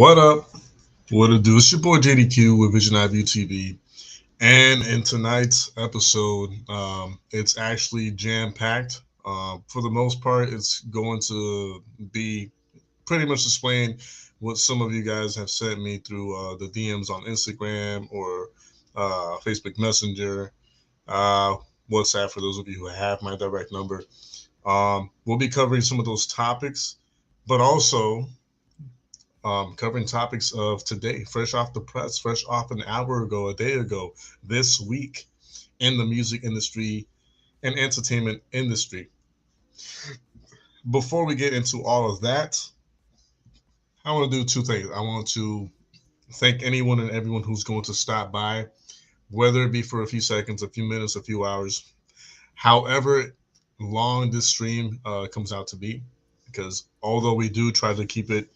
What up? What it do? It's your boy JDQ with Vision Eye View TV. And in tonight's episode, it's actually jam packed. For the most part, it's going to be pretty much displaying what some of you guys have sent me through the DMs on Instagram or Facebook Messenger, uh, WhatsApp for those of you who have my direct number. We'll be covering some of those topics, but also covering topics of today, fresh off the press, fresh off an hour ago, a day ago, this week in the music industry and entertainment industry. Before we get into all of that, I want to do two things. I want to thank anyone and everyone who's going to stop by, whether it be for a few seconds, a few minutes, a few hours, however long this stream comes out to be. Because although we do try to keep it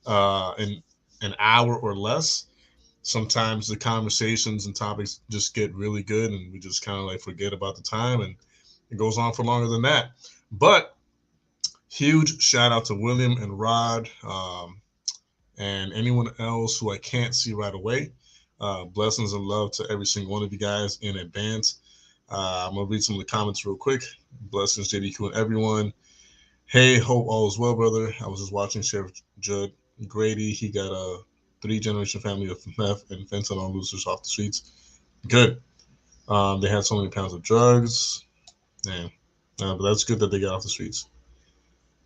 in an hour or less, sometimes the conversations and topics just get really good and we just kind of like forget about the time and it goes on for longer than that. But huge shout out to William and Rod, and anyone else who I can't see right away. Blessings and love to every single one of you guys in advance. I'm going to read some of the comments real quick. Blessings, JDQ, and everyone. Hey, hope all is well, brother. I was just watching Sheriff Judd Grady. He got a three-generation family of meth and fentanyl losers off the streets. Good. They had so many pounds of drugs. Man, but that's good that they got off the streets.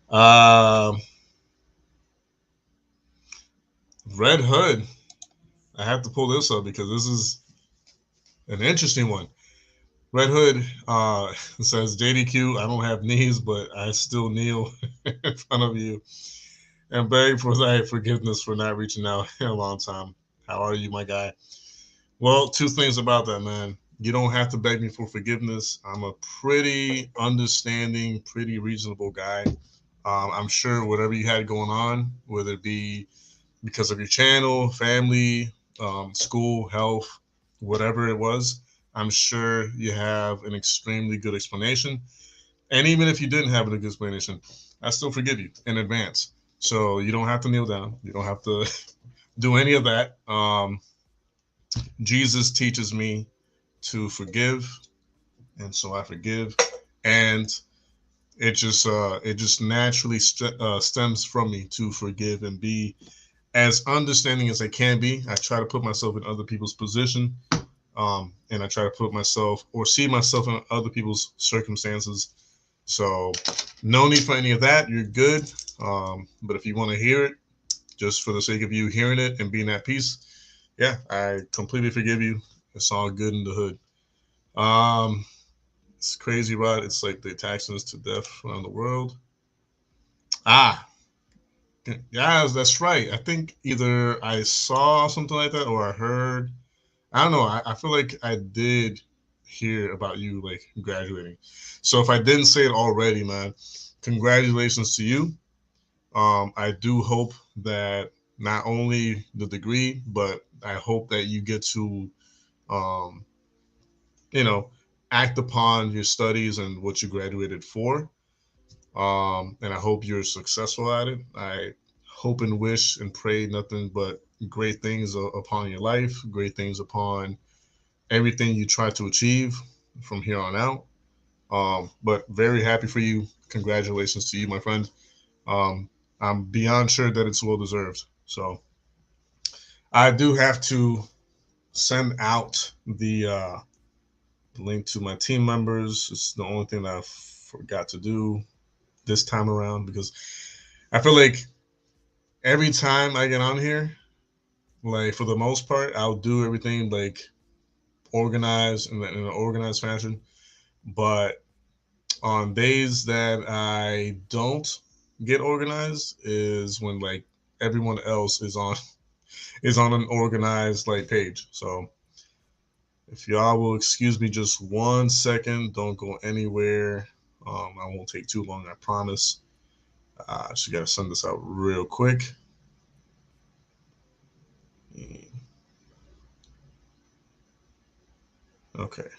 Uh, Red Hood. I have to pull this up because this is an interesting one. Red Hood says, JDQ, I don't have knees, but I still kneel in front of you and beg for thy forgiveness for not reaching out in a long time. How are you, my guy? Well, two things about that, man. You don't have to beg me for forgiveness. I'm a pretty understanding, pretty reasonable guy. I'm sure whatever you had going on, whether it be because of your channel, family, school, health, whatever it was, I'm sure you have an extremely good explanation. And even if you didn't have a good explanation, I still forgive you in advance. So you don't have to kneel down. You don't have to do any of that. Jesus teaches me to forgive, and so I forgive, and it just naturally stems from me to forgive and be as understanding as I can be. I try to put myself in other people's position, and I try to put myself or see myself in other people's circumstances. So, no need for any of that. You're good. But if you want to hear it, just for the sake of you hearing it and being at peace, yeah, I completely forgive you. It's all good in the hood. Um, it's crazy, Rod. It's like they're taxing us to death around the world. Ah, yeah, that's right. I think either I saw something like that or I heard. I don't know. I feel like I did hear about you like graduating. So if I didn't say it already, man, congratulations to you. I do hope that not only the degree, but I hope that you get to, um, you know, act upon your studies and what you graduated for. And I hope you're successful at it. I hope and wish and pray nothing but great things upon your life, great things upon everything you try to achieve from here on out. But very happy for you. Congratulations to you, my friend. Um, I'm beyond sure that it's well deserved. So I do have to send out the link to my team members. It's the only thing that I forgot to do this time around because I feel like every time I get on here, like for the most part, I'll do everything like organized in an organized fashion. But on days that I don't get organized is when like everyone else is on an organized like page. So if y'all will excuse me just 1 second, don't go anywhere. I won't take too long, I promise. Just gotta send this out real quick. Okay.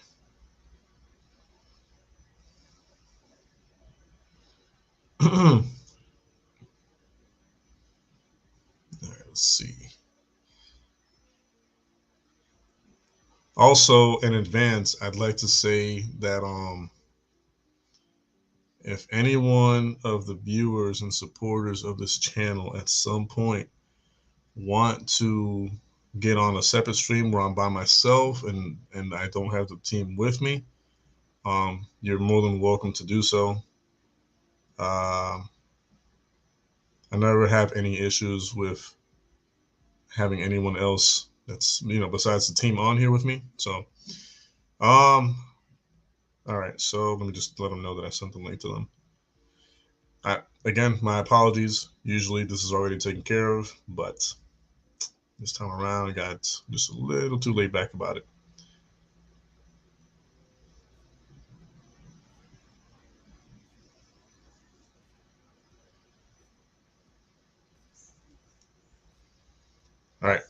All right, let's Let's see. Also, in advance, I'd like to say that if any one of the viewers and supporters of this channel at some point want to get on a separate stream where I'm by myself and I don't have the team with me, you're more than welcome to do so. I never have any issues with having anyone else that's besides the team on here with me. So, all right. So let me just let them know that I sent the link to them. Again, my apologies. Usually this is already taken care of, but this time around I got just a little too laid back about it. All right.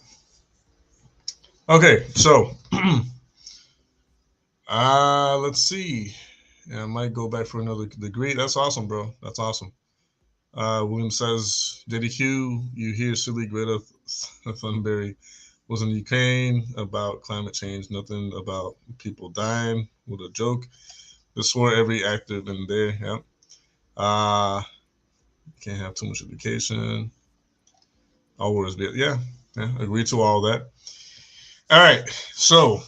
Okay, so let's see. Yeah, I might go back for another degree. That's awesome, bro. That's awesome. William says, JDQ, you hear silly Greta Thunberg was in Ukraine about climate change, nothing about people dying with a joke. This swore every actor in there. Yep. Can't have too much education. All words, yeah, agree to all that. All right, so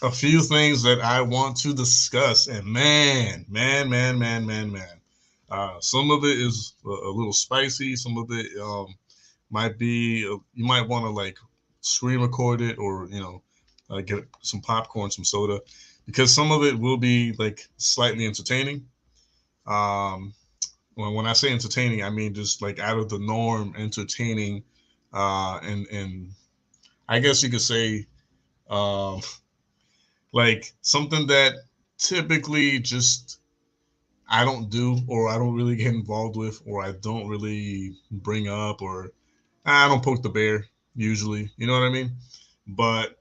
a few things that I want to discuss, and man. Some of it is a little spicy. Some of it might be you might want to like screen record it or get some popcorn, some soda, because some of it will be like slightly entertaining. When I say entertaining, I mean just like out of the norm, entertaining, and I guess you could say like something that typically just I don't do or I don't really get involved with or I don't really bring up or I don't poke the bear usually, you know what I mean? But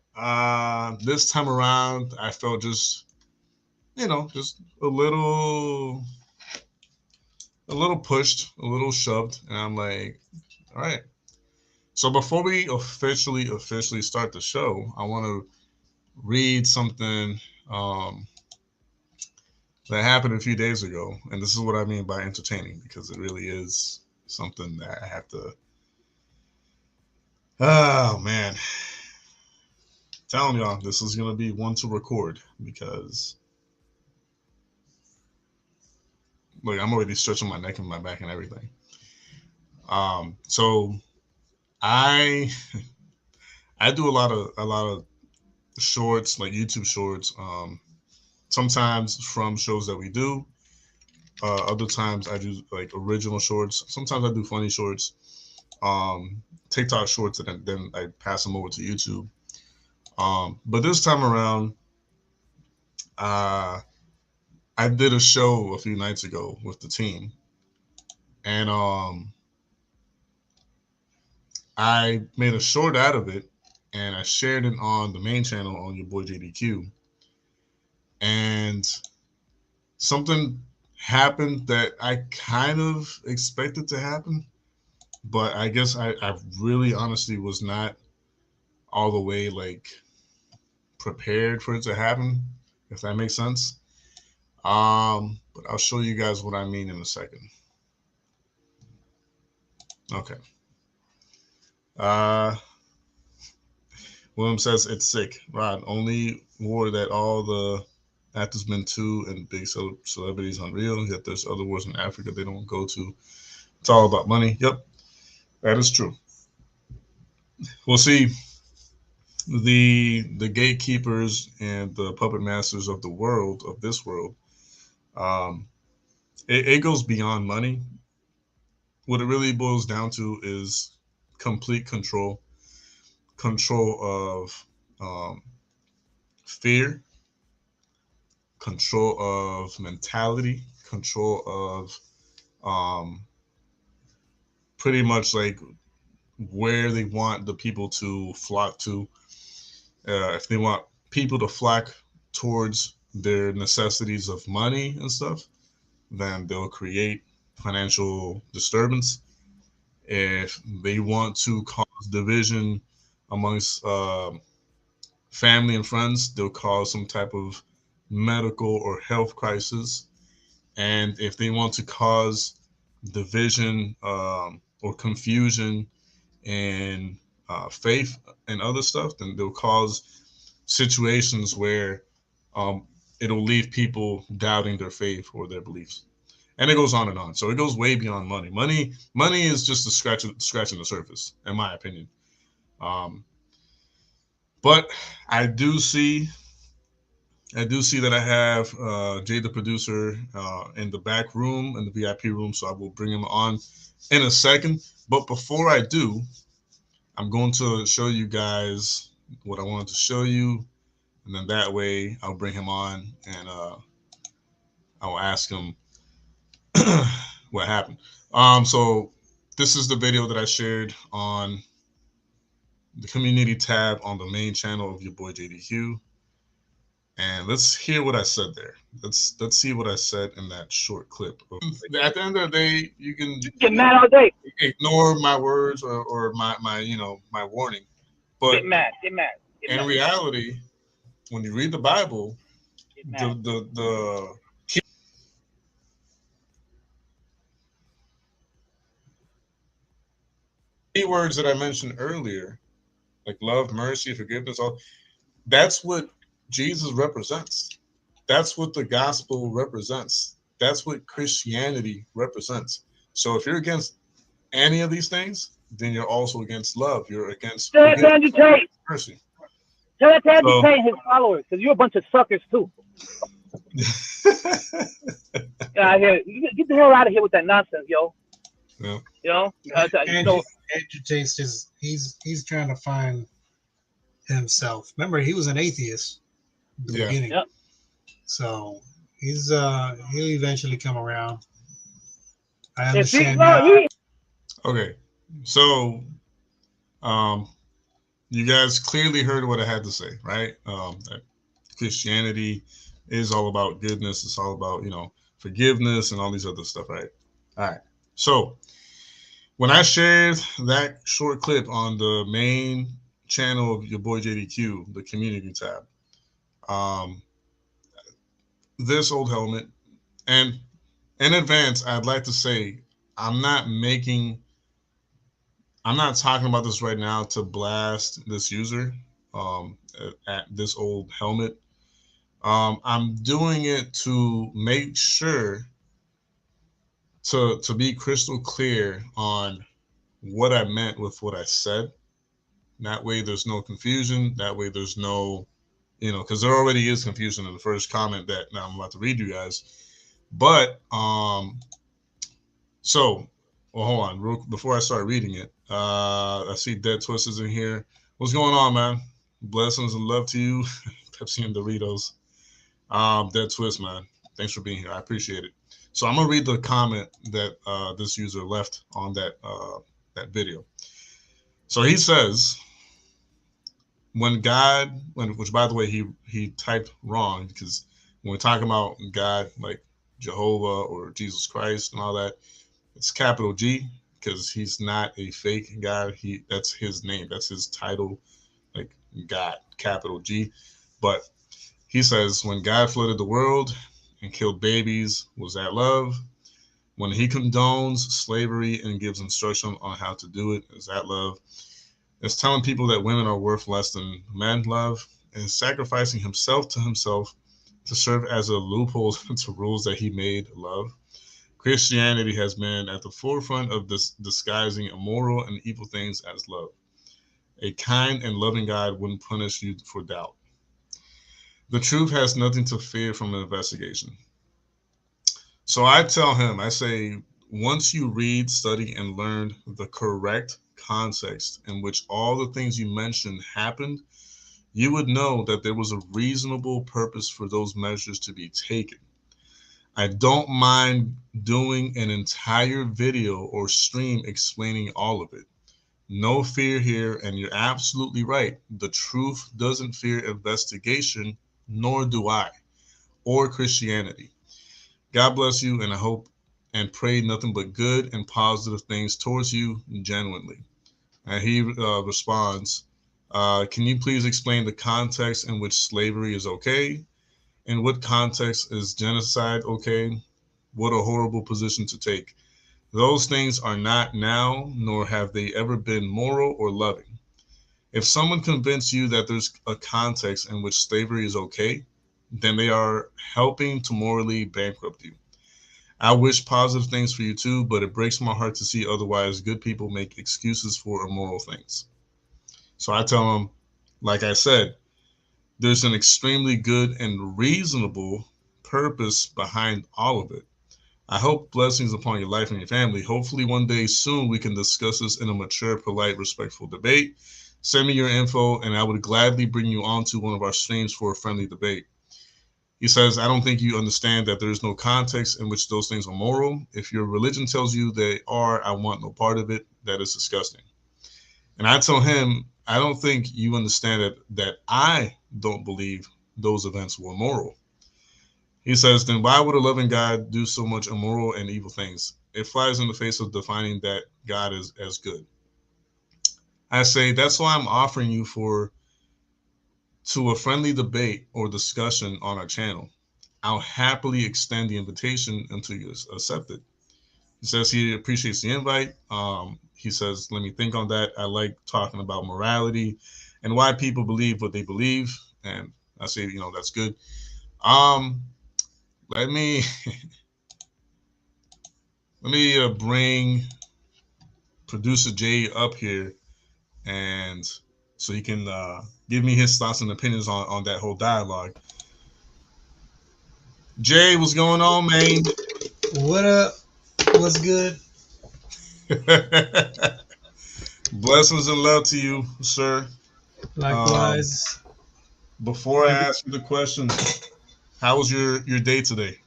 this time around I felt just just a little pushed, a little shoved, and I'm like, all right. So before we officially start the show, I want to read something that happened a few days ago, and this is what I mean by entertaining because it really is something that I have to. Oh man, telling y'all this is gonna be one to record because look, I'm already stretching my neck and my back and everything. So I I do a lot of shorts like YouTube shorts. Sometimes from shows that we do. Other times I do like original shorts. Sometimes I do funny shorts. TikTok shorts, and then I pass them over to YouTube. But this time around, uh, I did a show a few nights ago with the team, and I made a short out of it, and I shared it on the main channel on your boy JDQ, and something happened that I kind of expected to happen, but I guess I really honestly was not all the way like prepared for it to happen, if that makes sense. But I'll show you guys what I mean in a second. Okay. Uh, William says it's sick. Rod, only war that all the actors been to and big celebrities unreal. Yet there's other wars in Africa they don't go to. It's all about money. Yep, that is true. We'll see. The gatekeepers and the puppet masters of the world of this world. Um, it goes beyond money. What it really boils down to is complete control of fear, control of mentality, control of um, pretty much like where they want the people to flock to. If they want people to flock towards their necessities of money and stuff, then they'll create financial disturbance. If they want to cause cause division amongst family and friends. They'll cause some type of medical or health crisis. And if they want to cause division or confusion and faith and other stuff, then they'll cause situations where um, it'll leave people doubting their faith or their beliefs. And it goes on and on. So it goes way beyond money. Money is just a scratching the surface, in my opinion. Um, but I do see that I have Jay, the producer, in the back room, in the VIP room, so I will bring him on in a second. But before I do, I'm going to show you guys what I wanted to show you, and then that way I'll bring him on and I'll ask him what happened. So this is the video that I shared on the community tab on the main channel of your boy JDQ. And let's hear what I said there. Let's see what I said in that short clip. At the end of the day, you can get mad all day. Ignore my words or my warning. But get mad. In reality, when you read the Bible, the key words that I mentioned earlier, like love, mercy, forgiveness, all that's what Jesus represents. That's what the gospel represents. That's what Christianity represents. So if you're against any of these things, then you're also against love. You're against mercy. Tell that to Andrew Tate and his followers, because you're a bunch of suckers too. Get the hell out of here with that nonsense, yo. Yeah. You know, Andrew Tate is he's trying to find himself. Remember, he was an atheist at the beginning. Yep. So he'll eventually come around. I understand. Okay, so you guys clearly heard what I had to say, right? That Christianity is all about goodness. It's all about forgiveness and all these other stuff, right? All right. So when I shared that short clip on the main channel of your boy JDQ, the community tab, this old helmet, and in advance, I'd like to say I'm not talking about this right now to blast this user at this old helmet. I'm doing it to make sure to be crystal clear on what I meant with what I said. That way there's no confusion. That way there's no, because there already is confusion in the first comment that now I'm about to read you guys. But so, well, hold on, before I start reading it. I see Dead Twist is in here. What's going on, man? Blessings and love to you, Pepsi and Doritos. Dead Twist, man. Thanks for being here. I appreciate it. So I'm gonna read the comment that this user left on that video. So he says, which by the way he typed wrong, because when we're talking about God like Jehovah or Jesus Christ and all that, it's capital G, because he's not a fake God. That's his name. That's his title, like God, capital G. But he says, when God flooded the world and killed babies, was that love? When he condones slavery and gives instruction on how to do it, is that love? It's telling people that women are worth less than men, love? And sacrificing himself to serve as a loophole to rules that he made, love? Christianity has been at the forefront of this disguising immoral and evil things as love. A kind and loving God wouldn't punish you for doubt. The truth has nothing to fear from an investigation. So I tell him, I say, once you read, study, and learn the correct context in which all the things you mentioned happened, you would know that there was a reasonable purpose for those measures to be taken. I don't mind doing an entire video or stream explaining all of it. No fear here, and you're absolutely right. The truth doesn't fear investigation, nor do I, or Christianity. God bless you, and I hope and pray nothing but good and positive things towards you genuinely. And he responds, can you please explain the context in which slavery is okay? In what context is genocide okay? What a horrible position to take. Those things are not now, nor have they ever been moral or loving. If someone convinces you that there's a context in which slavery is okay, then they are helping to morally bankrupt you. I wish positive things for you too, but it breaks my heart to see otherwise good people make excuses for immoral things. So I tell them, like I said, there's an extremely good and reasonable purpose behind all of it. I hope blessings upon your life and your family. Hopefully, one day soon we can discuss this in a mature, polite, respectful debate. Send me your info, and I would gladly bring you onto one of our streams for a friendly debate. He says, I don't think you understand that there is no context in which those things are moral. If your religion tells you they are, I want no part of it. That is disgusting. And I tell him, I don't think you understand that I don't believe those events were moral. He says, then why would a loving God do so much immoral and evil things? It flies in the face of defining that God is as good. I say, that's why I'm offering you to a friendly debate or discussion on our channel. I'll happily extend the invitation until you accept it. He says he appreciates the invite. He says, let me think on that. I like talking about morality and why people believe what they believe. And I say, that's good. Let me bring producer Jay up here, and so he can give me his thoughts and opinions on that whole dialogue. Jay, what's going on, man? What up? What's good? Blessings and love to you, sir. Likewise. Before I ask you the question, how was your day today?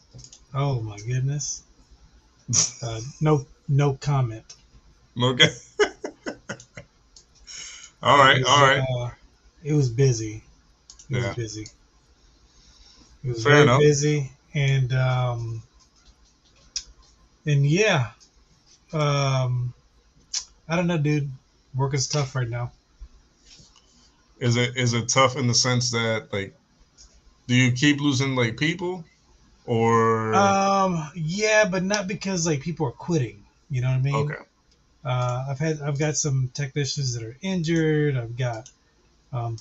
Oh my goodness. No comment. Okay. All right. It was busy. It Yeah. was busy. It was Fair very enough. busy, and yeah, I don't know, dude. Work is tough right now. Is it tough in the sense that, like, do you keep losing like people, or Yeah, but not because like people are quitting. You know what I mean? okay? I've got some technicians that are injured. I've got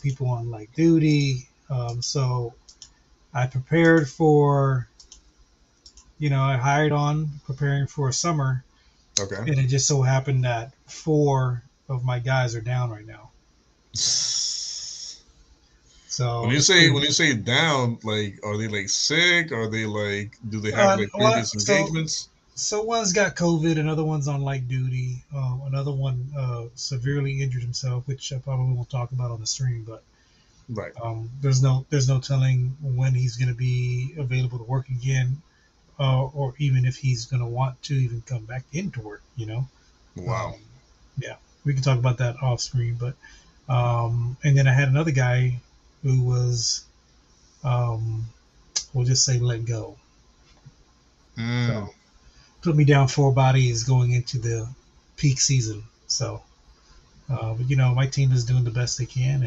people on like duty. So I prepared for, I hired on preparing for summer, Okay. and it just so happened that 4 of my guys are down right now. So When you say down, like, are they like sick? Are they like, do they have like previous engagements? So one's got COVID, another one's on light duty, another one severely injured himself, which I probably won't talk about on the stream. But Right. there's no telling when he's going to be available to work again, or even if he's going to want to even come back into work. Wow. Yeah, we can talk about that off screen. But and then I had another guy who was, we'll just say, let go. So put me down 4 bodies going into the peak season. So, but my team is doing the best they can,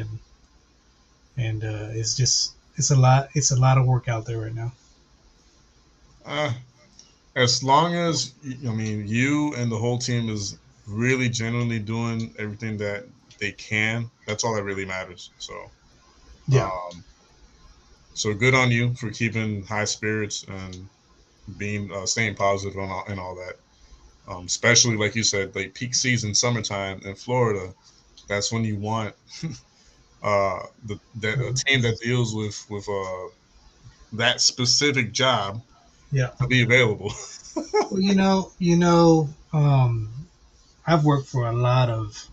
and it's a lot of work out there right now. As long as you and the whole team is really genuinely doing everything that they can, that's all that really matters. So Yeah. So good on you for keeping high spirits and being staying positive and all that. Especially like you said, like peak season, summertime in Florida, that's when you want a team that deals with that specific job Yeah. to be available. Well, I've worked for a lot of,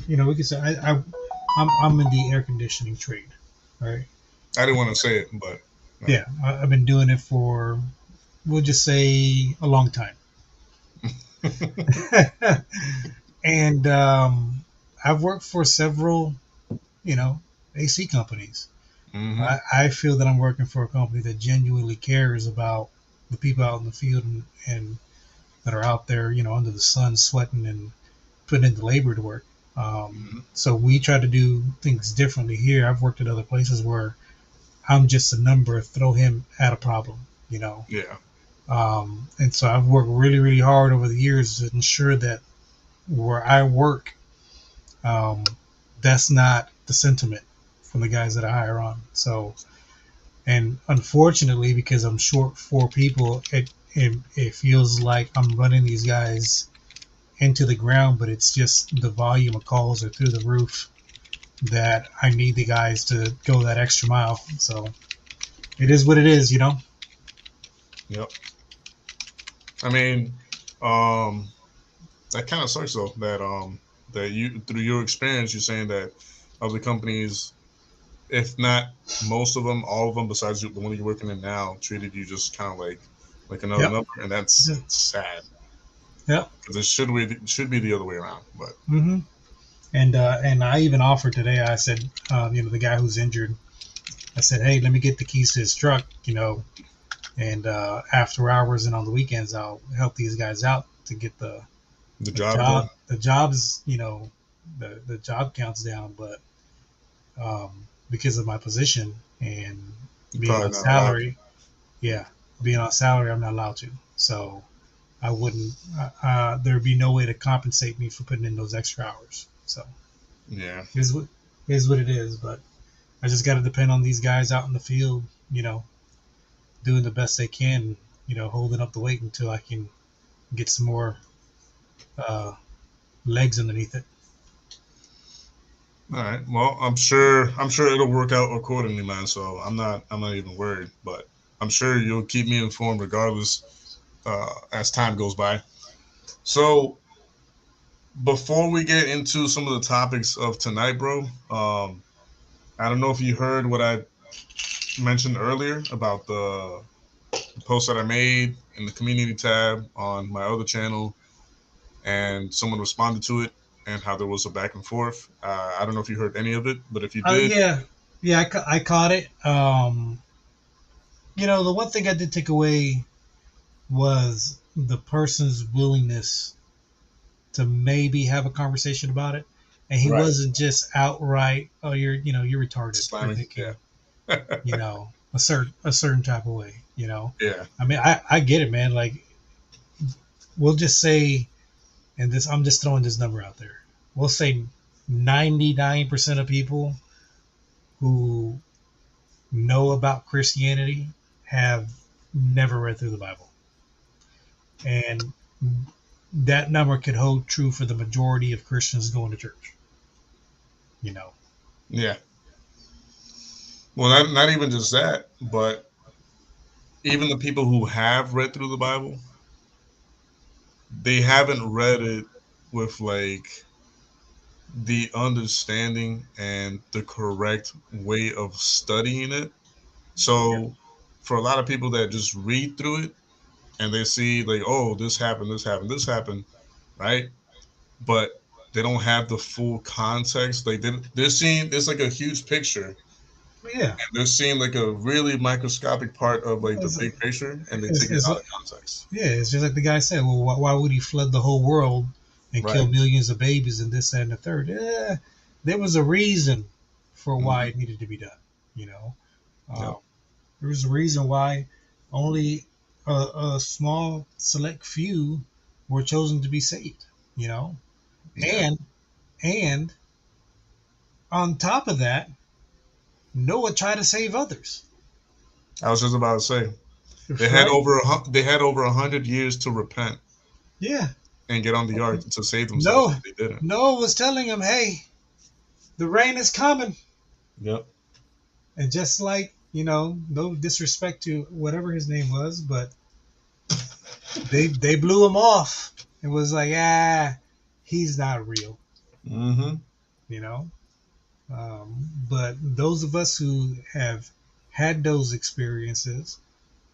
we can say I'm in the air conditioning trade, right? I didn't want to say it, but Yeah, I've been doing it for, we'll just say, a long time. And I've worked for several, AC companies. mm-hmm. I feel that I'm working for a company that genuinely cares about the people out in the field and that are out there, under the sun, sweating and putting in the labor to work. So we try to do things differently here. I've worked at other places where I'm just a number, throw him at a problem, you know. Yeah. And so I've worked really, really hard over the years to ensure that where I work, that's not the sentiment from the guys that I hire on. So, and unfortunately, because I'm short 4 people, it feels like I'm running these guys into the ground, but it's just the volume of calls are through the roof that I need the guys to go that extra mile. So it is what it is, you know? Yep. I mean, that kind of sucks though, that you, through your experience, you're saying that other companies, if not most of them, all of them, besides the one you're working in now, treated you just kind of like another Yep. number, and that's Yep. sad. Yep. Because it should be the other way around. But And I even offered today. I said, the guy who's injured, I said, hey, let me get the keys to his truck, and after hours and on the weekends, I'll help these guys out to get the job job. The job's, the job counts down, but because of my position and being on salary, being on salary, I'm not allowed to. So I wouldn't. There'd be no way to compensate me for putting in those extra hours. So yeah, here's what it is. But I just got to depend on these guys out in the field, doing the best they can, holding up the weight until I can get some more legs underneath it. All right. Well, I'm sure it'll work out accordingly, man. So I'm not even worried. But I'm sure you'll keep me informed regardless as time goes by. So before we get into some of the topics of tonight, bro, I don't know if you heard what I mentioned earlier about the post that I made in the community tab on my other channel, and someone responded to it, and how there was a back and forth. I don't know if you heard any of it, but if you did, I caught it. The one thing I did take away was the person's willingness to maybe have a conversation about it, and he wasn't just outright, "Oh, you're retarded," slamming, thinking, a certain type of way. Yeah. I mean, I get it, man. Like, we'll just say, and I'm just throwing this number out there. We'll say 99% of people who know about Christianity have never read through the Bible. And that number could hold true for the majority of Christians going to church. Yeah. Well, not even just that, but even the people who have read through the Bible, they haven't read it with like the understanding and the correct way of studying it. So for a lot of people that just read through it and they see like, oh, this happened, right? But they don't have the full context. Like they're seeing, it's like a huge picture. Yeah. And they're seeing like a really microscopic part of like the big picture, and they take it out of context. Yeah, it's just like the guy said, well, why would he flood the whole world and kill millions of babies and this, that, and the third? There was a reason for why it needed to be done, There was a reason why only a small select few were chosen to be saved, and on top of that, Noah tried to save others. I was just about to say they had over 100 years to repent. Yeah. And get on the ark to save themselves. They didn't. Noah was telling them, "Hey, the rain is coming." Yep. And just like, no disrespect to whatever his name was, but they blew him off. It was like, he's not real. Mm-hmm. But those of us who have had those experiences,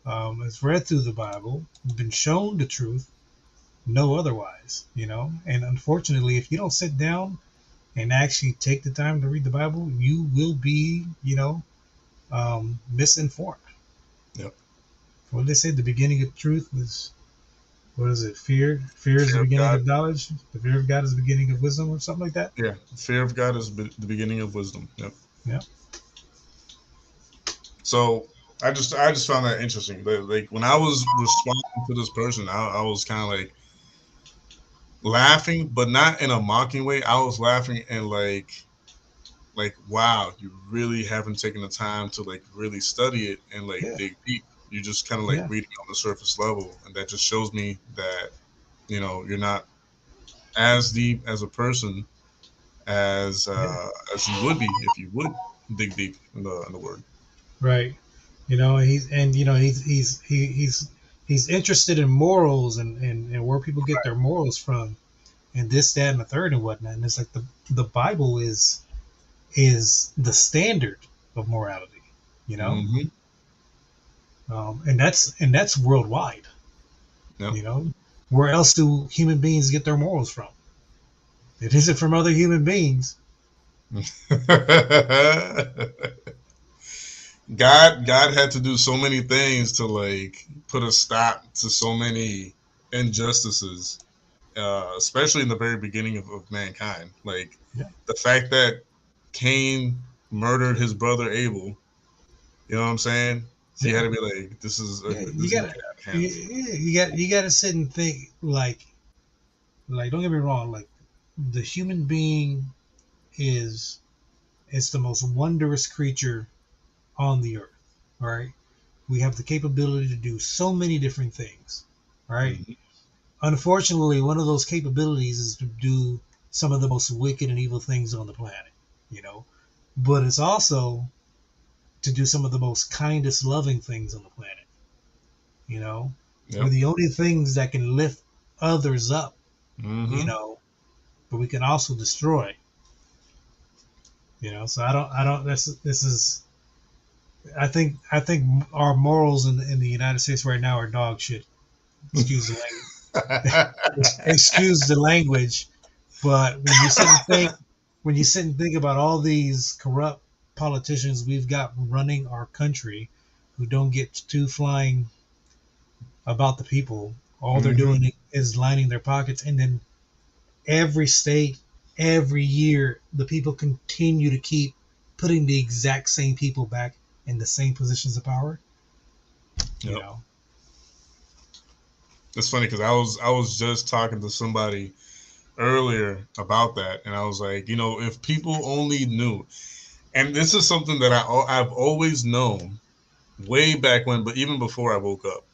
has read through the Bible, been shown the truth, know otherwise, and unfortunately, if you don't sit down and actually take the time to read the Bible, you will be, misinformed. Yep. What did they say? The beginning of truth was what is it? Fear is the Fear of beginning God. of knowledge. The fear of God is the beginning of wisdom, or something like that. Yeah, fear of God is the beginning of wisdom. Yep. Yeah. So I just found that interesting. Like when I was responding to this person, I was kind of like laughing, but not in a mocking way. I was laughing and like wow, you really haven't taken the time to like really study it and like Yeah. dig deep. You just kind of like Yeah. reading on the surface level, and that just shows me that you're not as deep as a person Yeah. as you would be if you would dig deep in the word. Right. He's interested in morals and where people get their morals from and this, that, and the third and whatnot. And it's like the Bible is the standard of morality, you know, Mm-hmm. and that's worldwide. Yep. You know, where else do human beings get their morals from? It isn't from other human beings. God had to do so many things to like put a stop to so many injustices, especially in the very beginning of mankind. Like Yeah, the fact that Cain murdered his brother Abel. You know what I'm saying? He had yeah, to be like, yeah. this You is gotta, getting out of you, hand. you gotta sit and think like. Don't get me wrong. Like the human being is the most wondrous creature on the earth. All right, we have the capability to do so many different things. All right. Mhm. Unfortunately, one of those capabilities is to do some of the most wicked and evil things on the planet. You know, but it's also to do some of the most kindest, loving things on the planet. You know, we're Yep. the only things that can lift others up. You Mm-hmm. know, but we can also destroy. You know, so I don't. This is. I think our morals in the United States right now are dog shit. Excuse the language. Excuse the language. But when you sit and think about all these corrupt politicians we've got running our country, who don't get too flying about the people, all they're Mm-hmm. doing is lining their pockets, and then every state, every year, the people continue to keep putting the exact same people back in the same positions of power. You Yep. know, It's funny because I was just talking to somebody earlier about that, and I was like, if people only knew, and this is something that I've always known way back when, but even before I woke up,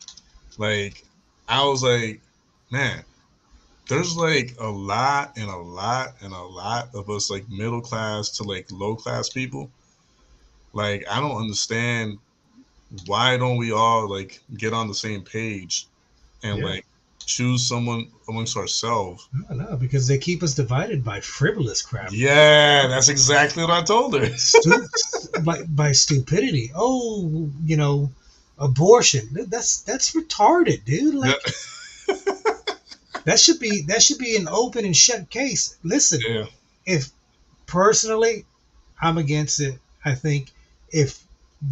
like I was like, man, there's like a lot and a lot and a lot of us like middle class to like low class people. Like I don't understand why don't we all like get on the same page and yeah, like choose someone amongst ourselves. no, because they keep us divided by frivolous crap, Yeah, that's exactly what I told her. Stu- by stupidity. Oh, abortion. That's retarded, dude. Yeah, Like that should be an open and shut case. Listen, yeah, if personally, I'm against it. I think if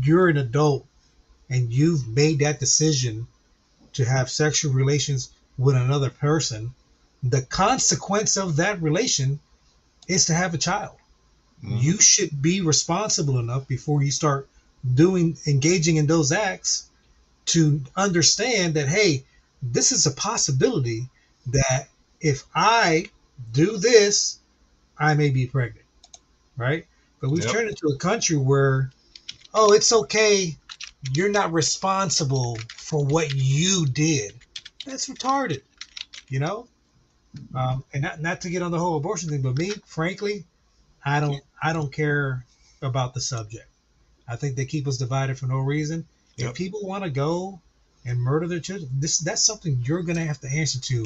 you're an adult and you've made that decision to have sexual relations with another person, the consequence of that relation is to have a child. hmm, You should be responsible enough before you start engaging in those acts to understand that, hey, this is a possibility that if I do this, I may be pregnant, right? But we've yep, turned into a country where, oh, it's okay, you're not responsible for what you did. That's retarded, you know. And not to get on the whole abortion thing, but me, frankly, I don't care about the subject. I think they keep us divided for no reason. If yep, people want to go and murder their children, that's something you're gonna have to answer to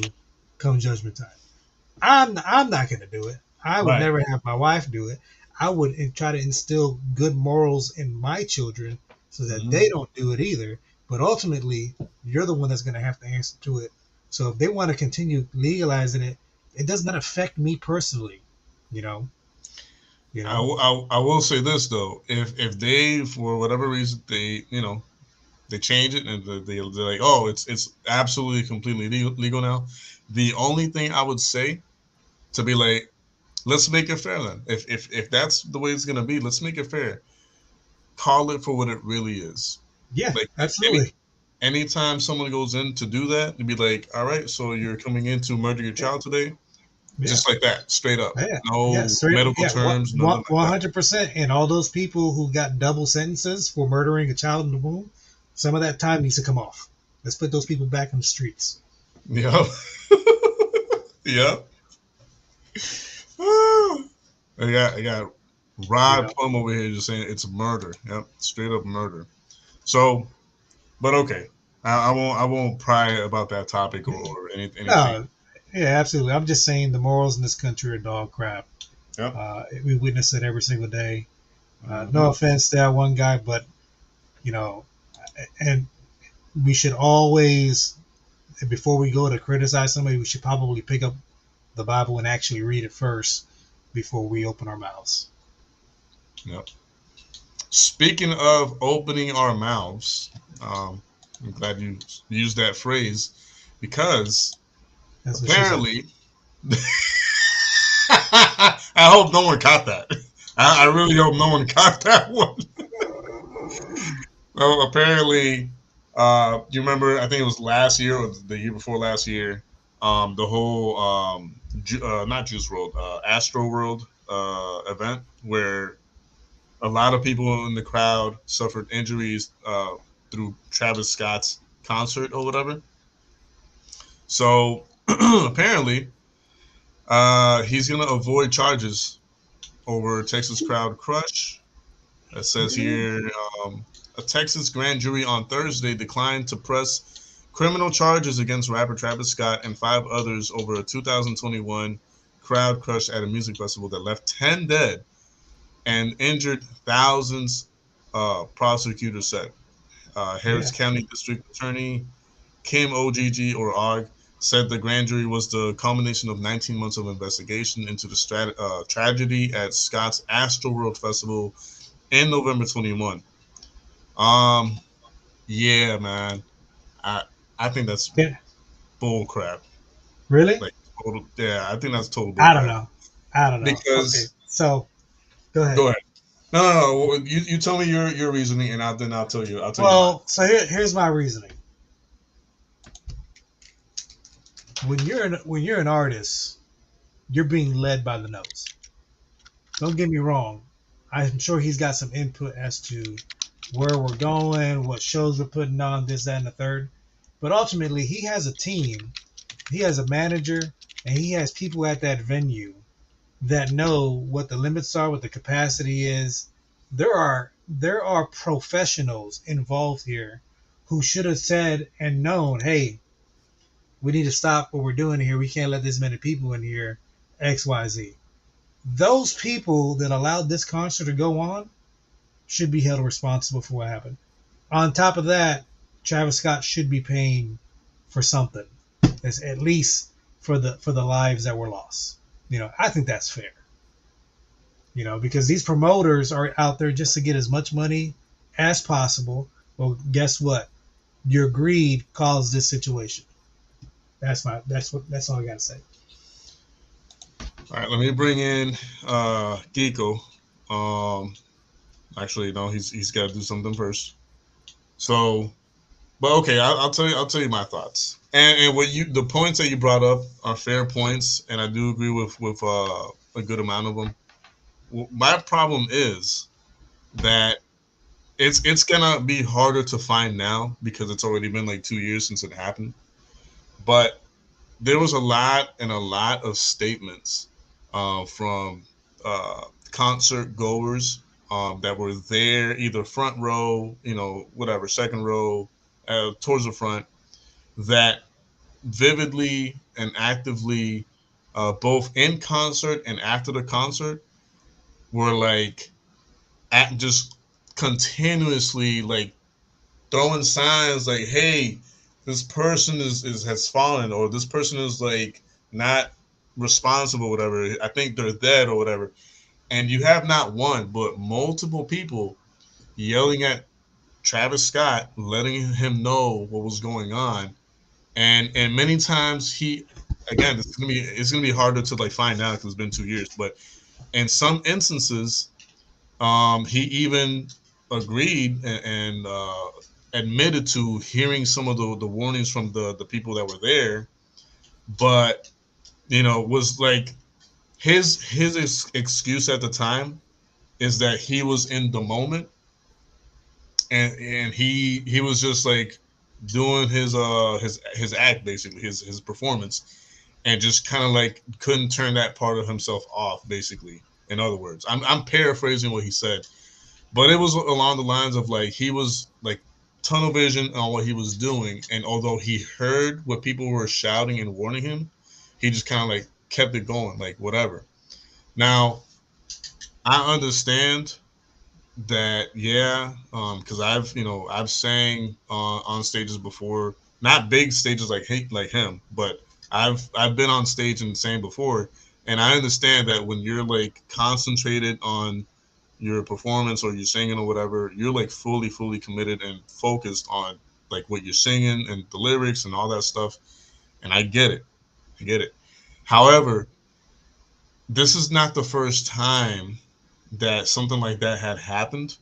come judgment time. I'm not gonna do it. I would right. never have my wife do it. I would try to instill good morals in my children so that Hmm. they don't do it either. But ultimately, you're the one that's gonna have to answer to it. So if they want to continue legalizing it, it does not affect me personally. You know. You know. I will say this though, if they for whatever reason they they change it and they're like, oh, it's absolutely completely legal now. The only thing I would say to be like, let's make it fair then. If that's the way it's gonna be, let's make it fair. Call it for what it really is. Yeah, Like absolutely. anytime someone goes in to do that, to be like, all right, so you're coming in to murder your child today, Yeah. just like that, straight up. Yeah. No medical terms, nothing like that. 100%. And all those people who got double sentences for murdering a child in the womb, some of that time needs to come off. Let's put those people back in the streets. Yep. Yep. I got Rod Plum over here just saying it's murder. Yep, straight up murder. So, but okay, I won't pry about that topic or anything. No, yeah, absolutely. I'm just saying the morals in this country are dog crap. Yep. We witness it every single day. No offense to that one guy, but and we should always, before we go to criticize somebody, we should probably pick up the Bible and actually read it first before we open our mouths. Yep. Speaking of opening our mouths, I'm glad you used that phrase because apparently, I hope no one caught that. I really hope no one caught that one. Well, apparently, you remember? I think it was last year or the year before last year. The whole not Juice WRLD, Astro World event where a lot of people in the crowd suffered injuries through Travis Scott's concert or whatever. So apparently, he's gonna avoid charges over Texas crowd crush. It says here, a Texas grand jury on Thursday declined to press criminal charges against rapper Travis Scott and 5 others over a 2021 crowd crush at a music festival that left 10 dead and injured thousands, prosecutors said. Harris County District Attorney Kim Ogg said the grand jury was the culmination of 19 months of investigation into the tragedy at Scott's Astroworld Festival in November 21. Yeah, man. I think that's bull crap. Really? Like, I think that's total bull crap. I don't know. Because okay. So go ahead. No. You tell me your reasoning, and I'll tell you. So here's my reasoning. When you're an artist, you're being led by the nose. Don't get me wrong. I'm sure he's got some input as to where we're going, what shows we're putting on, this, that, and the third. But ultimately, he has a team, he has a manager, and he has people at that venue that know what the limits are, what the capacity is. There are professionals involved here who should have said and known, hey, we need to stop what we're doing here. We can't let this many people in here, X, Y, Z. Those people that allowed this concert to go on should be held responsible for what happened. On top of that, Travis Scott should be paying for something, at least for the lives that were lost. I think that's fair. Because these promoters are out there just to get as much money as possible. Well, guess what? Your greed caused this situation. That's all I gotta say. All right, let me bring in Geeko. Actually, no, he's got to do something first. So, but okay, I'll tell you my thoughts. And the points that you brought up are fair points, and I do agree with a good amount of them. My problem is that it's gonna be harder to find now because it's already been like 2 years since it happened. But there was a lot of statements from concert goers that were there, either front row, whatever, second row, towards the front, that vividly and actively, both in concert and after the concert, were like just continuously like throwing signs like, hey, this person has fallen, or this person is like not responsible, whatever. I think they're dead or whatever. And you have not one, but multiple people yelling at Travis Scott letting him know what was going on, and many times he, again, it's gonna be harder to like find out because it's been 2 years, but in some instances, he even agreed and admitted to hearing some of the warnings from the people that were there, but was like his excuse at the time is that he was in the moment and he was just like doing his act, basically his performance, and just kind of like couldn't turn that part of himself off, basically. In other words, I'm paraphrasing what he said, but it was along the lines of like he was like tunnel vision on what he was doing, and although he heard what people were shouting and warning him, he just kind of like kept it going, like whatever. Now I understand that, yeah, because I've sang on stages before, not big stages like him, but I've been on stage and sang before, and I understand that when you're like concentrated on your performance or you're singing or whatever, you're like fully committed and focused on like what you're singing and the lyrics and all that stuff, and I get it. However, this is not the first time that something like that had happened.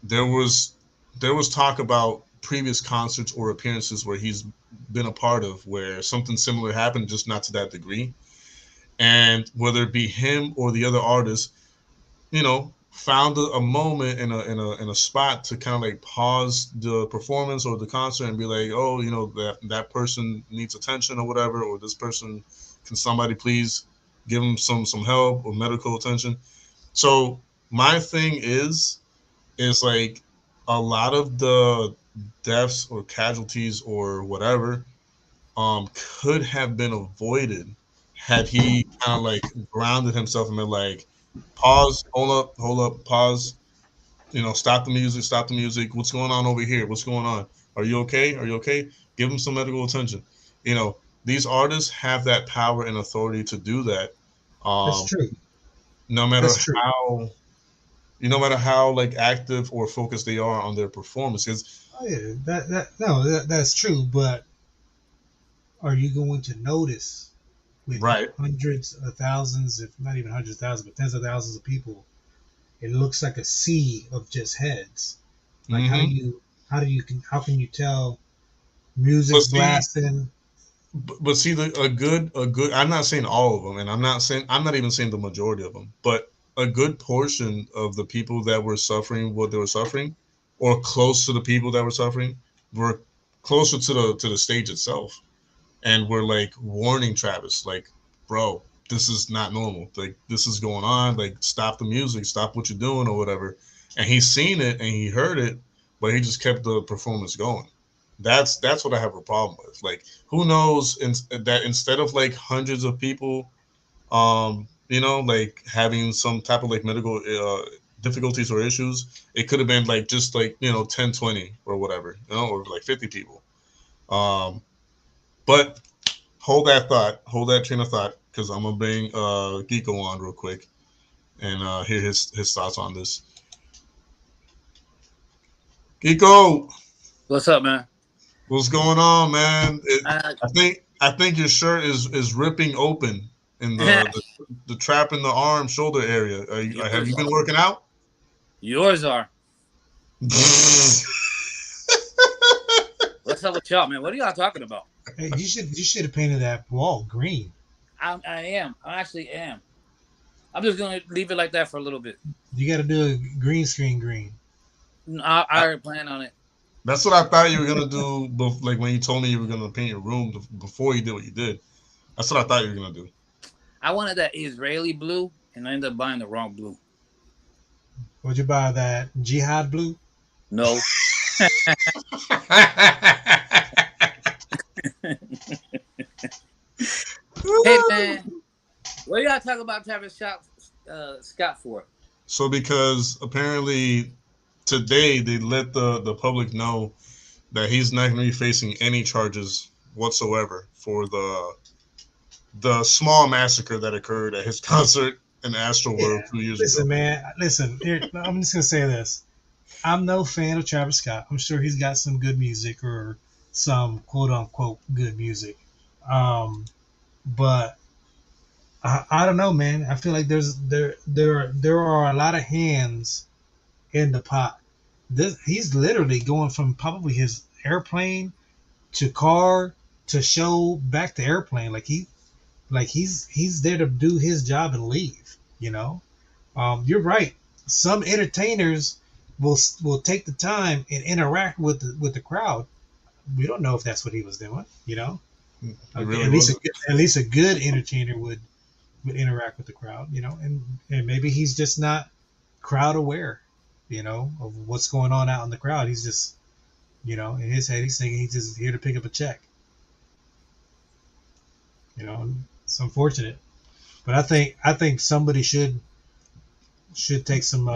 there was there was talk about previous concerts or appearances where he's been a part of where something similar happened, just not to that degree. And whether it be him or the other artists, found a moment in a spot to kind of like pause the performance or the concert and be like, oh, that person needs attention or whatever, or this person, can somebody please give him some help or medical attention. So my thing is like a lot of the deaths or casualties or whatever could have been avoided had he kind of like grounded himself and been like, pause, hold up, pause, stop the music, what's going on over here, what's going on, are you okay, give him some medical attention. you know these artists have that power and authority to do that, That's um true. no matter That's true. how no matter how like active or focused they are on their performances. Oh yeah, that no, that's true. But are you going to notice with Right. hundreds of thousands, if not even hundreds of thousands, but tens of thousands of people? It looks like a sea of just heads. Like Hmm. how can you tell but music's see blasting? but see, a good, I'm not saying all of them, and I'm not even saying the majority of them, but a good portion of the people that were suffering what they were suffering, or close to the people that were suffering, were closer to the stage itself, and were like warning Travis, like, bro, this is not normal. Like, this is going on. Like, stop the music, stop what you're doing, or whatever. And he's seen it and he heard it, but he just kept the performance going. That's what I have a problem with. Like, who knows that instead of like hundreds of people, like having some type of like medical difficulties or issues, it could have been like just like 10, 20 or whatever, or like 50 people. But hold that train of thought, because I'm gonna bring Geeko on real quick and hear his thoughts on this. Geeko, What's up, man? what's going on, man? Uh, I think your shirt is ripping open in the trap in the arm shoulder area. Have yours you been are. working out? Yours are. What's up with y'all, man? What are y'all talking about? Hey, you should have painted that wall green. I am. I actually am. I'm just gonna leave it like that for a little bit. You got to do a green screen green. I already plan on it. That's what I thought you were gonna do. Like when you told me you were gonna paint your room before you did what you did. That's what I thought you were gonna do. I wanted that Israeli blue, and I ended up buying the wrong blue. Would you buy that jihad blue? No. Hey, man. What are y'all talking about Travis Scott for? So because apparently today they let the public know that he's not going to be facing any charges whatsoever for the small massacre that occurred at his concert in Astro World Yeah. 2 years Listen, ago. man. Listen. Here, I'm just gonna say this. I'm no fan of Travis Scott. I'm sure he's got some good music or some quote unquote good music. But I don't know, man. I feel like there are a lot of hands in the pot. He's literally going from probably his airplane to car to show back to airplane. He's there to do his job and leave. You're right. Some entertainers will take the time and interact with the crowd. We don't know if that's what he was doing. Really at least a good entertainer would interact with the crowd. And maybe he's just not crowd aware. Of what's going on out in the crowd. He's just, in his head, he's thinking he's just here to pick up a check. It's unfortunate, but I think somebody should take some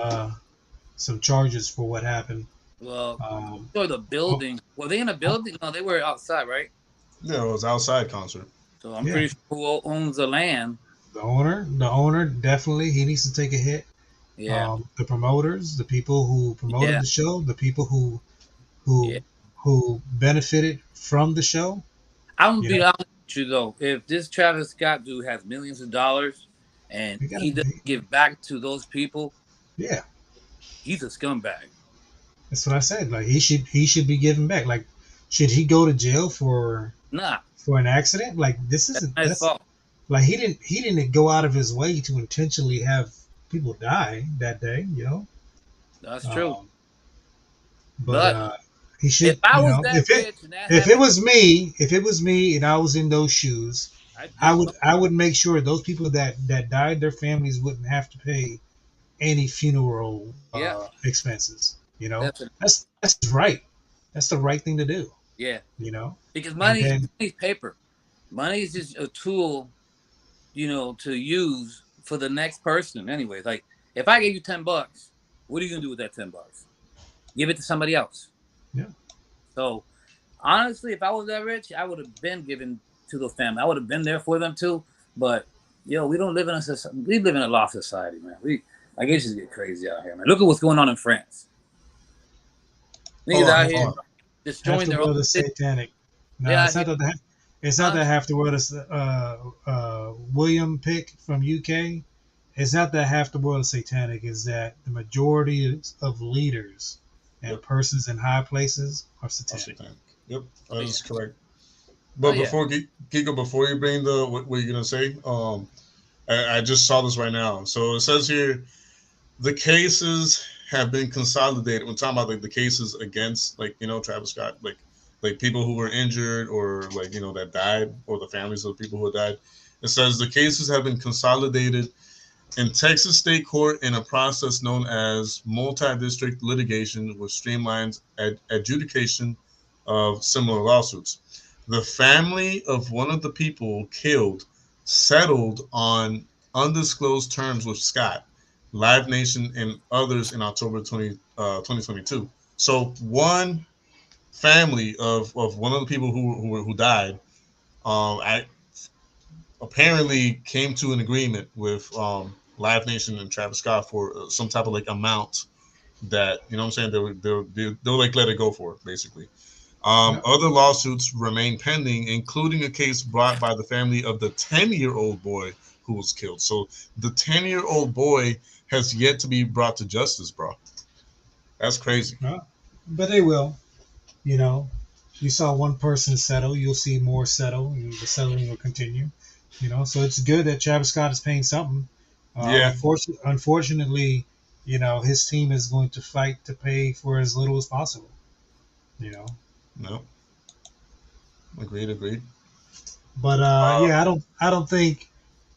charges for what happened. Well, so the building. Were they in a building? No, they were outside, right? No, it was outside concert. So I'm pretty sure who owns the land. The owner definitely he needs to take a hit. Yeah. The promoters, the people who promoted the show, the people who benefited from the show. I'm gonna be honest with you though. If this Travis Scott dude has millions of dollars and he doesn't give back to those people, he's a scumbag. That's what I said. Like he should be giving back. Like, should he go to jail for an accident? Like that's fault. Like he didn't go out of his way to intentionally have people die that day. That's true. But he should. If I was that rich, if it was me, and I was in those shoes, I would make sure those people that died, their families wouldn't have to pay any funeral expenses. That's right. That's the right thing to do. Yeah. Because money's paper. Money is just a tool, to use for the next person. Anyway, like if I gave you $10, what are you gonna do with that $10? Give it to somebody else. Yeah. So honestly, if I was that rich, I would have been given to the family. I would have been there for them too. But we don't live in a society. We live in a lost society, man. It just get crazy out here, man. Look at what's going on in France. Niggas out here destroying their own satanic. No, it's not that half the world is William Pick from UK. It's not that half the world is satanic. It's that the majority of leaders and persons in high places are satanic. Yep, that is correct. But before you bring what you're gonna say, I just saw this right now. So it says here, the cases have been consolidated. We're talking about the cases against Travis Scott, like people who were injured or that died, or the families of people who died. It says the cases have been consolidated in Texas State Court in a process known as multi-district litigation with streamlined adjudication of similar lawsuits. The family of one of the people killed settled on undisclosed terms with Scott, Live Nation, and others in October 2022. So one family of one of the people who died, apparently came to an agreement with Live Nation and Travis Scott for some type of amount that they'll let it go for, basically. Other lawsuits remain pending, including a case brought by the family of the 10-year-old boy who was killed. So the 10-year-old boy has yet to be brought to justice, bro. That's crazy. But they will. You saw one person settle, you'll see more settle, and the settling will continue. So it's good that Travis Scott is paying something. Unfortunately, his team is going to fight to pay for as little as possible. No. Agreed. But I don't think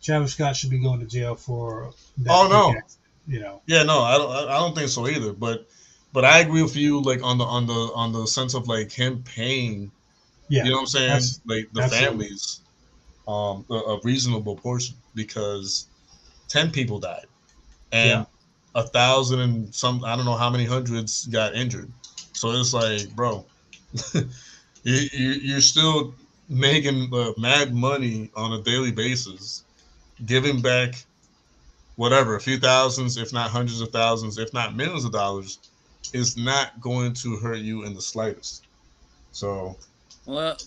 Travis Scott should be going to jail for that. Oh no. Accident, Yeah, no, I don't think so either. But I agree with you, on the sense of him paying. Yeah. You know what I'm saying? The families, a reasonable portion, because 10 people died, and 1,000 and some, I don't know how many hundreds got injured. So it's bro, you're still making mad money on a daily basis, giving back whatever, a few thousands, if not hundreds of thousands, if not millions of dollars is not going to hurt you in the slightest. So, well,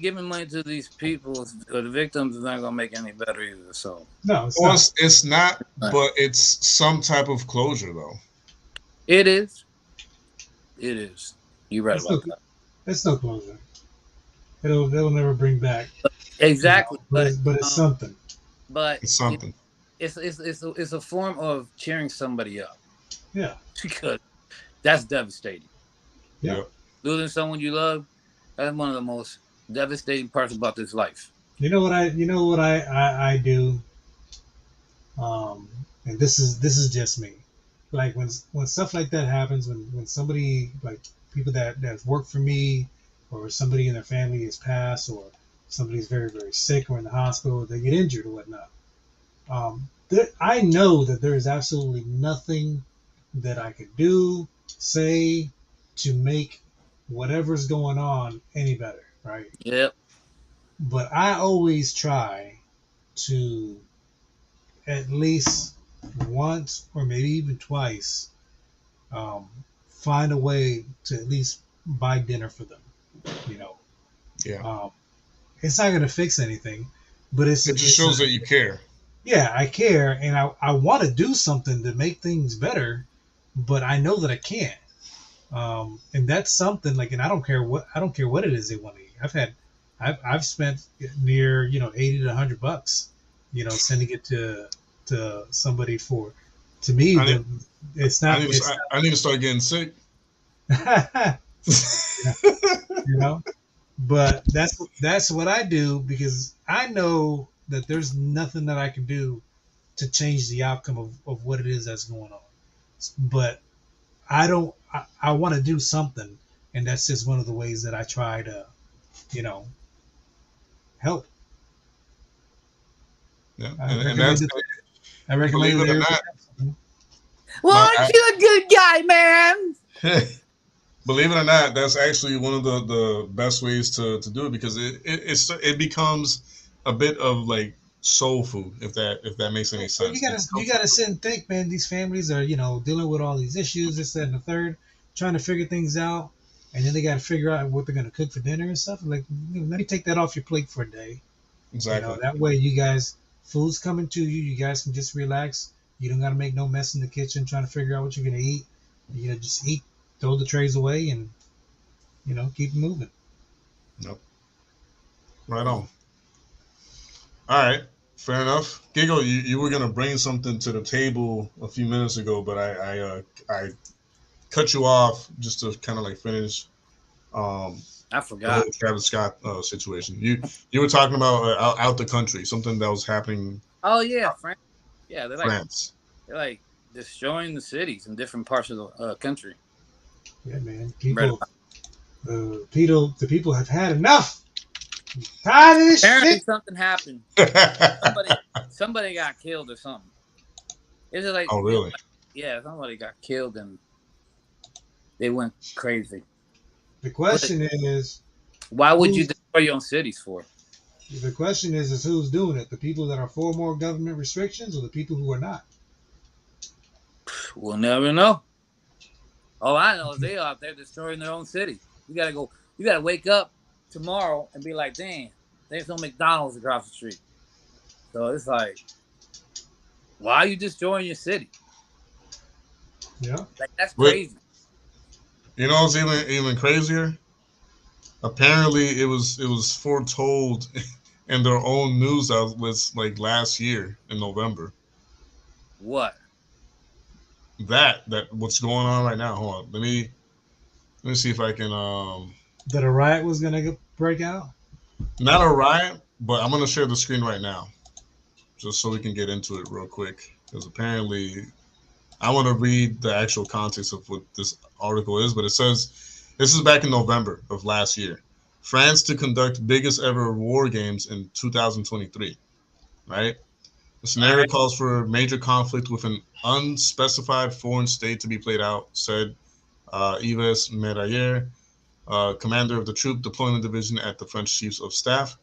giving money to these people, the victims, is not gonna make any better either. So No, it's well, not. it's not, Right. but it's some type of closure, though. it is. It is. You're right It's about no, that. it's no closure. It'll never bring back. Exactly. But it's something. But It's something. it's a form of cheering somebody up Yeah. because that's devastating. Yeah. Yep. Losing someone you love, that's one of the most devastating parts about this life. You know what I do. And this is just me. Like when stuff like that happens, when somebody, like people that work for me, or somebody in their family is passed, or somebody's very, very sick or in the hospital, they get injured or whatnot. I know that there is absolutely nothing that I could do, say, to make whatever's going on any better, right? Yep. But I always try to at least once or maybe even twice find a way to at least buy dinner for them. You know, Yeah. it's not going to fix anything, but It just shows that you care. Yeah, I care, and I want to do something to make things better, but I know that I can't. And that's something like, and I don't care what it is they want to eat. I've spent near $80 to $100, sending it to somebody for. To me, it's not. I need to start getting sick. But that's what I do, because I know that there's nothing that I can do to change the outcome of what it is that's going on. But I want to do something, and that's just one of the ways that I try to, help. Yeah, I recommend believe it or it. not. Well, aren't you a good guy, man? Believe it or not, that's actually one of the best ways to do it, because it becomes a bit of like soul food, if that makes any sense. You gotta sit and think, man. These families are dealing with all these issues, this, that, and the third, trying to figure things out, and then they got to figure out what they're gonna cook for dinner and stuff. Like, let me take that off your plate for a day. Exactly. That way, you guys, food's coming to you. You guys can just relax. You don't gotta make no mess in the kitchen trying to figure out what you're gonna eat. Just eat, throw the trays away, and keep moving. Nope. Right on. All right. Fair enough. Gigo, you were gonna bring something to the table a few minutes ago, but I cut you off just to kind of like finish. I forgot the whole Travis Scott situation. You were talking about out the country, something that was happening. Oh yeah, France. Yeah, France. They're like destroying the cities in different parts of the country. Yeah, man. The people have had enough. Tired of this Apparently shit. something happened. Somebody got killed or something. Is it like? Oh, really? Yeah, somebody got killed and they went crazy. The question is, why would you destroy your own cities for? The question is who's doing it? The people that are for more government restrictions, or the people who are not? We'll never know. All I know is they are out there destroying their own city. You gotta wake up tomorrow and be like, dang, there's no McDonald's across the street. So it's like, why are you destroying your city? Yeah. Like, that's crazy. You know what's even crazier? Apparently it was foretold in their own news outlets like last year in November. What? That what's going on right now. Hold on. Let me see if I can that a riot was gonna break out? Not a riot, but I'm gonna share the screen right now. Just so we can get into it real quick. Because apparently I want to read the actual context of what this article is, but it says this is back in November of last year. France to conduct biggest ever war games in 2023. Right? The scenario calls for major conflict with an unspecified foreign state to be played out, said Yves Médaillé, commander of the Troop Deployment Division at the French Chiefs of Staff.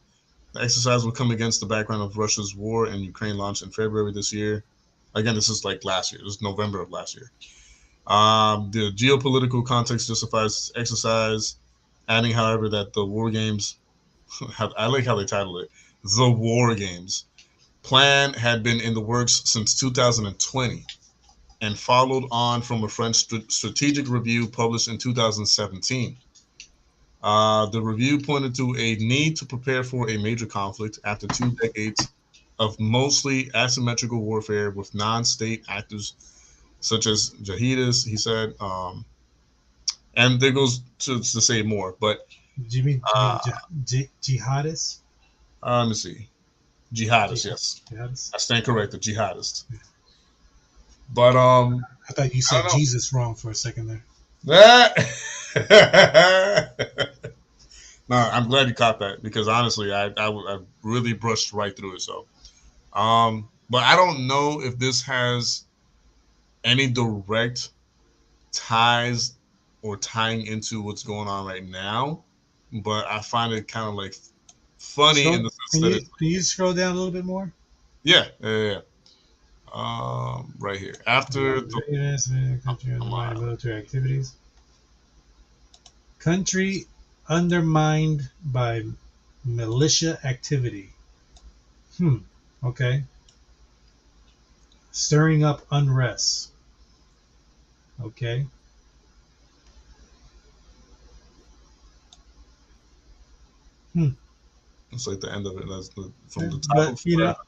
The exercise will come against the background of Russia's war in Ukraine launched in February this year. Again, this is like last year. This is November of last year. The geopolitical context justifies exercise, adding, however, that the war games, I like how they title it, the war games, plan had been in the works since 2020 and followed on from a French strategic review published in 2017. The review pointed to a need to prepare for a major conflict after 2 decades of mostly asymmetrical warfare with non-state actors such as jihadists, he said. And there goes to say more, but Do you mean jihadists? let me see. Jihadists, yes. Jihadists? I stand corrected, jihadists. But I thought you said Jesus wrong for a second there. No, I'm glad you caught that because honestly, I really brushed right through it. So, but I don't know if this has any direct ties or tying into what's going on right now. But I find it kind of like funny in the sense that can you scroll down a little bit more? Yeah. Right here after country undermined military activities. Country undermined by militia activity. Okay. Stirring up unrest. Okay. It's like the end of it. That's from the top.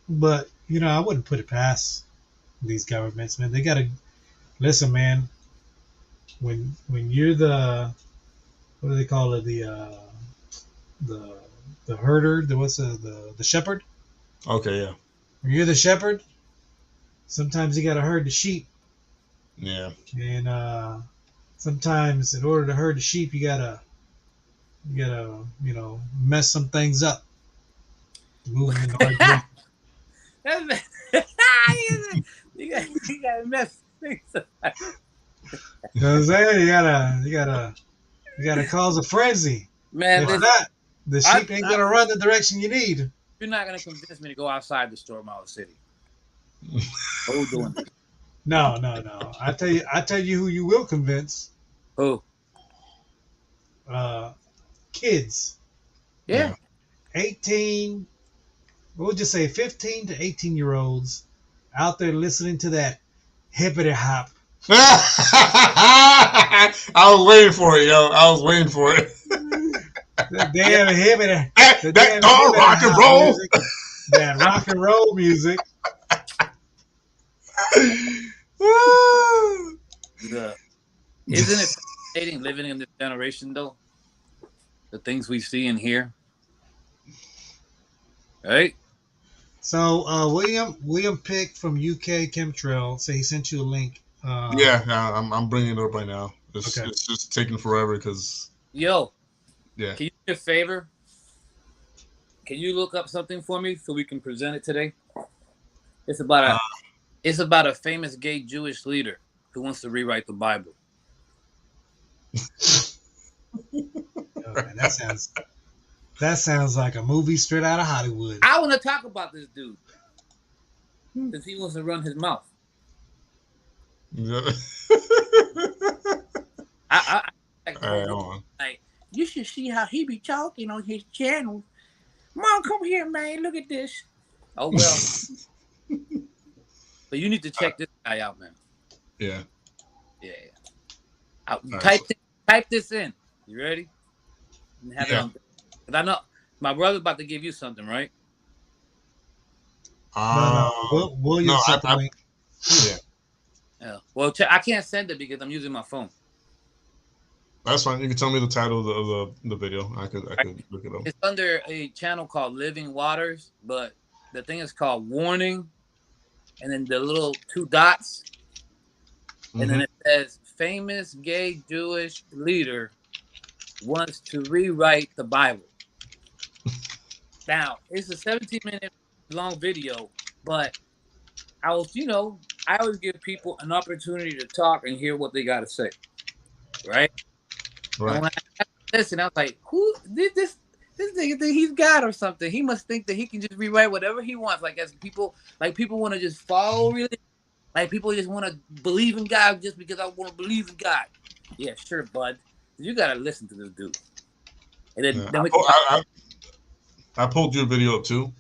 But I wouldn't put it past these governments, man. They gotta listen, man. When you're the, what do they call it, the herder, the shepherd? Okay, yeah. When you're the shepherd, sometimes you gotta herd the sheep. Yeah. And sometimes in order to herd the sheep, you gotta mess some things up. Move them in the right direction. You gotta mess things up. You know what I'm saying? You gotta cause a frenzy. Man, if not, the sheep ain't gonna run the direction you need. You're not gonna convince me to go outside the store, Mile City. Who's doing this? No. I tell you who you will convince. Who? Kids. Yeah. 18. We'll just say 15 to 18-year-olds out there listening to that hippity hop. I was waiting for it, yo. I was waiting for it. That damn hippity. That rock and roll. Music, that rock and roll music. Isn't it fascinating living in this generation, though? The things we see and hear. Right? So William Pick from UK Chemtrail say he sent you a link. I'm bringing it up right now. It's just taking forever because. Yo. Yeah. Can you do me a favor? Can you look up something for me so we can present it today? It's about a famous gay Jewish leader who wants to rewrite the Bible. Oh, man, that sounds like a movie straight out of Hollywood. I want to talk about this dude because he wants to run his mouth. Yeah. Like, you should see how he be talking on his channel. Mom, come here, man. Look at this. Oh well. But you need to check this guy out, man. Yeah. Type this in. You ready? And have it on. Cause I know my brother's about to give you something, right? William sent the link. Yeah. Well, I can't send it because I'm using my phone. That's fine. You can tell me the title of the video. I could look it up. It's under a channel called Living Waters, but the thing is called Warning, and then the little 2 dots, and then it says famous gay Jewish leader wants to rewrite the Bible. Now, it's a 17-minute long video, but I always give people an opportunity to talk and hear what they got to say, right? Right. And when I listened, I was like, who did this nigga think he's God or something? He must think that he can just rewrite whatever he wants. Like, as people want to just follow religion Like people just want to believe in God just because I want to believe in God. Yeah, sure, bud. You gotta listen to this dude. And then I pulled your video up too,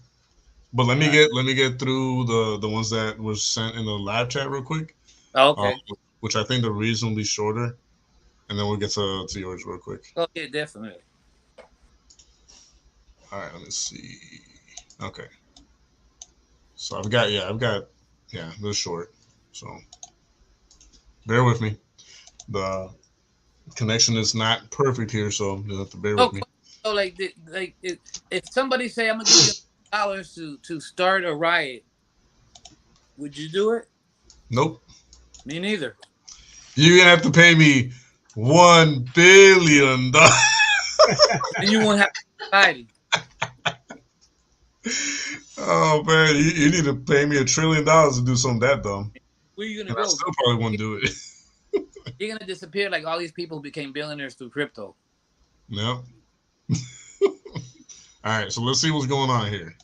but let me get through the ones that was sent in the live chat real quick. Oh, okay. Which I think are reasonably shorter, and then we'll get to yours real quick. Oh yeah, definitely. All right, let me see. Okay. So I've got they're short. So bear with me. The connection is not perfect here, so you'll have to bear with me. So if somebody say I'm gonna give you $1 to start a riot, would you do it? Nope. Me neither. You're gonna have to pay me $1 billion. And you won't have society. Oh man, you need to pay me $1 trillion to do something that dumb. Where are you gonna and go? I still probably won't do it. You're gonna disappear like all these people who became billionaires through crypto. No. All right, so let's see what's going on here.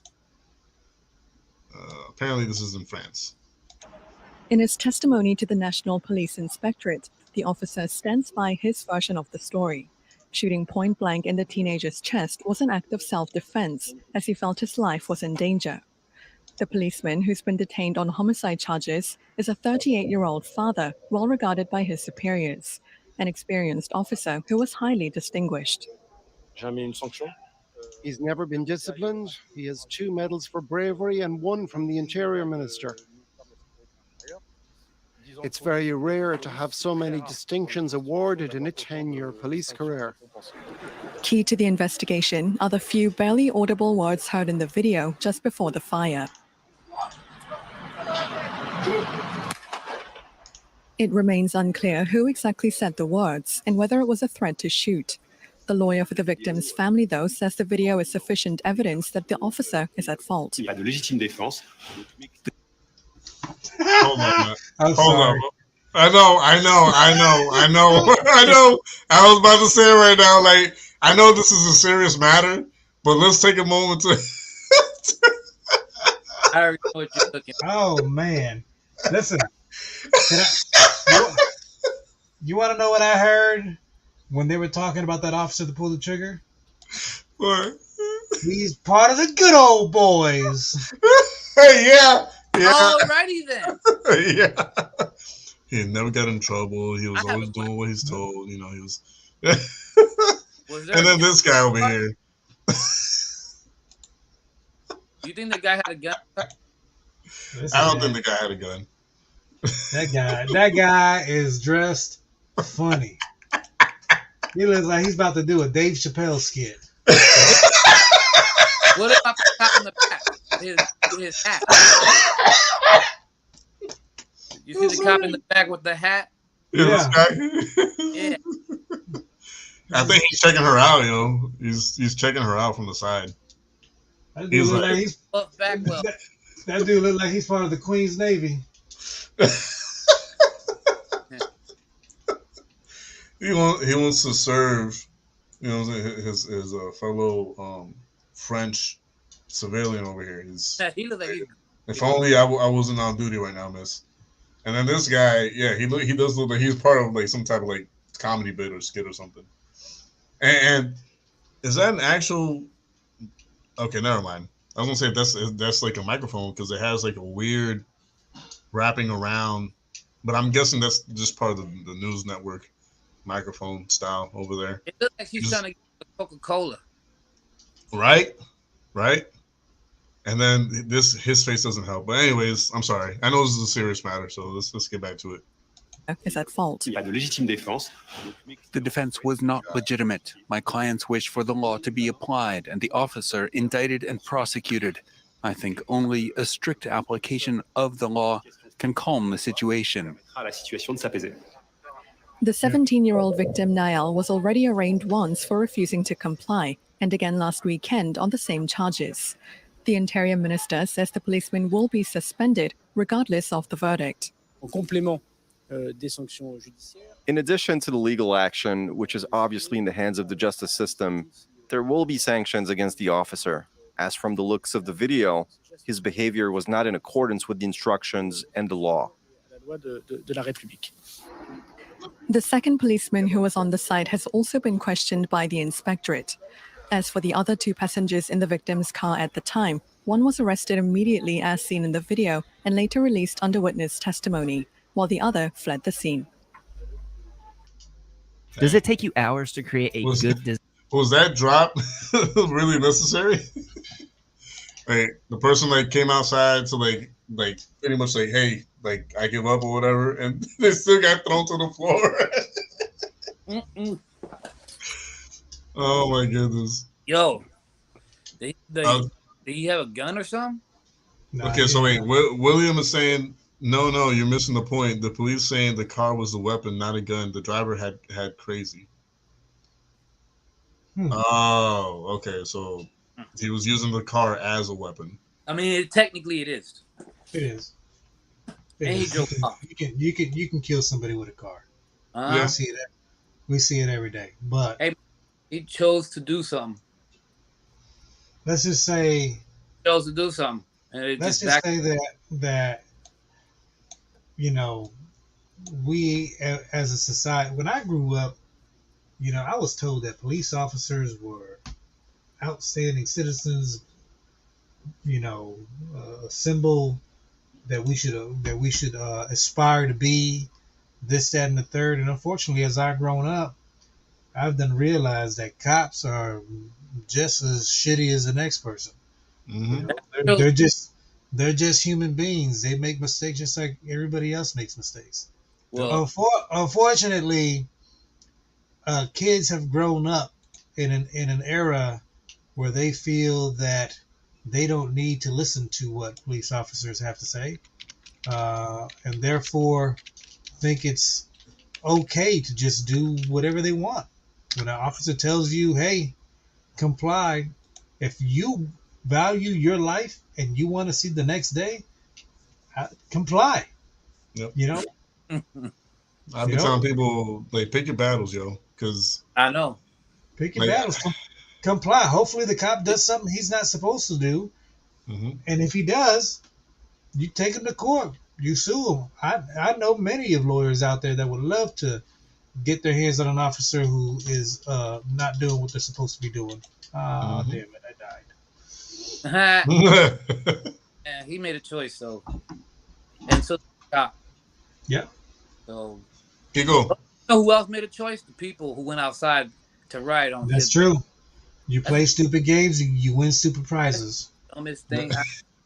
Apparently, this is in France. In his testimony to the National Police Inspectorate, the officer stands by his version of the story. Shooting point blank in the teenager's chest was an act of self-defense, as he felt his life was in danger. The policeman, who's been detained on homicide charges, is a 38-year-old father, well regarded by his superiors, an experienced officer who was highly distinguished. He's never been disciplined. He has 2 medals for bravery and 1 from the Interior Minister. It's very rare to have so many distinctions awarded in a 10-year police career. Key to the investigation are the few barely audible words heard in the video just before the fire. It remains unclear who exactly said the words and whether it was a threat to shoot. The lawyer for the victim's family, though, says the video is sufficient evidence that the officer is at fault. Hold on. Hold on. I know. I was about to say it right now. Like, I know this is a serious matter, but let's take a moment to. I already know what you're looking for. Oh man, listen. You want to know what I heard when they were talking about that officer that pulled the trigger? What? He's part of the good old boys. Yeah. Alrighty then. Yeah. He never got in trouble. He was always doing what he's told. You know, he was. And then this guy over here. You think the guy had a gun? I don't think the guy had a gun. That guy is dressed funny. He looks like he's about to do a Dave Chappelle skit. What about the cop in the back? His hat. You see the cop in the back with the hat? Yeah. Yeah. I think he's checking her out, yo. He's checking her out from the side. That dude look like he's that dude look like he's part of the Queen's Navy. He wants to serve, you know, his fellow French civilian over here. He looks like if only I wasn't on duty right now, miss. And then this guy, yeah, he does look like he's part of like some type of like comedy bit or skit or something. And is that an actual? Okay, never mind. I was gonna say that's like a microphone because it has like a weird wrapping around, but I'm guessing that's just part of the news network microphone style over there. It looks like he's trying to get Coca-Cola. Right. And then his face doesn't help. But anyways, I'm sorry. I know this is a serious matter, so let's get back to it. Is at fault. The defense was not legitimate. My clients wish for the law to be applied and the officer indicted and prosecuted. I think only a strict application of the law can calm the situation. The 17-year-old victim, Nael, was already arraigned once for refusing to comply, and again last weekend on the same charges. The Interior Minister says the policeman will be suspended regardless of the verdict. In addition to the legal action, which is obviously in the hands of the justice system, there will be sanctions against the officer. As from the looks of the video, his behavior was not in accordance with the instructions and the law. The second policeman who was on the site has also been questioned by the inspectorate. As for the other two passengers in the victim's car at the time, one was arrested immediately as seen in the video and later released under witness testimony, while the other fled the scene. Does it take you hours to create a Was that drop really necessary? Like the person like came outside to like pretty much like, hey, like I give up or whatever, and they still got thrown to the floor. Oh my goodness. Yo, did he have a gun or something? No, Okay, so wait, William is saying no, you're missing the point. The police saying the car was the weapon, not a gun. The driver had crazy. Oh, okay, so he was using the car as a weapon. I mean, technically it is. It is. And he drove off. You can kill somebody with a car. Yeah. We see it every day. But hey, he chose to do something. Let's just say he chose to do something. And let's just say that you know, we as a society, when I grew up, you know, I was told that police officers were outstanding citizens, you know, a symbol that we should aspire to be, this, that, and the third. And unfortunately, as I've grown up, I've then realized that cops are just as shitty as the next person. Mm-hmm. You know, they're just human beings. They make mistakes just like everybody else makes mistakes. Well, unfortunately, kids have grown up in an era where they feel that they don't need to listen to what police officers have to say, and therefore think it's okay to just do whatever they want. When an officer tells you, "Hey, comply," if you value your life and you want to see the next day, comply. Yep. You know. I've been telling people, like, pick your battles, yo, because I know. Pick your battles. Comply. Hopefully the cop does something he's not supposed to do. Mm-hmm. And if he does, you take him to court. You sue him. I know many of lawyers out there that would love to get their hands on an officer who is not doing what they're supposed to be doing. Damn it, I died. Yeah, he made a choice, though. And so the cop. Yeah. So keep going. You know who else made a choice? The people who went outside to ride on. That's true. You play stupid games and you win stupid prizes. Dumbest thing.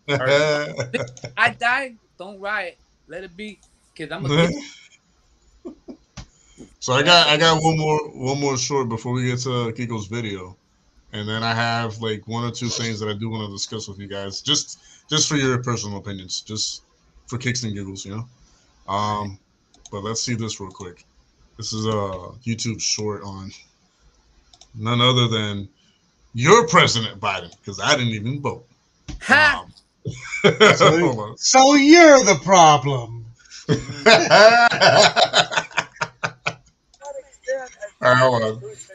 I die. Don't riot. Let it be, kid. I'm a kid. So I got one more short before we get to Kiko's video, and then I have like one or two things that I do want to discuss with you guys, just for your personal opinions, just for kicks and giggles, you know. But let's see this real quick. This is a YouTube short on none other than your President Biden, because I didn't even vote. So you're the problem. All right, hold on. It's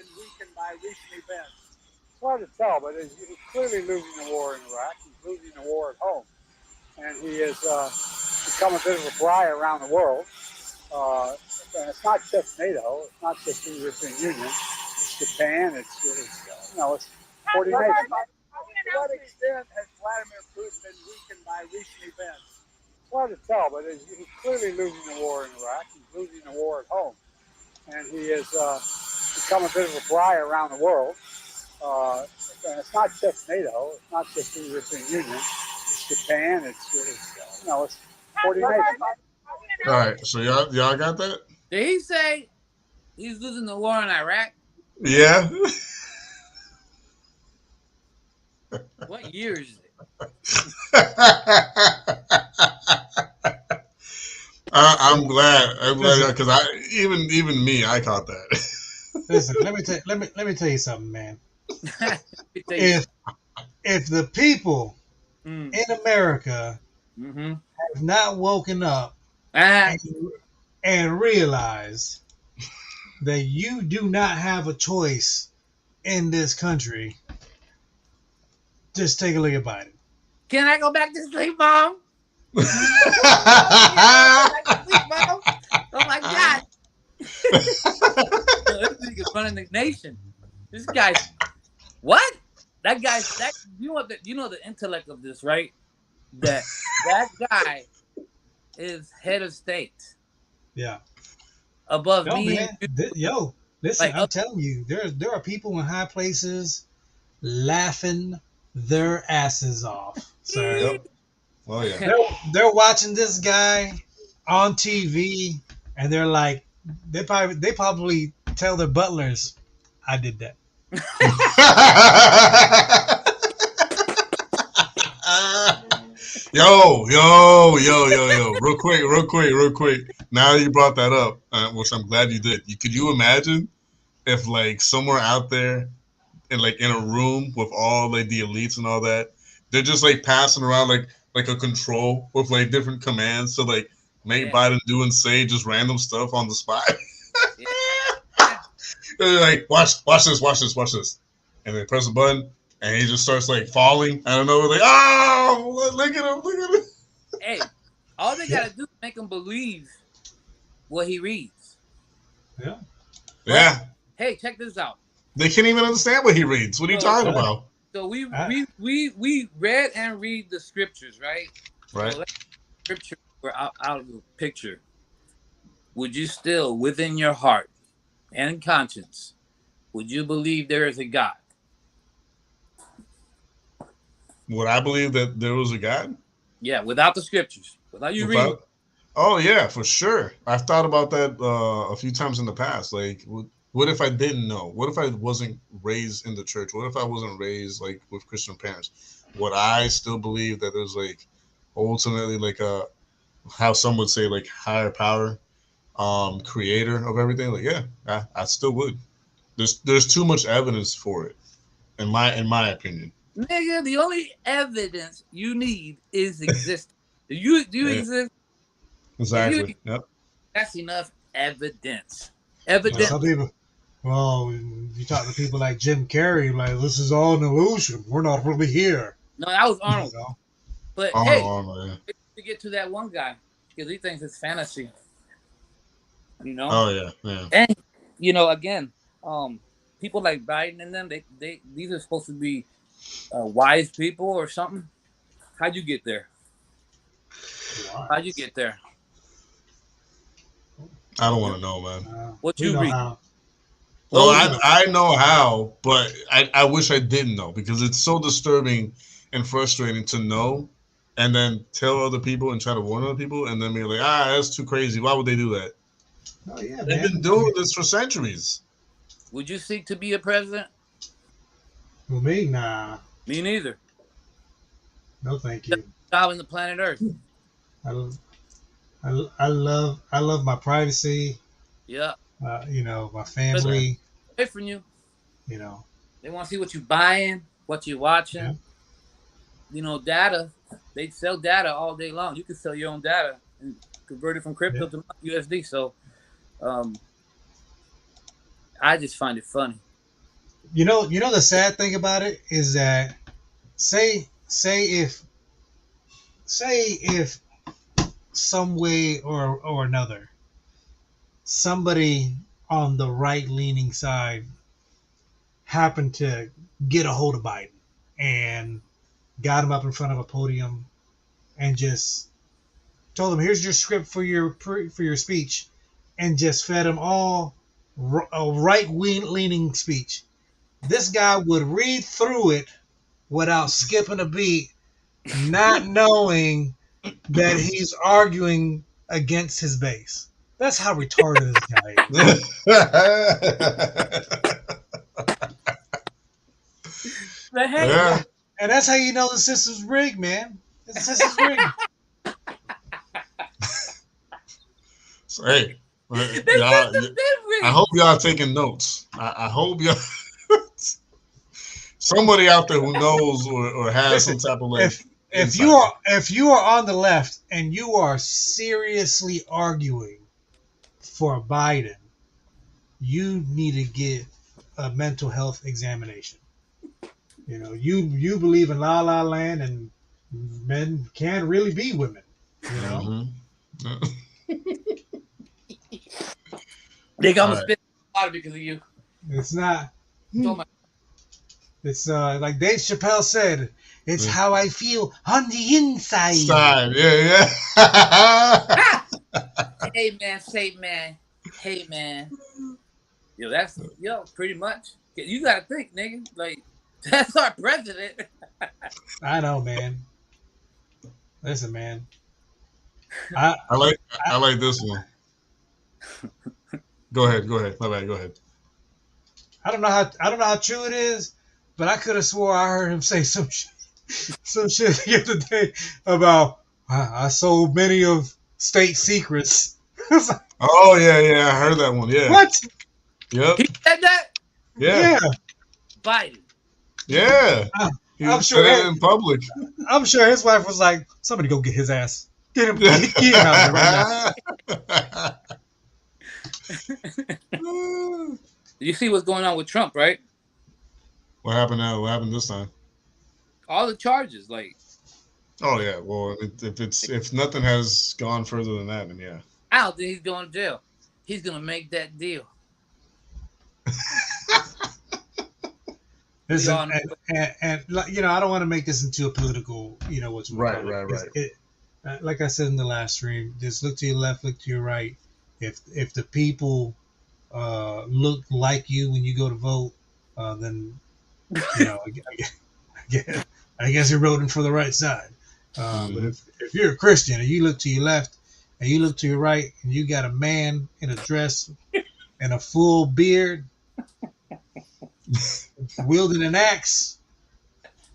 hard to tell, but he's clearly losing the war in Iraq. He's losing the war at home. And he has become a bit of a pariah around the world. And it's not just NATO. It's not just the European Union. It's Japan. It's 40 nations. To what extent has Vladimir Putin been weakened by recent events? It's hard to tell, but he's clearly losing the war in Iraq. He's losing the war at home. And he has become a bit of a pariah around the world. And it's not just NATO. It's not just the European Union. It's Japan. It's 40 nations. All right, so y'all got that? Did he say he's losing the war in Iraq? Yeah. What year is it? I'm glad because even me, I caught that. Listen, let me tell you something, man. If the people in America have not woken up and realized that you do not have a choice in this country, just take a look at Biden. Can I go back to sleep, Mom? Oh my God. This nigga's running the nation. This guy's what? That you know the intellect of this, right? That guy is head of state. Yeah. Above Yo, me. man. Listen, I'm telling you, there are people in high places laughing their asses off, sir. Yep. Oh yeah. They're watching this guy on TV, and they're like, they probably tell their butlers, "I did that." Yo. Real quick. Now you brought that up, which I'm glad you did. Could you imagine if like somewhere out there, in a room with all like the elites and all that, they're just like passing around like a control with like different commands to like make Biden do and say just random stuff on the spot. They're like, watch this, and they press a button. And he just starts like falling. I don't know. Like, oh, look at him. Hey, all they gotta do is make him believe what he reads. Yeah. Yeah. Hey, check this out. They can't even understand what he reads. What are you talking about? So we read and read the scriptures, right? Right. So scripture we're out of the picture. Would you still, within your heart and conscience, would you believe there is a God? Would I believe that there was a God? Yeah, without the scriptures, without you reading. Oh yeah, for sure. I've thought about that a few times in the past. Like, what if I didn't know? What if I wasn't raised in the church? What if I wasn't raised like with Christian parents? Would I still believe that there's like ultimately like how some would say like higher power, creator of everything? Like, yeah, I still would. There's too much evidence for it, in my opinion. Nigga, the only evidence you need is existence. Do you exist? Exactly. Yep. That's enough evidence. Some people, you talk to people like Jim Carrey, like, this is all an illusion. We're not really here. No, that was Arnold. But Arnold, yeah. To get to that one guy, because he thinks it's fantasy. You know? Oh yeah. And again, people like Biden and them, these are supposed to be wise people or something. How'd you get there? How'd you get there? I don't want to know, man. What you read? Well, I know how, but I wish I didn't know, because it's so disturbing and frustrating to know and then tell other people and try to warn other people and then be like, that's too crazy. Why would they do that? Oh, yeah, They've been doing this for centuries. Would you seek to be a president? Well, me, nah. Me neither. No, thank you. Solving the planet Earth. I love my privacy. Yeah. My family. Away from you. They want to see what you're buying, what you're watching. Yeah. Data. They sell data all day long. You can sell your own data and convert it from crypto to USD. So, I just find it funny. The sad thing about it is that say if some way or another, somebody on the right-leaning side happened to get a hold of Biden and got him up in front of a podium and just told him, here's your script for your speech, and just fed him all a right-leaning speech. This guy would read through it without skipping a beat, not knowing that he's arguing against his base. That's how retarded this guy is. Yeah. And that's how you know the system's rigged, man. The system's rigged. So, hey, I hope y'all taking notes. I hope y'all... Somebody out there who knows or has some type of like... If you are on the left and you are seriously arguing for Biden, you need to get a mental health examination. You believe in La La Land and men can't really be women. You know. They gonna spit water because of you. It's not. It's like Dave Chappelle said. It's how I feel on the inside. Yeah. Hey man, say man. Hey man. Yo, that's pretty much. You gotta think, nigga. Like, that's our president. I know, man. Listen, man. I like this one. Go ahead. My bad. Go ahead. I don't know how true it is, but I could have swore I heard him say some shit the other day about I sold many of state secrets. Oh yeah, I heard that one. Yeah. What? Yep. He said that? Yeah. Biden. Yeah. I'm sure it in public. I'm sure his wife was like, somebody go get his ass. Get him out of there right now. You see what's going on with Trump, right? What happened now? What happened this time? All the charges, like. Oh yeah. Well, if nothing has gone further than that, then yeah. I don't think he's going to jail. He's gonna make that deal. Listen, and you know, I don't want to make this into a political, you know, what's right. Like I said in the last stream, just look to your left, look to your right. If the people look like you when you go to vote, then you know, I guess you're voting for the right side. But if you're a Christian and you look to your left and you look to your right and you got a man in a dress and a full beard, wielding an axe,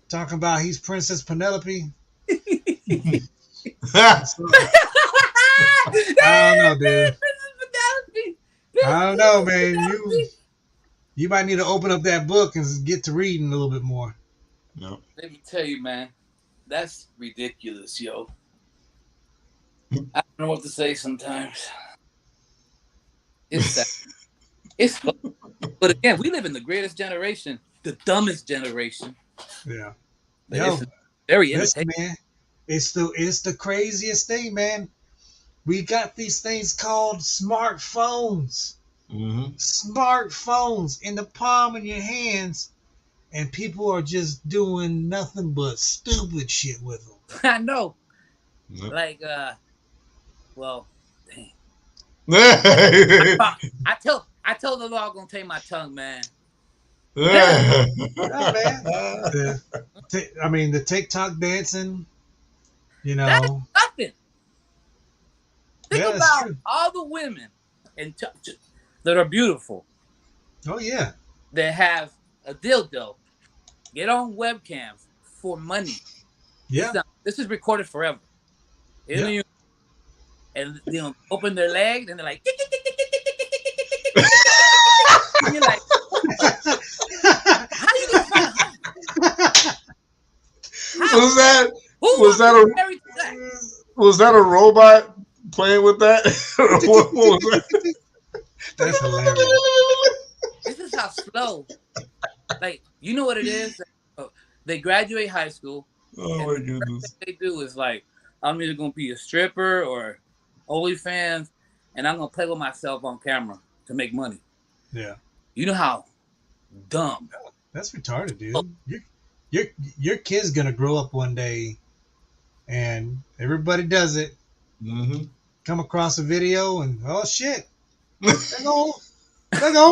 talking about he's Princess Penelope. I don't know, dude. I don't know, man. You might need to open up that book and get to reading a little bit more. No. Let me tell you, man, that's ridiculous, yo. I don't know what to say sometimes. It's sad. It's fun. But again, we live in the greatest generation, the dumbest generation. Yeah. It's very listen, entertaining. man. It's the craziest thing, man. We got these things called smartphones. Mm-hmm. Smartphones in the palm of your hands, and people are just doing nothing but stupid shit with them. I know. Yep. Like, well, dang. I told the law I'm gonna take my tongue, man. Yeah, man. The TikTok dancing, you know. That's nothing. Think Yeah, about true. all the women that are beautiful. Oh yeah. That have a dildo, get on webcams for money. Yeah. This is recorded forever. Yeah. And open their leg and they're like, and you're like, how you gonna find Was that a robot playing with that? what was that? That's hilarious. This is how slow. Like, you know what it is? They graduate high school. Oh my goodness. The first thing they do is like, I'm either gonna be a stripper or OnlyFans, and I'm gonna play with myself on camera to make money. Yeah. You know how dumb. That's retarded, dude. Your kid's gonna grow up one day, and everybody does it. Mm-hmm. Come across a video and oh shit, there go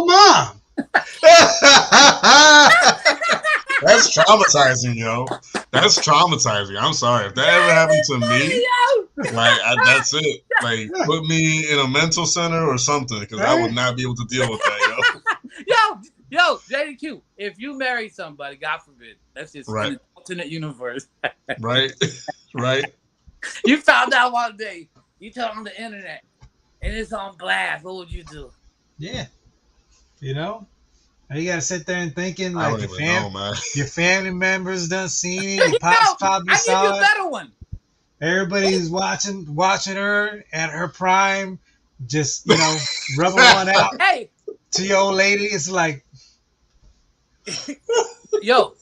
mom. That's traumatizing, yo. That's traumatizing. I'm sorry if that ever happened to me. That's it. Like, put me in a mental center or something, because I would not be able to deal with that, Yo, JDQ, if you marry somebody, God forbid, that's just right. an alternate universe. Right. You found out one day, you tell on the internet, and it's on blast. What would you do? Yeah. You know? And you gotta sit there and thinking like your family members done seen it, your pops probably saw it. I give you a better one. Everybody's watching her at her prime, just rubbing one out. Hey, to your old lady, it's like, yo,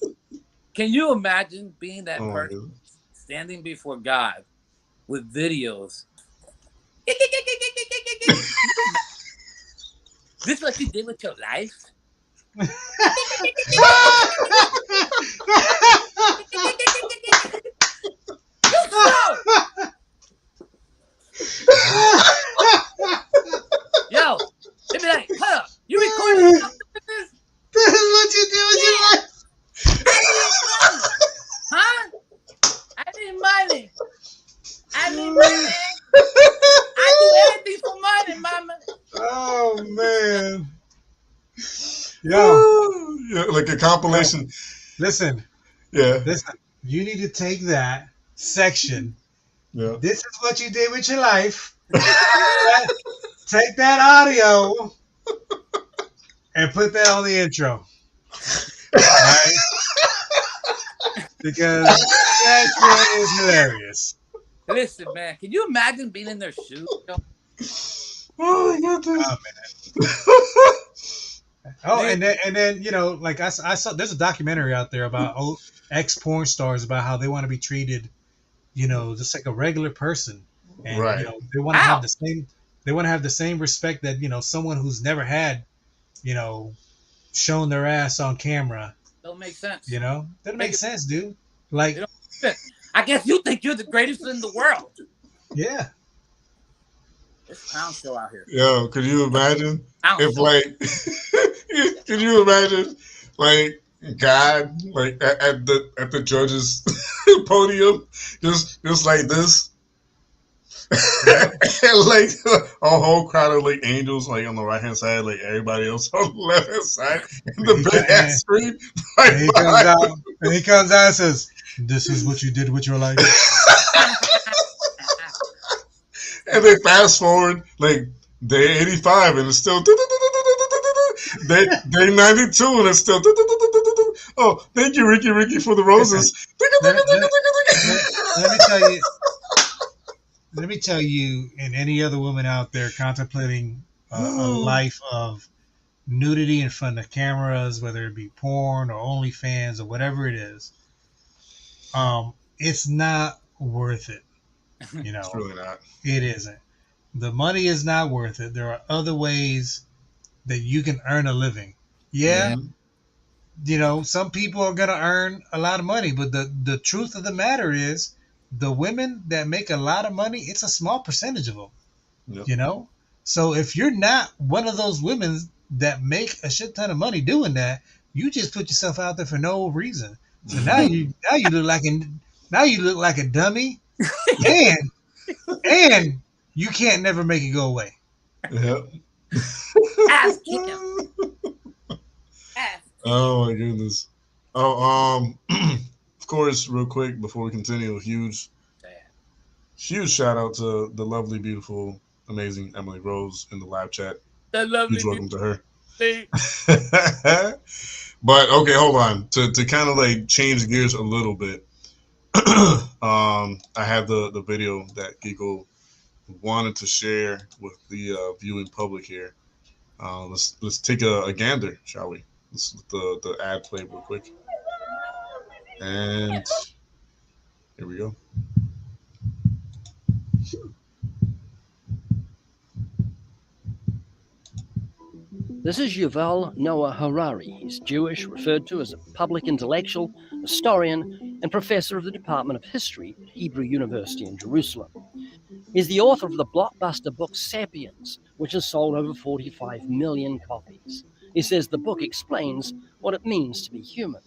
can you imagine being that person standing before God with videos. This what you did with your life? Yo, they be like, hold up, you recording something with this? This is what you do with your life. Huh? I need money. I need money. I do anything for money, mama. Oh man. Yo, Yeah, like a compilation. listen, Yeah. you need to take that section. Yeah. This is what you did with your life. Take that audio and put that on the intro. Alright? Because that shit is hilarious. Listen, man, can you imagine being in their shoes? Yo? Oh my goodness. Oh, and then you know, like I saw, there's a documentary out there about ex-porn stars about how they want to be treated, you know, just like a regular person, and Right. you know, they want to have the same, they want to have the same respect that, you know, someone who's never had, you know, shown their ass on camera. Don't make sense. You know, doesn't make sense, dude. Like, I guess you think you're the greatest in the world. yeah. This clown show out here. Yo, could you imagine Clown if show. like could you imagine like God like at the judges podium just like this? And like a whole crowd of like angels like on the right hand side, like everybody else on the left hand side, and the big ass screen. And he comes out and says, "This is what you did with your life." And they fast forward like day 85 and it's still day 92 and it's still oh, thank you Ricky for the roses. Let me tell you and any other woman out there contemplating a life of nudity in front of cameras, whether it be porn or OnlyFans or whatever it is, it's not worth it. You know, It's really not. It isn't. The money is not worth it. There are other ways that you can earn a living. Yeah, you know, some people are gonna earn a lot of money, but the truth of the matter is, the women that make a lot of money, it's a small percentage of them. Yep. You know, so if you're not one of those women that make a shit ton of money doing that, you just put yourself out there for no reason. So now you look like a dummy, and you can't never make it go away. Yep. Ask him. Oh my goodness. Oh, of course, real quick before we continue, huge shout out to the lovely, beautiful, amazing Emily Rose in the live chat. The lovely, huge welcome to her. But okay, hold on. To kind of like change gears a little bit. I have the video that Gigo wanted to share with the viewing public here. Let's take a gander, shall we? Let's let the ad play real quick. And here we go. This is Yuval Noah Harari. He's Jewish, referred to as a public intellectual, historian, and professor of the Department of History at Hebrew University in Jerusalem. He's the author of the blockbuster book Sapiens, which has sold over 45 million copies. He says the book explains what it means to be human.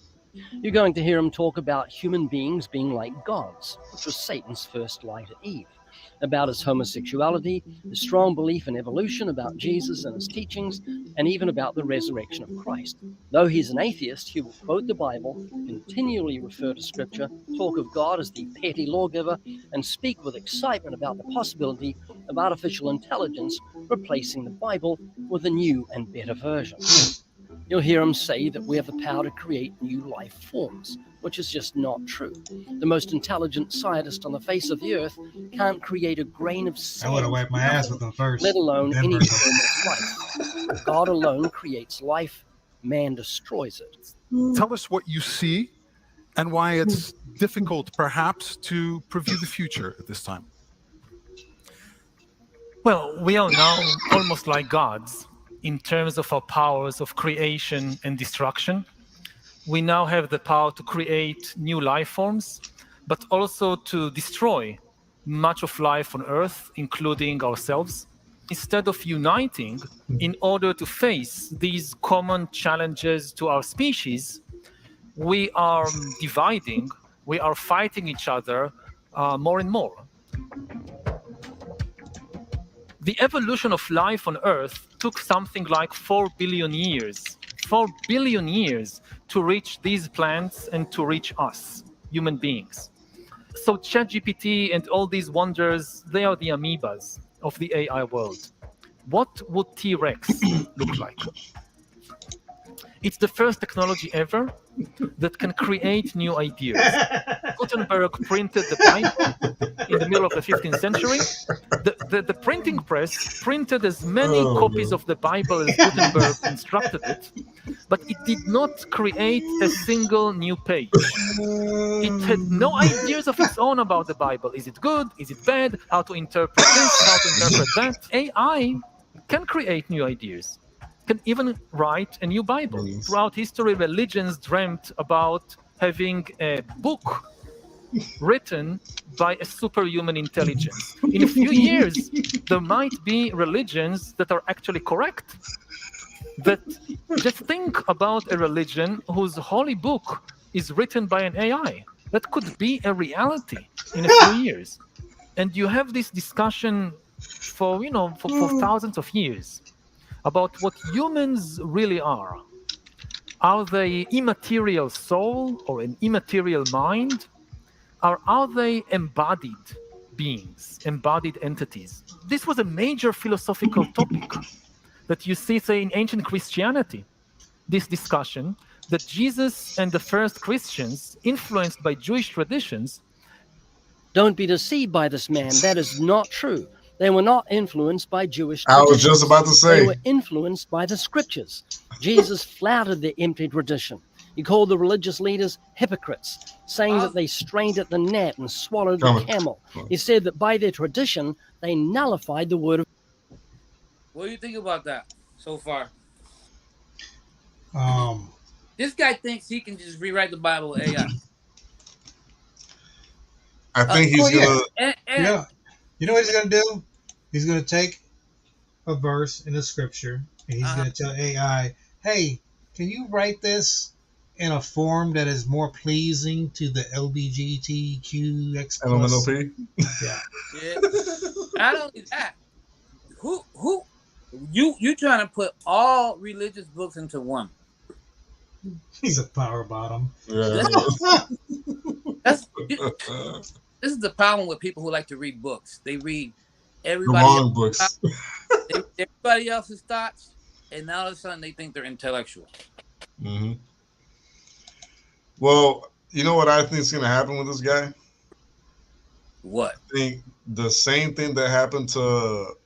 You're going to hear him talk about human beings being like gods, which was Satan's first lie to Eve, about his homosexuality, his strong belief in evolution, about Jesus and his teachings, and even about the resurrection of Christ. Though he's an atheist, he will quote the Bible, continually refer to Scripture, talk of God as the petty lawgiver, and speak with excitement about the possibility of artificial intelligence replacing the Bible with a new and better version. You'll hear him say that we have the power to create new life forms, which is just not true. The most intelligent scientist on the face of the earth can't create a grain of sand. I would have wiped my ass with them first. Let alone Then any burn form of life. God alone creates life, man destroys it. Tell us what you see and why it's difficult, perhaps, to preview the future at this time. Well, we are now almost like gods in terms of our powers of creation and destruction. We now have the power to create new life forms, but also to destroy much of life on Earth, including ourselves. Instead of uniting in order to face these common challenges to our species, we are dividing, we are fighting each other more and more. The evolution of life on Earth took something like 4 billion years. 4 billion years to reach these plants and to reach us, human beings. So ChatGPT and all these wonders, they are the amoebas of the AI world. What would T-Rex look like? It's the first technology ever that can create new ideas. Gutenberg printed the Bible in the middle of the 15th century. The printing press printed as many copies of the Bible as Gutenberg instructed it, but it did not create a single new page. It had no ideas of its own about the Bible. Is it good? Is it bad? How to interpret this? How to interpret that? AI can create new ideas, can even write a new Bible. Throughout history, religions dreamt about having a book written by a superhuman intelligence. In a few years, there might be religions that are actually correct. That just think about a religion whose holy book is written by an AI. That could be a reality in a few years. And you have this discussion for thousands of years about what humans really are. Are they immaterial soul or an immaterial mind? Or are they embodied beings, embodied entities? This was a major philosophical topic that you see, say, in ancient Christianity. This discussion that Jesus and the first Christians, influenced by Jewish traditions. Don't be deceived by this man. That is not true. They were not influenced by Jewish I traditions. was just about to say. They were influenced by the scriptures. Jesus flouted the empty tradition. He called the religious leaders hypocrites, saying that they strained at the gnat and swallowed the camel. He said that by their tradition, they nullified the word of God. What do you think about that so far? This guy thinks he can just rewrite the Bible with AI. I think he's gonna. Yeah. You know what he's gonna do? He's gonna take a verse in the scripture and he's gonna tell AI, "Hey, can you write this in a form that is more pleasing to the LGBTQX+?" LMNOP? Yeah. Not only that, who you trying to put all religious books into one? He's a power bottom. Yeah. This is the problem with people who like to read books. They read books. Everybody else's thoughts, and now all of a sudden they think they're intellectual. Mm-hmm. Well, you know what I think is going to happen with this guy? What? I think the same thing that happened to,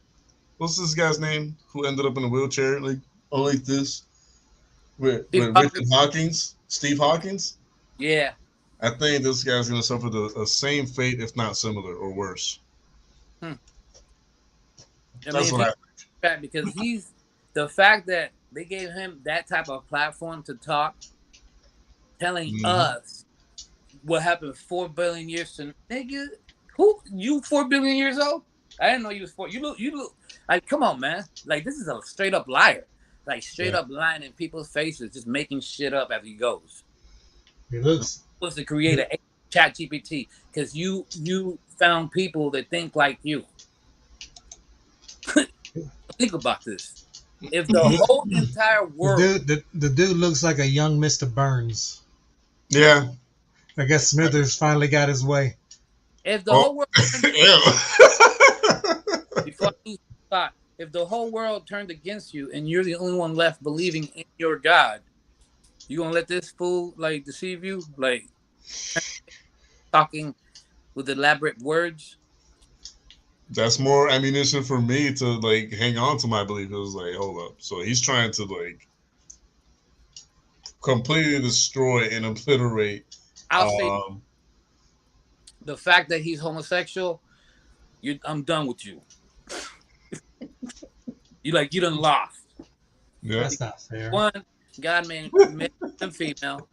what's this guy's name who ended up in a wheelchair like this with Richard Hawkins, Steve Hawkins? Yeah. I think this guy's going to suffer the same fate, if not similar or worse. That's what I think. Because he's the fact that they gave him that type of platform to talk, telling us what happened 4 billion years to nigga. Who you 4 billion years old? I didn't know you was 4. You look like, come on, man. Like, this is a straight up liar. Like, straight up lying in people's faces, just making shit up as he goes. He looks supposed to create a ChatGPT because you found people that think like you. Think about this. If the whole entire world, the dude looks like a young Mr. Burns. Yeah, I guess Smithers finally got his way. If the whole world, before I lose thought, if the whole world turned against you and you're the only one left believing in your God, you gonna let this fool like deceive you, like talking with elaborate words? That's more ammunition for me to like hang on to my belief. It was like, hold up. So he's trying to like completely destroy and obliterate. I'll say the fact that he's homosexual, I'm done with you. You done lost. Yeah. That's not fair. One, God made them female,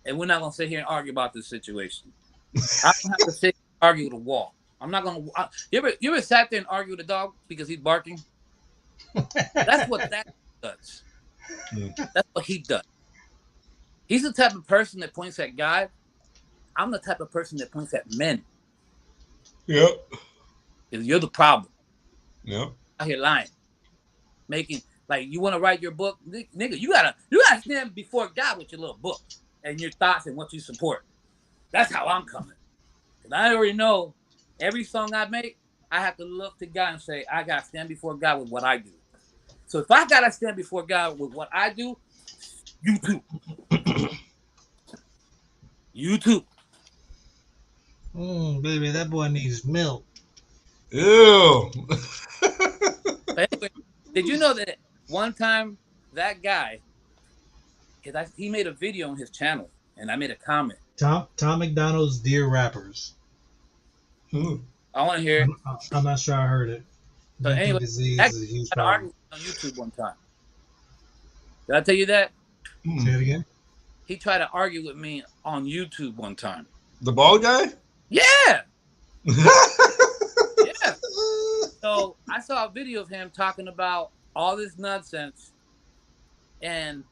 and we're not gonna sit here and argue about this situation. I don't have to sit and argue with a wall. I'm not gonna. You ever sat there and argue with a dog because he's barking? That's what that does. That's what he does. He's the type of person that points at God. I'm the type of person that points at men. Yep. Because you're the problem. Yep. Out here lying, making like you want to write your book, nigga. You gotta stand before God with your little book and your thoughts and what you support. That's how I'm coming. And I already know every song I make, I have to look to God and say, I gotta stand before God with what I do. So if I gotta stand before God with what I do, you too. You too. Baby, that boy needs milk. Ew. But anyway, did you know that one time that guy, he made a video on his channel, and I made a comment. Tom McDonald's Dear Rappers. I want to hear it. I'm not sure I heard it. So anyway, that guy argued on YouTube one time. Did I tell you that? Say it again. He tried to argue with me on YouTube one time. The bald guy? Yeah. Yeah. So I saw a video of him talking about all this nonsense, and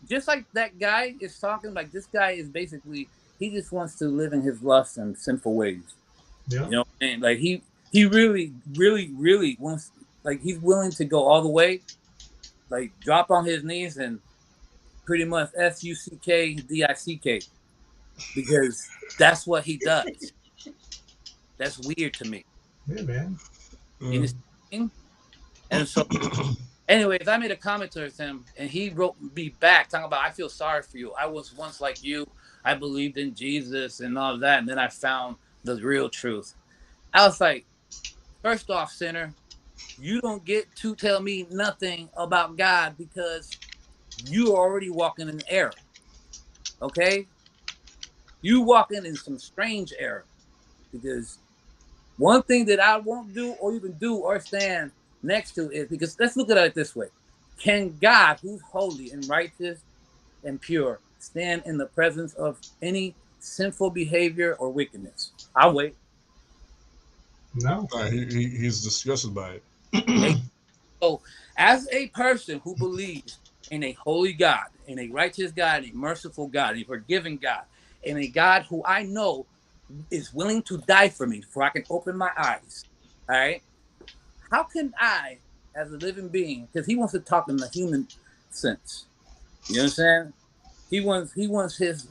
just like that guy is talking, like this guy is basically, he just wants to live in his lust and sinful ways. Yeah. You know what I mean? Like he really, really, really wants, like he's willing to go all the way, like drop on his knees and pretty much FUCK, because that's what he does. That's weird to me. Yeah, man. And so, anyways, I made a comment to him, and he wrote me back talking about, I feel sorry for you. I was once like you. I believed in Jesus and all of that, and then I found the real truth. I was like, first off, sinner, you don't get to tell me nothing about God because you are already walking in error. Okay? You walking in some strange error, because one thing that I won't do or even do or stand next to is, because let's look at it this way. Can God, who's holy and righteous and pure, stand in the presence of any sinful behavior or wickedness? I'll wait. No. He's disgusted by it. So, as a person who believes in a holy God, in a righteous God, a merciful God, a forgiving God, and a God who I know is willing to die for me before I can open my eyes, all right? How can I, as a living being, because he wants to talk in the human sense, you understand? He wants his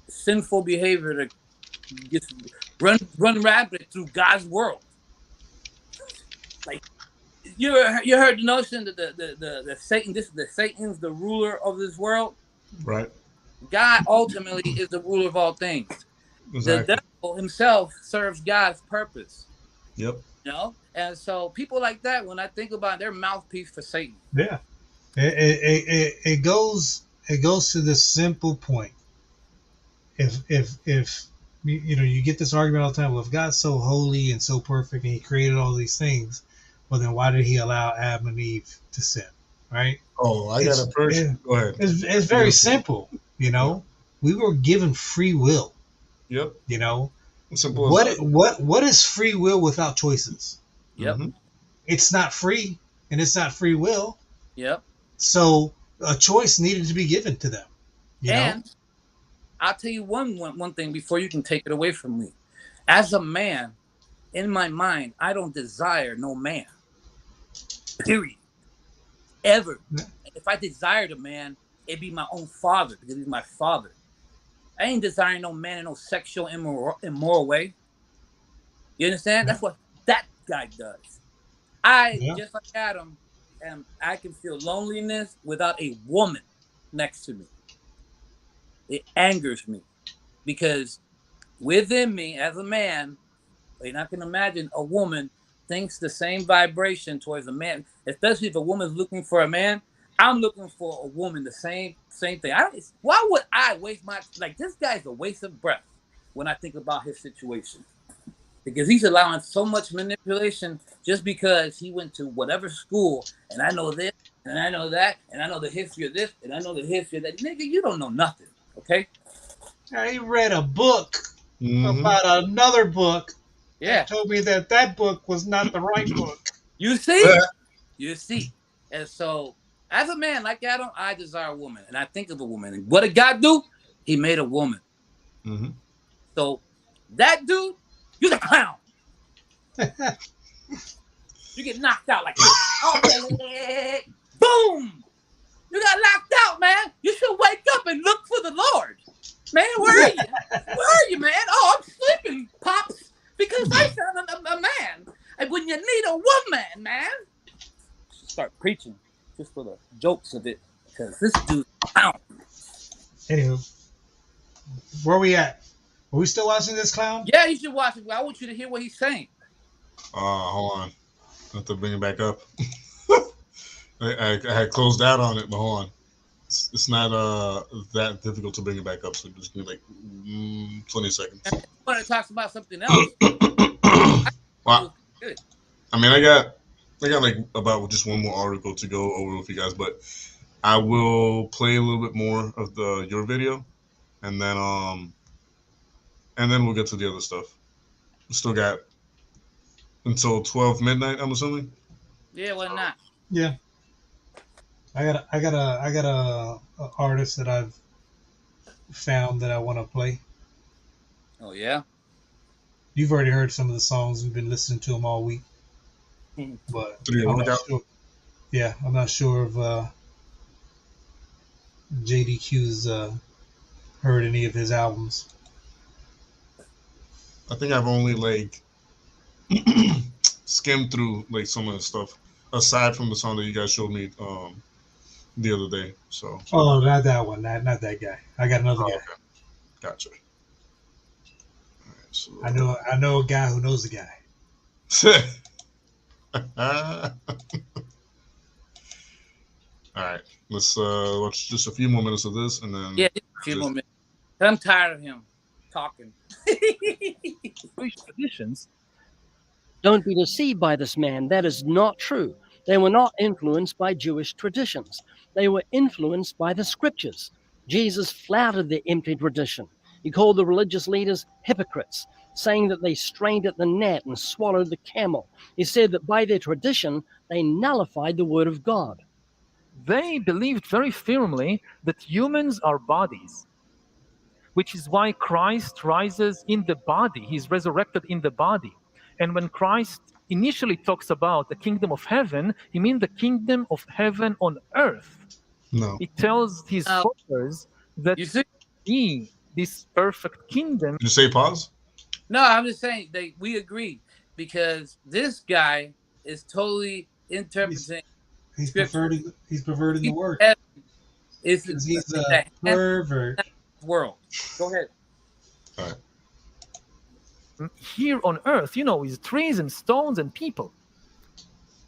sinful behavior to just run rapid through God's world. Like, you heard the notion that the Satan's the ruler of this world, right? God ultimately is the ruler of all things. Exactly. The devil himself serves God's purpose. Yep. You know, and so people like that, when I think about their mouthpiece for Satan. Yeah, it goes to this simple point. If you get this argument all the time, well, if God's so holy and so perfect and he created all these things, well, then why did he allow Adam and Eve to sin, right? Oh, I got a person. Go ahead. It's very simple. You know, we were given free will. Yep. You know, simple. What is free will without choices? Yep. It's not free, and it's not free will. Yep. So a choice needed to be given to them. You know? I'll tell you one thing before you can take it away from me. As a man, in my mind, I don't desire no man. Period. Ever. If I desired a man, it'd be my own father, because he's my father. I ain't desiring no man in no sexual immoral way. You understand? That's what that guy does. Just like Adam, I can feel loneliness without a woman next to me. It angers me, because within me as a man, and I can imagine a woman thinks the same vibration towards a man, especially if a woman's looking for a man. I'm looking for a woman, the same thing. Why would I waste this guy's a waste of breath when I think about his situation. because he's allowing so much manipulation just because he went to whatever school, and I know this, and I know that, and I know the history of this, and I know the history of that. Nigga, you don't know nothing, okay? I read a book about another book. Yeah. That told me that book was not the right book. You see? You see. And so, as a man like Adam, I desire a woman, and I think of a woman. And what did God do? He made a woman. Mm-hmm. So, that dude, you're the clown. You get knocked out like this. Oh, boom! You got knocked out, man. You should wake up and look for the Lord. Man, where are you? Where are you, man? Oh, I'm sleeping, Pops, because I found a man. And when you need a woman, man, start preaching just for the jokes of it, because this dude's clown. Anywho, where we at? Are we still watching this clown? Yeah, you should watch it. I want you to hear what he's saying. Hold on. I have to bring it back up. I had closed out on it, but hold on. It's not that difficult to bring it back up, so just give me like 20 seconds. When it talks about something else. Wow. Good. I mean, I got like about just one more article to go over with you guys, but I will play a little bit more of your video, and then we'll get to the other stuff. We still got until 12 midnight, I'm assuming. Yeah, why not? Yeah. I got a artist that I've found that I want to play. Oh yeah. You've already heard some of the songs. We've been listening to them all week. But I'm not sure. Yeah, I'm not sure if JDQ's heard any of his albums. I think I've only like skimmed through like some of the stuff aside from the song that you guys showed me the other day. So. Oh, not that one. Not that guy. I got another guy. Okay. Gotcha. All right, so I know a guy who knows a guy. All right, let's watch just a few more minutes of this, and then a few more minutes. I'm tired of him talking. Jewish traditions. Don't be deceived by this man. That is not true. They were not influenced by Jewish traditions. They were influenced by the scriptures. Jesus flouted their empty tradition. He called the religious leaders hypocrites, saying that they strained at the gnat and swallowed the camel. He said that by their tradition, they nullified the word of God. They believed very firmly that humans are bodies, which is why Christ rises in the body. He's resurrected in the body. And when Christ initially talks about the kingdom of heaven, he means the kingdom of heaven on earth. No. He tells his followers that this perfect kingdom. Did you say pause? No, I'm just saying we agree, because this guy is totally interpreting. He's perverting the word. He's a pervert. World. Go ahead. All right. Here on earth, is trees and stones and people.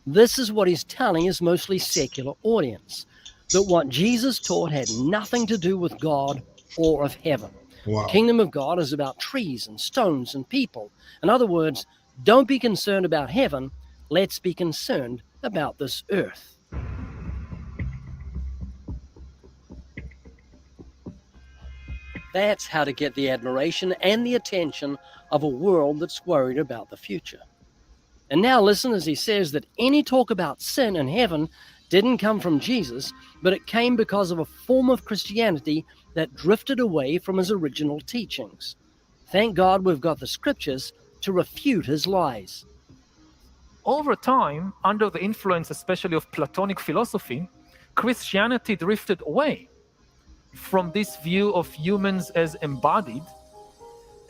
This is what he's telling his mostly secular audience, that what Jesus taught had nothing to do with God or of heaven. Wow. The kingdom of God is about trees and stones and people. In other words, don't be concerned about heaven. Let's be concerned about this earth. That's how to get the admiration and the attention of a world that's worried about the future. And now listen as he says that any talk about sin and heaven didn't come from Jesus, but it came because of a form of Christianity that drifted away from his original teachings. Thank God we've got the scriptures to refute his lies. Over time, under the influence especially of Platonic philosophy, Christianity drifted away from this view of humans as embodied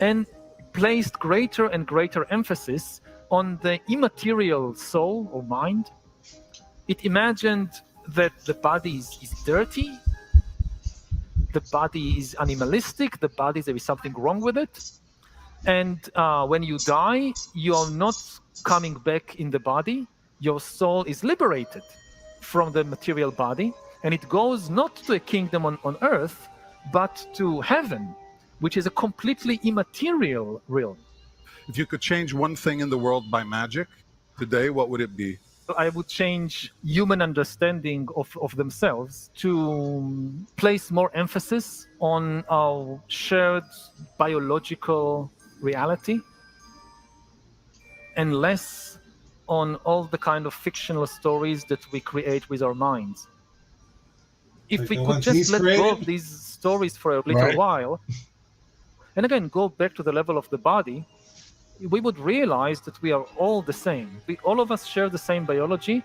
and placed greater and greater emphasis on the immaterial soul or mind. It imagined that the body is dirty, the body is animalistic, the body, there is something wrong with it. And when you die, you are not coming back in the body. Your soul is liberated from the material body, and it goes not to a kingdom on earth, but to heaven, which is a completely immaterial realm. If you could change one thing in the world by magic today, what would it be? I would change human understanding of themselves to place more emphasis on our shared biological reality and less on all the kind of fictional stories that we create with our minds. If Like we the could ones just he's let go created? of these stories for a little Right. while, and again go back to the level of the body, we would realize that we are all the same. All of us share the same biology,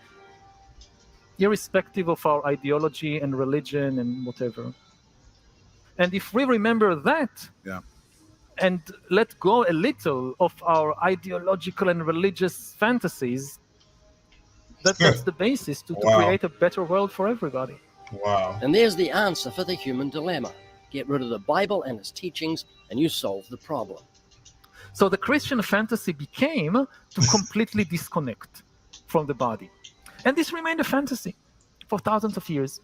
irrespective of our ideology and religion and whatever. And if we remember that, Yeah. and let go a little of our ideological and religious fantasies, that's the basis to Wow. create a better world for everybody. Wow. And there's the answer for the human dilemma. Get rid of the Bible and its teachings, and you solve the problem. So the Christian fantasy became to completely disconnect from the body. And this remained a fantasy for thousands of years.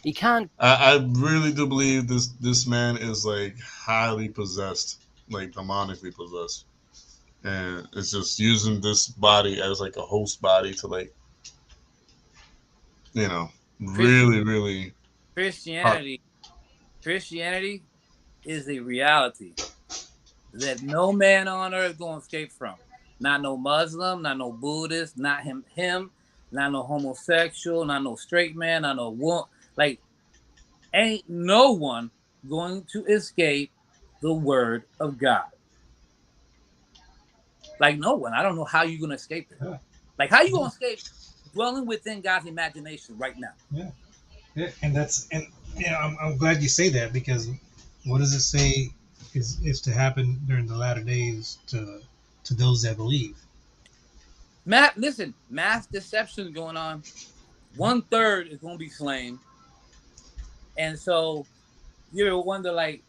He can't. I really do believe this man is like highly possessed, like demonically possessed, and it's just using this body as like a host body to like, you know, really. Christianity is a reality that no man on earth gonna escape from. Not no Muslim, not no Buddhist, not him, not no homosexual, not no straight man, not no woman. Like, ain't no one going to escape the word of God. Like, no one. I don't know how you're gonna escape it. Yeah. Like, how you gonna escape dwelling within God's imagination right now? Yeah, and I'm glad you say that, because what does it say is to happen during the latter days to those that believe? Listen, mass deception going on. 1/3 is gonna be slain, and so you wonder, like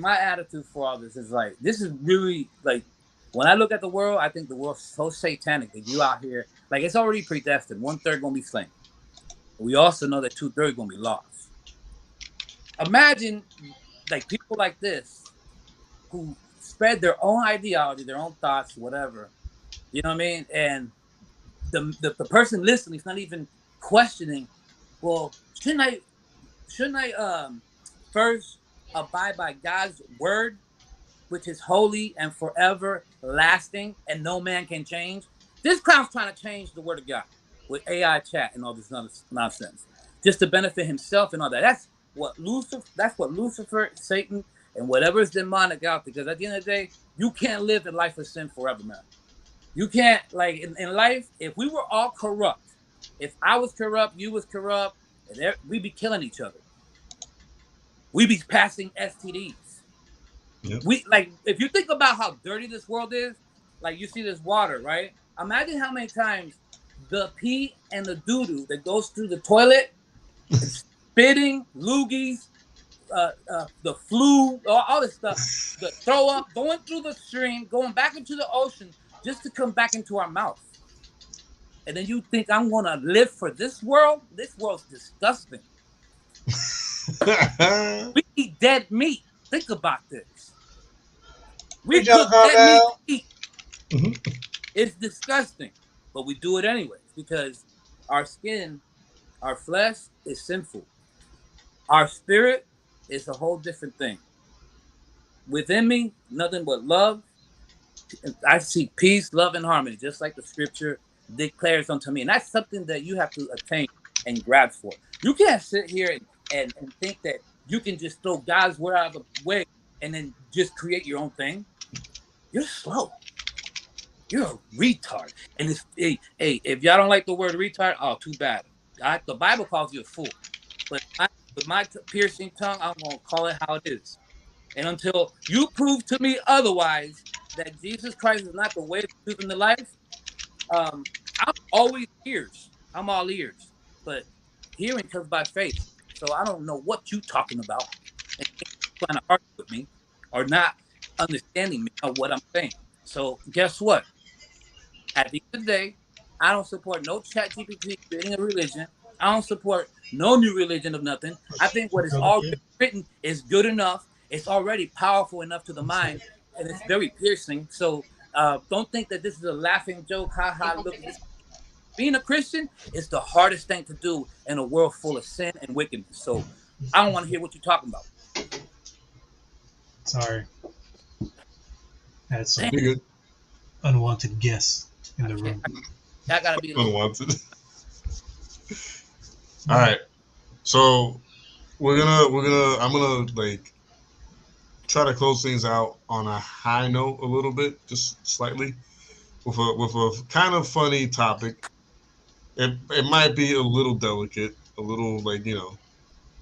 my attitude for all this is like, this is really like, when I look at the world, I think the world's so satanic that you out here, like, it's already predestined. 1/3 gonna be slain. We also know that 2/3 gonna be lost. Imagine like people like this who spread their own ideology, their own thoughts, whatever. You know what I mean? And the person listening is not even questioning, well, shouldn't I first abide by God's word, which is holy and forever lasting, and no man can change? This clown's trying to change the word of God with AI chat and all this nonsense, just to benefit himself and all that. That's what Lucifer, Satan, and whatever is demonic out there. Because at the end of the day, you can't live a life of sin forever, man. You can't, like, in life, if we were all corrupt, if I was corrupt, you was corrupt, and we'd be killing each other. We'd be passing STDs. Yep. If you think about how dirty this world is, like, you see this water, right? Imagine how many times the pee and the doo-doo that goes through the toilet, spitting, loogies, the flu, all this stuff, the throw up, going through the stream, going back into the ocean, just to come back into our mouth. And then you think I'm going to live for this world? This world's disgusting. We eat dead meat. Think about this. We cook dead meat to eat. It's disgusting. But we do it anyways, because our skin, our flesh is sinful. Our spirit is a whole different thing. Within me, nothing but love. I seek peace, love, and harmony, just like the scripture declares unto me. And that's something that you have to attain and grab for. You can't sit here and think that you can just throw God's word out of the way and then just create your own thing. You're slow. You're a retard. And if y'all don't like the word retard, oh, too bad. The Bible calls you a fool. But with my piercing tongue, I'm going to call it how it is. And until you prove to me otherwise, that Jesus Christ is not the way, the truth, and the life, I'm always ears. I'm all ears. But hearing comes by faith. So I don't know what you're talking about. And you're trying to argue with me or not understanding me of what I'm saying. So guess what? At the end of the day, I don't support no ChatGPT creating a religion. I don't support no new religion of nothing. I think what is already written is good enough. it's already powerful enough to the mind, and it's very piercing. So don't think that this is a laughing joke. Ha ha! Look at this. Being a Christian is the hardest thing to do in a world full of sin and wickedness. So I don't want to hear what you're talking about. Sorry. That's some unwanted guests in the room. That gotta be unwanted. All right, so I'm gonna like try to close things out on a high note a little bit, just slightly, with a kind of funny topic. It might be a little delicate, a little like, you know,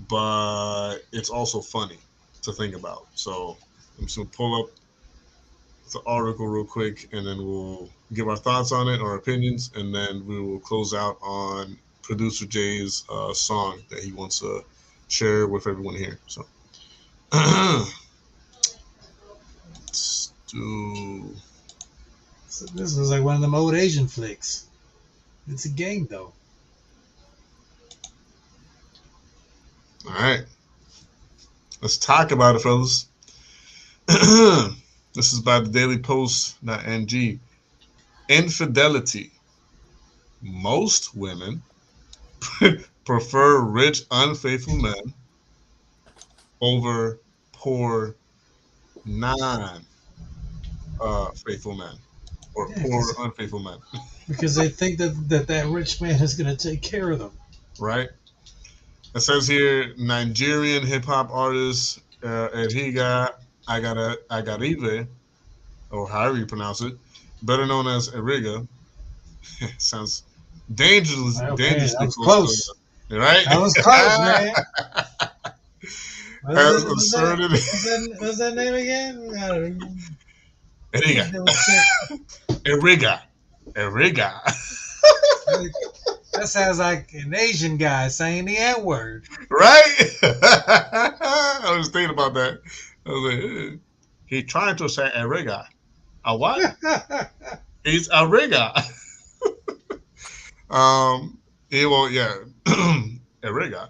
but it's also funny to think about. So I'm just gonna pull up the article real quick, and then we'll give our thoughts on it, our opinions, and then we will close out on Producer Jay's song that he wants to share with everyone here. So let's do. So this was like one of them old Asian flicks. It's a game, though. All right, let's talk about it, fellas. This is by the Daily Post.ng. Infidelity. Most women prefer rich, unfaithful men over poor, non-faithful men, or poor, unfaithful men. Because they think that rich man is going to take care of them. Right. It says here, Nigerian hip-hop artist Eriga Agaribe, or however you pronounce it, better known as Eriga. Sounds dangerously close. Right? That was close, man. Has asserted. What's that name again? Eriga. That sounds like an Asian guy saying the N-word. Right? I was thinking about that. I was like, he trying to say Eriga. A what? It's Eriga. Eriga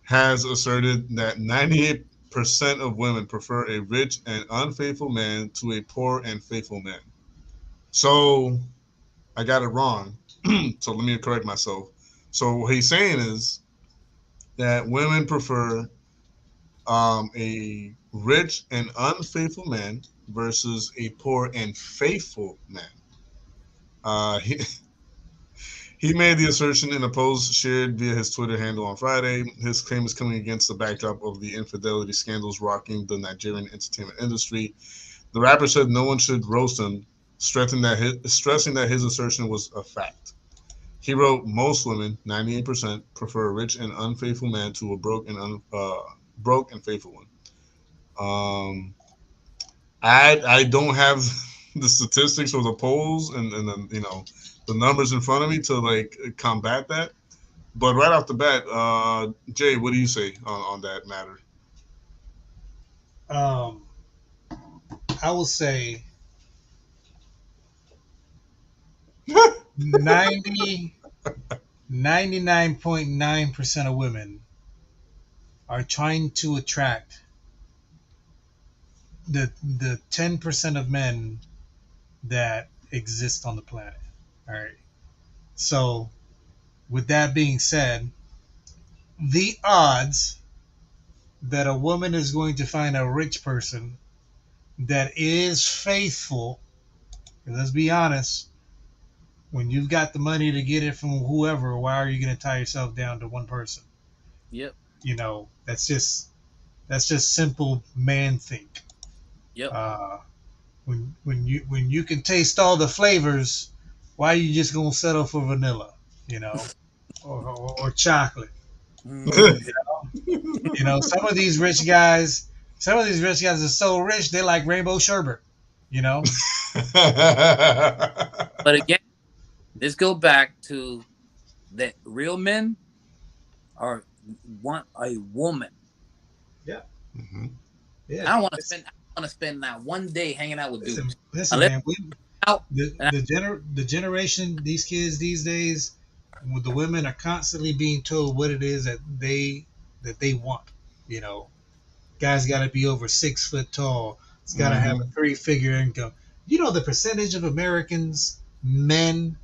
has asserted that 98% of women prefer a rich and unfaithful man to a poor and faithful man. So I got it wrong. So let me correct myself. So what he's saying is that women prefer a rich and unfaithful man versus a poor and faithful man. He made the assertion in a post shared via his Twitter handle on Friday. His claim is coming against the backdrop of the infidelity scandals rocking the Nigerian entertainment industry. The rapper said no one should roast him, stressing that his assertion was a fact. He wrote, most women, 98%, prefer a rich and unfaithful man to a broke and faithful one. I don't have the statistics or the polls and the numbers in front of me to like combat that. But right off the bat, Jay, what do you say on that matter? I will say 99.9% of women are trying to attract the 10% of men that exist on the planet. All right. So, with that being said, the odds that a woman is going to find a rich person that is faithful, and let's be honest, when you've got the money to get it from whoever, why are you going to tie yourself down to one person? Yep. You know, that's just simple man think. Yep. When you can taste all the flavors, why are you just gonna settle for vanilla, or chocolate? You know, some of these rich guys are so rich they like rainbow sherbet. But again, let's go back to that real men want a woman. Yeah. Mm-hmm. Yeah. I don't want to spend not one day hanging out with dudes. Listen, man, the generation, these kids these days, the women are constantly being told what it is that they want. Guy's got to be over 6 foot tall. It's got to have a 3-figure income. You know the percentage of Americans, men,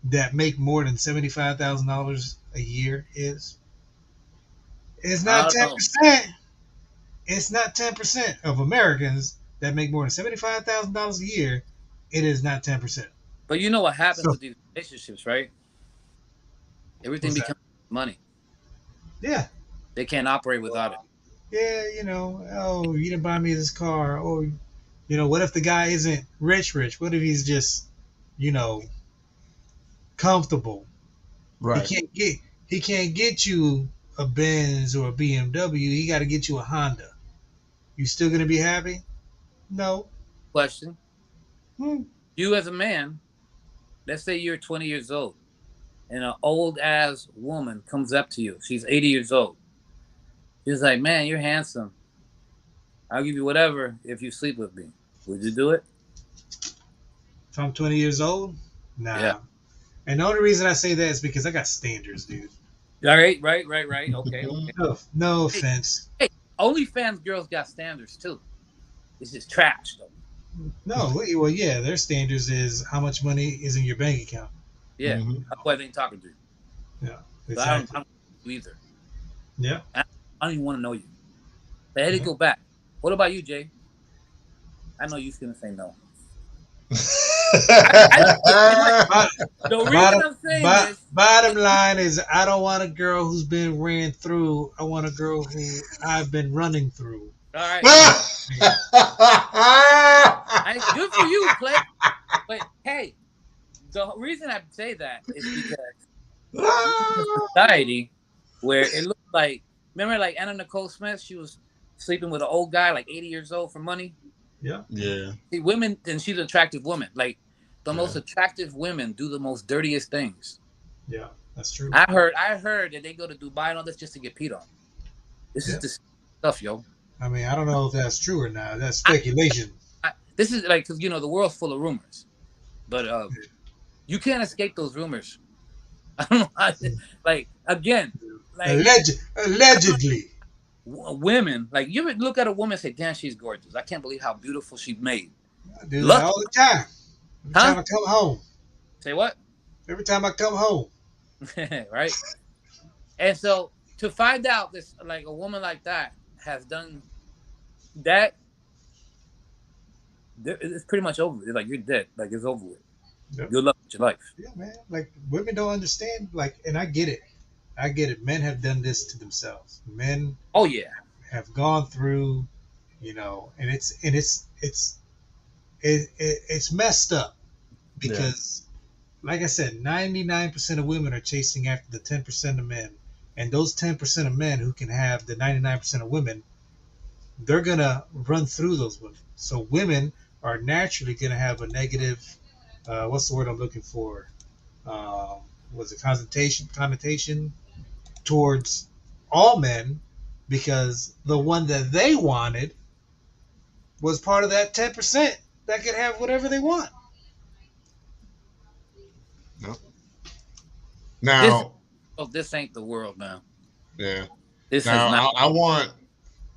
that make more than $75,000 a year is? It's not 10%. It's not 10% of Americans that make more than $75,000 a year. It is not 10%. But you know what happens with these relationships, right? Everything becomes money. Yeah. They can't operate without it. Yeah, you know, oh, you didn't buy me this car. Oh, you know, what if the guy isn't rich? What if he's just, you know, comfortable? Right. He can't get you a Benz or a BMW. He got to get you a Honda. You still gonna be happy? No. Question. You as a man, let's say you're 20 years old, and an old ass woman comes up to you. She's 80 years old. She's like, "Man, you're handsome. I'll give you whatever if you sleep with me." Would you do it? If I'm 20 years old? Nah. Yeah. And the only reason I say that is because I got standards, dude. All right. Okay. No offense. Hey, OnlyFans girls got standards too. It's just trash though. No, well, yeah, their standards is how much money is in your bank account. Yeah, that's why they ain't talking to you. Yeah, exactly. So I don't know you either. Yeah. I don't even want to know you. But let it go back. What about you, Jay? I know you're going to say no. Bottom line is, I don't want a girl who's been ran through. I want a girl who I've been running through. All right. Good for you, Clay. But hey, the reason I say that is because society where it looked like, remember like Anna Nicole Smith, she was sleeping with an old guy like 80 years old for money. Yeah. See, women, and she's an attractive woman. Like the most attractive women do the most dirtiest things. Yeah, that's true. I heard that they go to Dubai and all this just to get peed on. This is the stuff, yo. I mean, I don't know if that's true or not. That's speculation. This is like, because, you know, the world's full of rumors. But you can't escape those rumors. I don't know how to, like, again. Like, allegedly. Women, like, you ever look at a woman and say, damn, she's gorgeous. I can't believe how beautiful she made. I do that all the time. Every time I come home. Say what? Every time I come home. Right? And so to find out this, like a woman like that has done that, it's pretty much over. It's like you're dead. Like it's over with. Yep. Good luck with your life. Yeah, man. Like women don't understand. Like, and I get it. Men have done this to themselves. Men. Oh yeah. Have gone through, you know, and it's messed up because, like I said, 99% of women are chasing after the 10% of men, and those 10% of men who can have the 99% of women, they're gonna run through those women. So women are naturally gonna have a negative. What's the word I'm looking for? Was it connotation towards all men, because the one that they wanted was part of that 10% that could have whatever they want. No. Now, this ain't the world now. Yeah. This now, is not.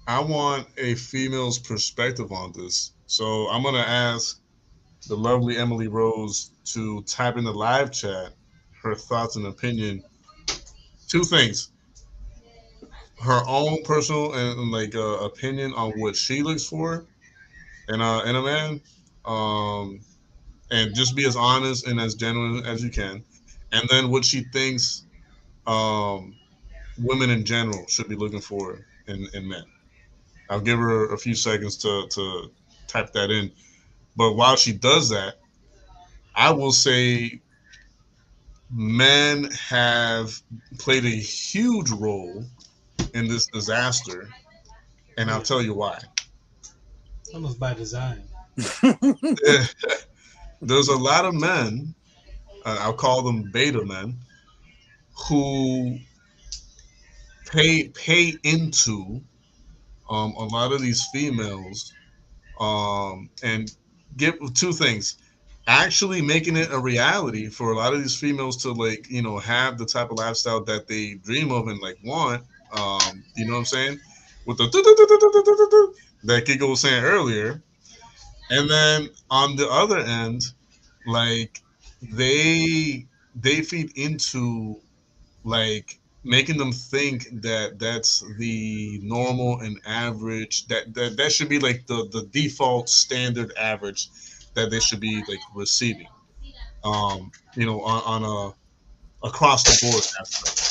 I want a female's perspective on this. So I'm gonna ask the lovely Emily Rose to type in the live chat her thoughts and opinion. Two things: her own personal and opinion on what she looks for in a man, and just be as honest and as genuine as you can, and then what she thinks women in general should be looking for in men. I'll give her a few seconds to type that in. But while she does that, I will say men have played a huge role in this disaster, and I'll tell you why. Almost by design. There's a lot of men, I'll call them beta men, who pay into a lot of these females, and give two things: actually making it a reality for a lot of these females to have the type of lifestyle that they dream of and want. You know what I'm saying? with the that Giga was saying earlier. And then on the other end, like they feed into like making them think that that's the normal and average, that should be like the default standard average that they should be like receiving, you know, on a across the board aspect.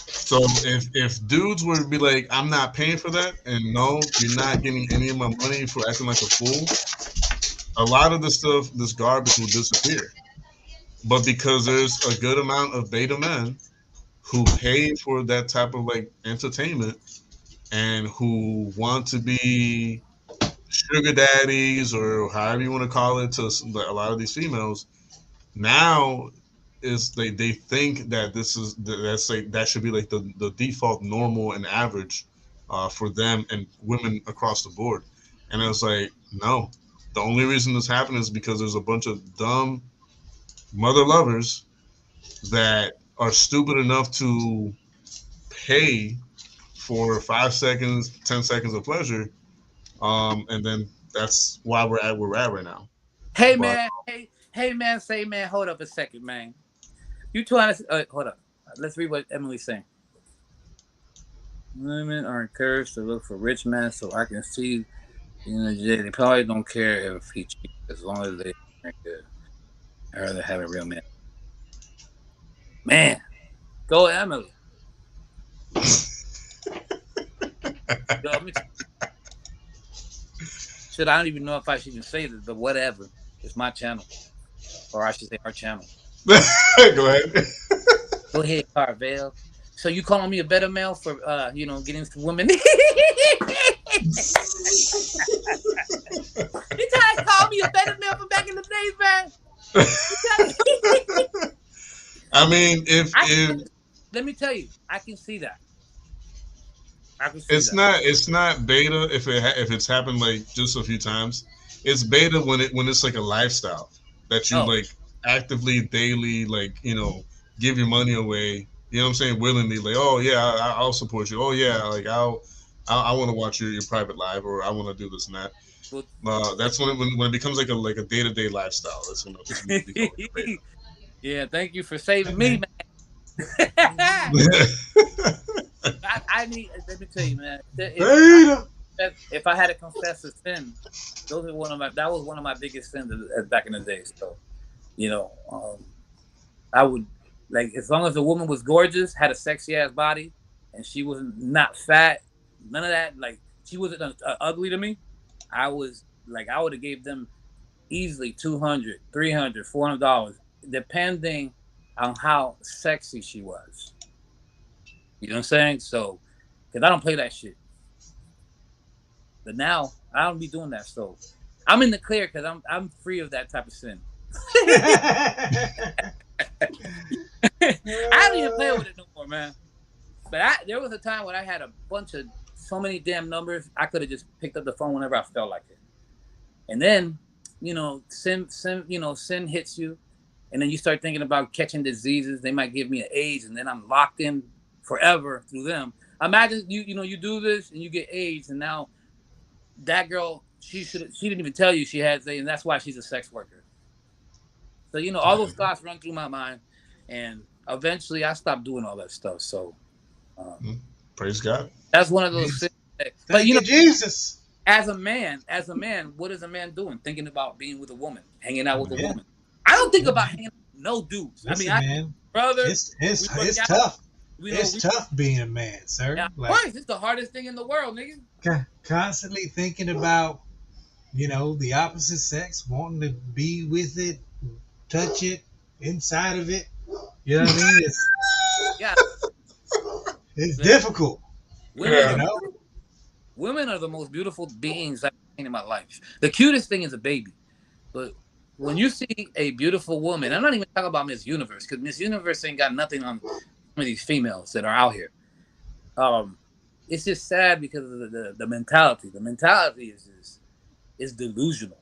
So if dudes were to be like, I'm not paying for that, and no, you're not getting any of my money for acting like a fool, a lot of this stuff, this garbage will disappear. But because there's a good amount of beta men who pay for that type of like entertainment and who want to be sugar daddies or however you want to call it to a lot of these females, now is they think that that's like that should be like the default normal and average for them and women across the board. And I was like, no, the only reason this happened is because there's a bunch of dumb mother lovers that are stupid enough to pay for 5 seconds, 10 seconds of pleasure. And then that's why we're at where we're at right now. Hey, man. Hey, man. Say, man, hold up a second, man. You trying to hold up. Let's read what Emily's saying. Women are encouraged to look for rich men, so I can see, you know, they probably don't care if he cheats as long as they are good. I'd rather have a real man. Man, go Emily. Yo, shit, I don't even know if I should even say this, but whatever. It's my channel, or I should say our channel. Go ahead. Go ahead, Carvel. So you calling me a better male for you know, getting some women? You trying to call me a better male from back in the days, man? I mean, let me tell you, I can see that. It's not beta if it's happened like just a few times. It's beta when it's like a lifestyle that you like actively daily, like, you know, give your money away. You know what I'm saying? Willingly, like, oh yeah, I'll support you. Oh yeah, like I want to watch your private live, or I want to do this and that. That's when it becomes like a day-to-day lifestyle. That's when it's beta. Yeah, thank you for saving me, man. I need. Let me tell you, man. If I had to confess a sin, that was one of my biggest sins back in the day. So, you know, I would like, as long as the woman was gorgeous, had a sexy ass body, and she was not fat, none of that. Like, she wasn't ugly to me. I would have gave them easily $200, $300, $400, depending on how sexy she was. You know what I'm saying? So, because I don't play that shit. But now I don't be doing that. So I'm in the clear because I'm free of that type of sin. I don't even play with it no more, man. But there was a time when I had so many damn numbers, I could have just picked up the phone whenever I felt like it. And then, you know, sin hits you, and then you start thinking about catching diseases. They might give me an AIDS, and then I'm locked in forever through them. Imagine you do this and you get AIDS, and now that girl, she didn't even tell you she had AIDS, and that's why she's a sex worker. So, you know, all those thoughts run through my mind, and eventually I stopped doing all that stuff. So praise God. That's one of those things. But you know, Jesus. As a man, what is a man doing? Thinking about being with a woman, hanging out with a woman. I don't think about hanging out with no dudes. Listen, I mean, brother, it's tough. It's tough being a man, sir. Yeah, of course, it's the hardest thing in the world, nigga. Constantly thinking about, you know, the opposite sex, wanting to be with it, touch it, inside of it. You know what I mean? It's difficult. Women are the most beautiful beings I've seen in my life. The cutest thing is a baby, but when you see a beautiful woman, I'm not even talking about Miss Universe, because Miss Universe ain't got nothing on some of these females that are out here. It's just sad because of the mentality. The mentality is delusional.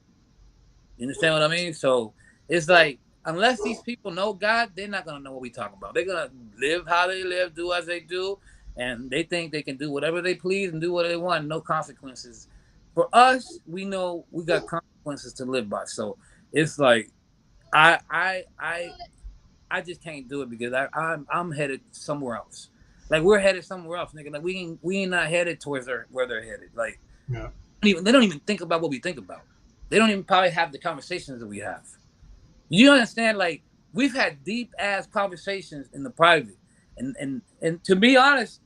You understand what I mean? So it's like, unless these people know God, they're not gonna know what we talking about. They're gonna live how they live, do as they do, and they think they can do whatever they please and do what they want, no consequences. For us, we know we got consequences to live by. So it's like I just can't do it because I'm headed somewhere else. Like we're headed somewhere else, nigga. Like we ain't not headed towards where they're headed. Like they don't even think about what we think about. They don't even probably have the conversations that we have. You understand? Like we've had deep ass conversations in the private, and to be honest,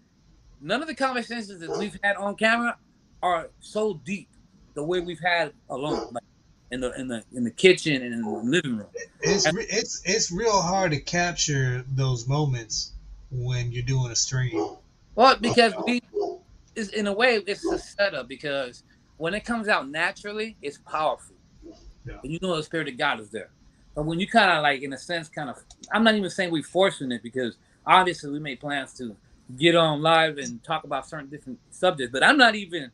none of the conversations that we've had on camera are so deep the way we've had alone, like in the kitchen and in the living room. It's real hard to capture those moments when you're doing a stream. Well, because in a way, it's a setup because when it comes out naturally, it's powerful. Yeah. And you know the Spirit of God is there. But when you kind of like, in a sense, I'm not even saying we're forcing it because obviously we made plans to get on live and talk about certain different subjects. But I'm not even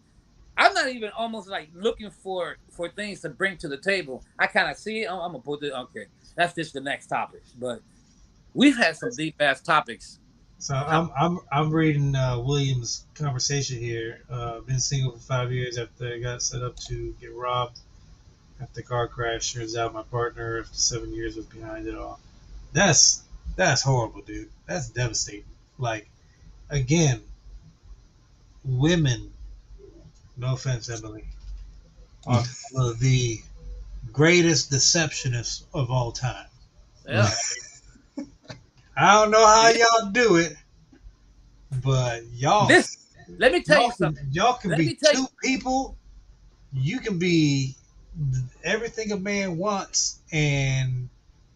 almost like looking for things to bring to the table. I kind of see it. I'm gonna put it. Okay, that's just the next topic. But we've had some deep ass topics. So I'm reading William's conversation here. Been single for 5 years after I got set up to get robbed after the car crash. Turns out my partner after 7 years was behind it all. That's horrible, dude. That's devastating. Like, again, women, no offense, Emily, are the greatest deceptionists of all time. Yeah. I don't know how y'all do it, but y'all. Let me tell you something. Y'all can be two people. You can be everything a man wants, and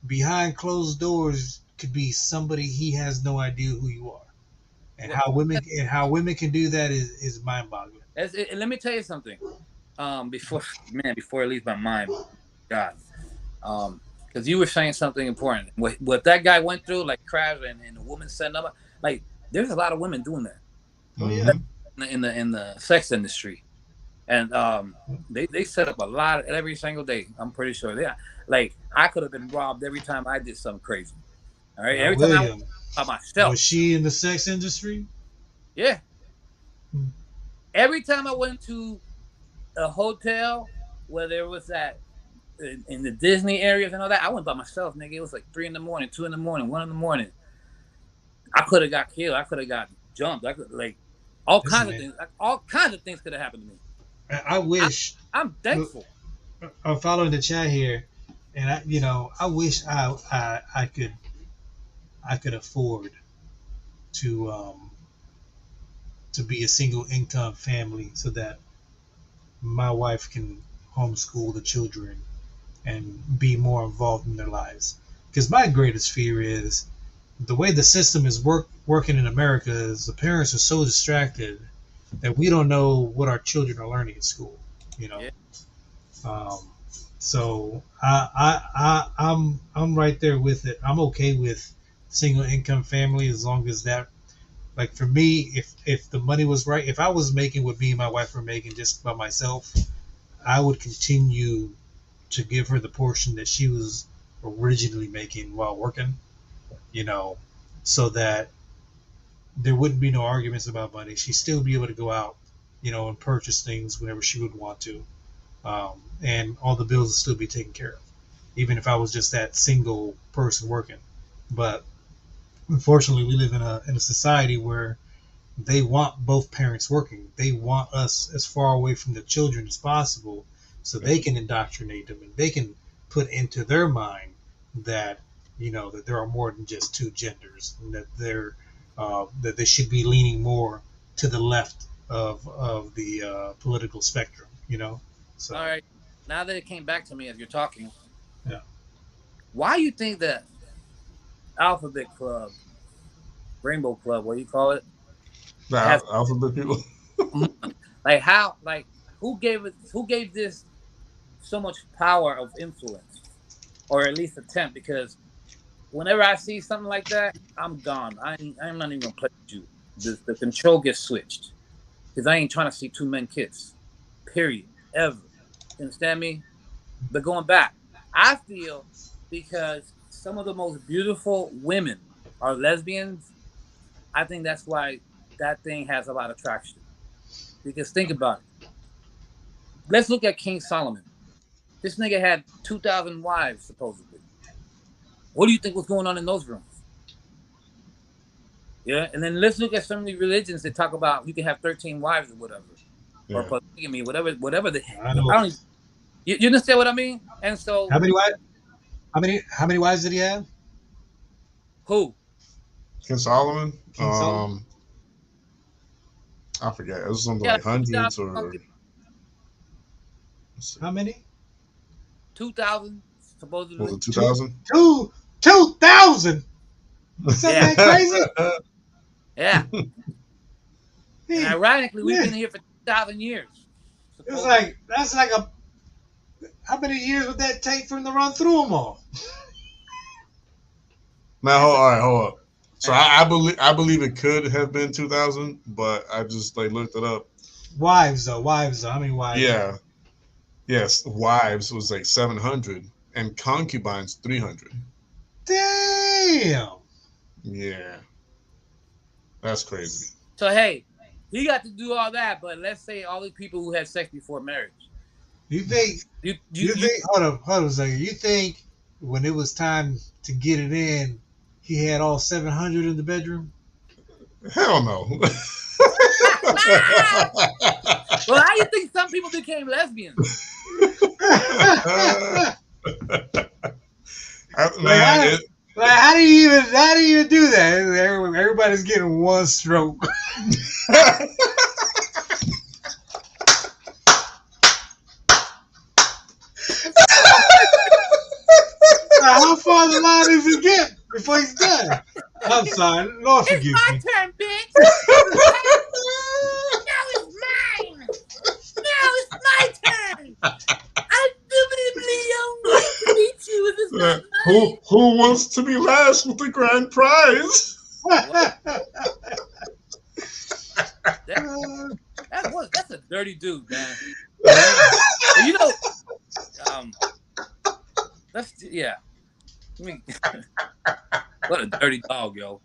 behind closed doors could be somebody he has no idea who you are. And how women can do that is mind-boggling. Let me tell you something. Before it leaves my mind, God. Because you were saying something important. What that guy went through, like crash and the woman setting up, like there's a lot of women doing that. Oh yeah. In the sex industry, and they set up a lot every single day. I'm pretty sure like I could have been robbed every time I did something crazy. All right, every time I went by myself. Was she in the sex industry? Yeah. Every time I went to a hotel, whether it was that in the Disney areas and all that, I went by myself, nigga. It was like 3 a.m, 2 a.m, 1 a.m. I could have got killed. I could have got jumped. I could all kinds of things. All kinds of things could have happened to me. I wish. I'm thankful. I'm following the chat here, and I wish I could afford to be a single income family so that my wife can homeschool the children and be more involved in their lives. Because my greatest fear is the way the system is working in America is the parents are so distracted that we don't know what our children are learning at school. Yeah. So I'm right there with it. I'm okay with single income family as long as that, like for me, if the money was right, if I was making what me and my wife were making just by myself, I would continue to give her the portion that she was originally making while working, so that there wouldn't be no arguments about money. She'd still be able to go out, and purchase things whenever she would want to. And all the bills would still be taken care of, even if I was just that single person working. But unfortunately, we live in a society where they want both parents working. They want us as far away from the children as possible so they can indoctrinate them and they can put into their mind that, that there are more than just two genders and that that they should be leaning more to the left of the political spectrum, So. All right. Now that it came back to me as you're talking. Yeah. Why do you think that Alphabet Club, Rainbow Club, what do you call it? The Alphabet people. Who gave this so much power of influence, or at least attempt? Because whenever I see something like that, I'm gone. I'm not even gonna play with you. The control gets switched because I ain't trying to see two men kiss. Period. Ever. You understand me? But going back, I feel because some of the most beautiful women are lesbians, I think that's why that thing has a lot of traction. Because think about it. Let's look at King Solomon. This nigga had 2,000 wives, supposedly. What do you think was going on in those rooms? Yeah, and then let's look at some of the religions that talk about you can have 13 wives or whatever. Or polygamy, whatever the I don't know. You understand what I mean? And so how many wives did he have? Who? King Solomon? King Solomon? I forget. It was something like hundreds or how many? 2,000 supposedly. Was it 2,000? 2,000. Is that crazy? Yeah. And ironically, we've been here for 2,000 years. It's like that's like a. How many years would that take for him to run through them all? Man, hold up. So I believe it could have been 2,000, but I just looked it up. Wives though. How many wives? Yeah. Yes, wives was 700 and concubines 300. Damn. Yeah. That's crazy. So hey, he got to do all that, but let's say all the people who had sex before marriage. You think? You think? Hold on a second. You think when it was time to get it in, he had all 700 in the bedroom? Hell no. Well, how do you think some people became lesbians? How do you even do that? Everybody's getting one stroke. How far the line does he get before he's done? I'm sorry, Lord forgive me. It's my turn, bitch. Now it's mine. Now it's my turn. I indubitably want to meet you if it's not mine. Who wants to be last with the grand prize? That's a dirty dude, man. You know, I mean, what a dirty dog, yo.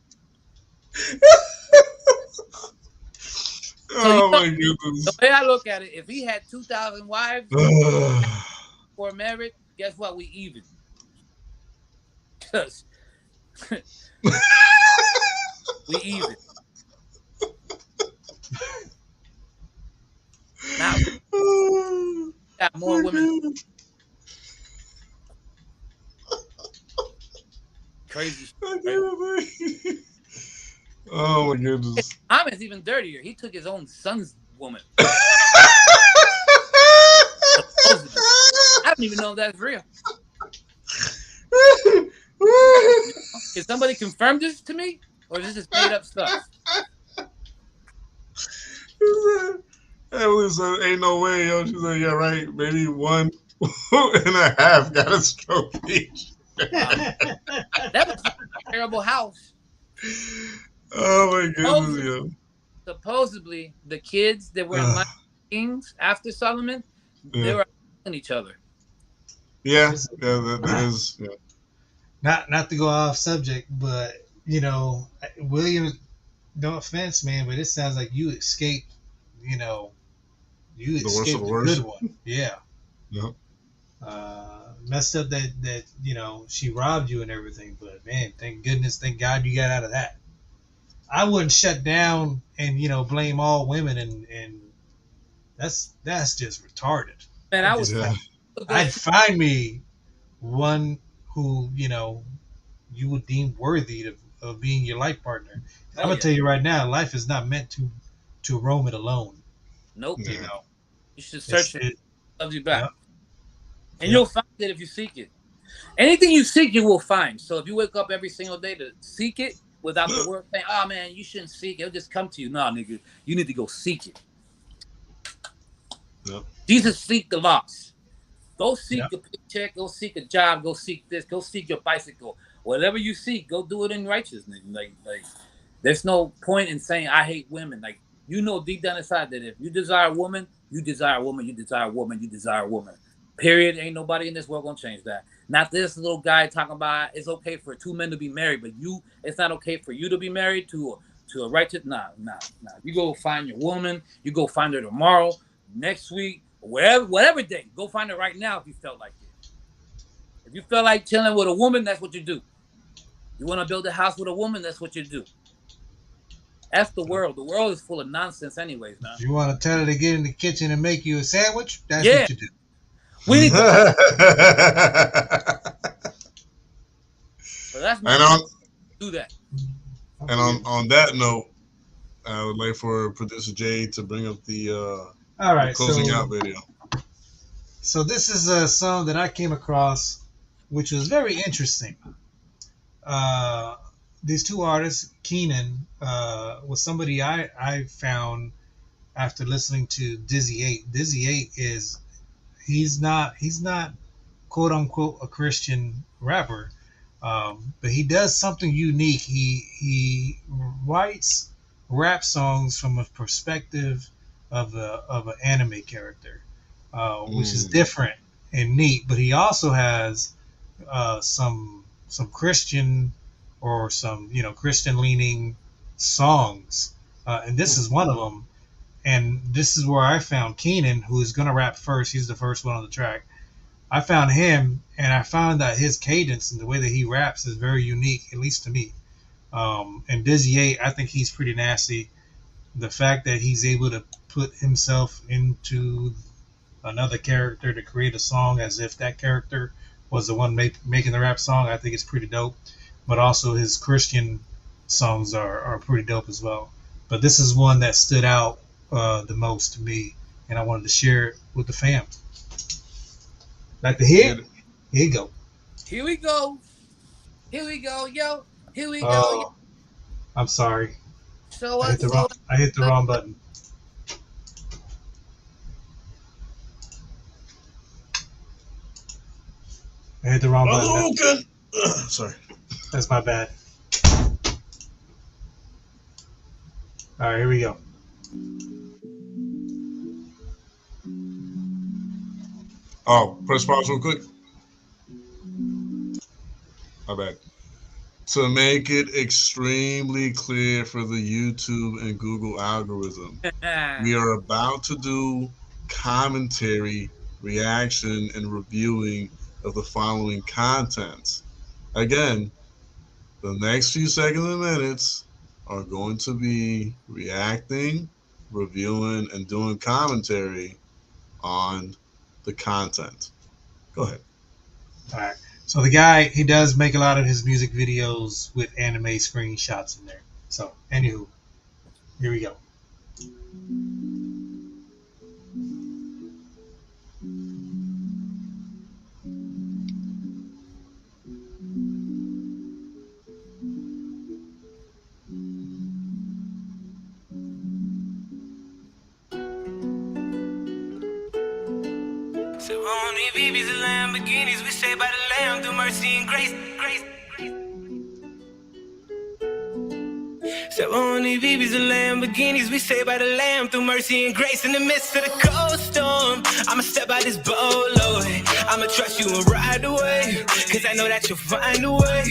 Oh my goodness. The way I look at it, if he had 2,000 wives before marriage, guess what? We even. Cause we even. Now we got more women. Crazy shit, right? Oh my goodness. Thomas even dirtier. He took his own son's woman. I don't even know if that's real. Can somebody confirm this to me? Or is this just made up stuff? Emily said, ain't no way, yo. She said, yeah, right. Maybe 1.5 got a stroke each. That was a terrible house. Oh my goodness, yo. Supposedly, the kids that were in Kings after Solomon, they were killing each other. Yeah, that is. Yeah. Not to go off subject, but William, no offense, man, but it sounds like you escaped. You escaped the good one. Yeah. Yep. Messed up that she robbed you and everything, but man, thank God you got out of that. I wouldn't shut down and blame all women and that's just retarded. Man, I'd find me one who you would deem worthy of being your life partner. I'm gonna tell you right now, life is not meant to roam it alone. Nope. You should search it. Loves you back. And you'll find it if you seek it. Anything you seek, you will find. So if you wake up every single day to seek it without the word saying, oh man, you shouldn't seek it, it'll just come to you. No, nigga, you need to go seek it. Yep. Jesus seek the lost. Go seek a paycheck, go seek a job, go seek this, go seek your bicycle. Whatever you seek, go do it in righteousness. Like there's no point in saying I hate women. Like deep down inside that if you desire a woman, you desire a woman, you desire a woman, you desire a woman. Period. Ain't nobody in this world gonna change that. Not this little guy talking about it's okay for two men to be married, but it's not okay for you to be married to to a righteous, nah. You go find your woman. You go find her tomorrow, next week, whatever day. Go find her right now if you felt like it. If you felt like chilling with a woman, that's what you do. You want to build a house with a woman, that's what you do. That's the world. The world is full of nonsense anyways, man. If you want to tell her to get in the kitchen and make you a sandwich, that's what you do. We need to... So that's do that. And on that note, I would like for producer Jay to bring up the all right, closing out video. So this is a song that I came across, which was very interesting. These two artists, Keenan, was somebody I found after listening to Dizzy 8. Dizzy 8 he's not quote unquote a Christian rapper, but he does something unique. He writes rap songs from a perspective of an anime character, which is different and neat. But he also has some Christian or some Christian leaning songs, and this is one of them. And this is where I found Keenan, who is going to rap first. He's the first one on the track. I found him, and I found that his cadence and the way that he raps is very unique, at least to me. And Dizzy 8, I think he's pretty nasty. The fact that he's able to put himself into another character to create a song as if that character was the one making the rap song, I think it's pretty dope. But also his Christian songs are pretty dope as well. But this is one that stood out the most to me, and I wanted to share it with the fam. Like to hear it? Here you go. Here we go, yo. Here we go. Yo. I'm sorry. So I hit the wrong button. I hit the wrong button. Sorry. That's my bad. All right, here we go. Oh, press pause real quick. My bad. To make it extremely clear for the YouTube and Google algorithm, we are about to do commentary, reaction, and reviewing of the following content. Again, the next few seconds and minutes are going to be reacting, reviewing, and doing commentary on the content. Go ahead. All right. So the guy, he does make a lot of his music videos with anime screenshots in there. So, anywho, here we go. So only BBs and Lamborghinis, we say by the Lamb through mercy and grace. So only BBs and Lamborghinis, we say by the Lamb through mercy and grace. In the midst of the cold storm, I'ma step out this boat, Lord. I'ma trust you and ride away, cause I know that you'll find a way.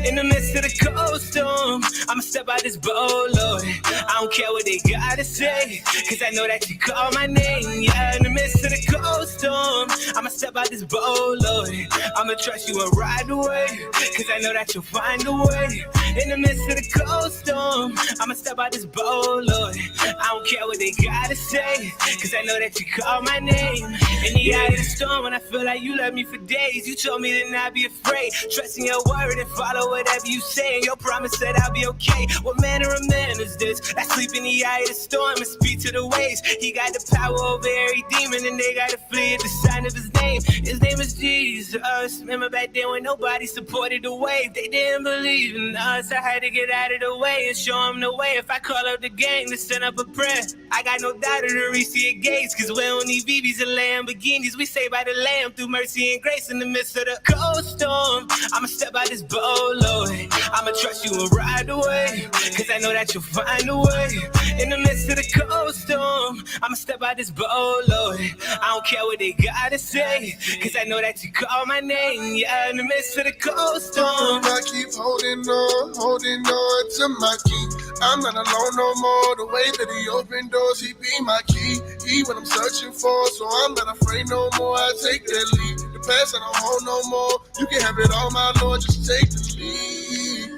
In the midst of the cold storm, I'ma step out this boat, Lord. I don't care what they gotta say, cause I know that you call my name. Yeah, in the midst of the cold storm, I'ma step out this boat, Lord. I'ma trust you and ride away, cause I know that you'll find a way. In the midst of the cold storm, I'ma step out this boat, Lord. I don't care what they gotta say, cause I know that you call my name. In the eye of the storm, when I feel like you love me for days, you told me to not be afraid. Trust in your word and follow whatever you say, and your promise that I'll be okay. What manner of man is this that sleep in the eye of the storm and speak to the waves? He got the power over every demon, and they gotta flee at the sign of his name. His name is Jesus. Remember back then when nobody supported the wave? They didn't believe in us. I had to get out of the way and show them the way. If I call up the gang to send up a prayer, I got no doubt to reach the gates, cause we don't need BBs and Lamborghinis. We say by the Lamb through mercy and grace. In the midst of the cold storm, I'ma step out this boat, Lord. I'ma trust you and ride away, cause I know that you'll find a way. In the midst of the cold storm, I'ma step out this boat, Lord. I don't care what they gotta say, cause I know that you call my name. Yeah, in the midst of the cold storm, I keep holding on to my key. I'm not alone no more. The way that he opened doors, he be my key. He what I'm searching for, so I'm not afraid no more. I take that lead. The past I don't hold no more. You can have it all, my Lord, just take the lead.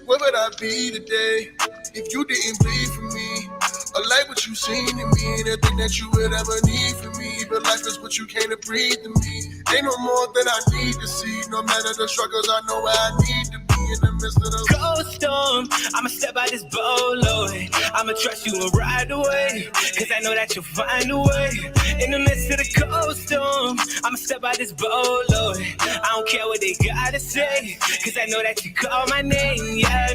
Where would I be today if you didn't bleed for me? I like what you seen in me, anything that you would ever need from me. But life is what you came to breathe to me. Ain't no more that I need to see. No matter the struggles, I know where I need to be. In the midst of the cold storm, I'ma step out this boat, Lord. I'ma trust you and ride away, cause I know that you'll find a way. In the midst of the cold storm, I'ma step out this boat, Lord. I don't care what they gotta say, cause I know that you call my name, yeah.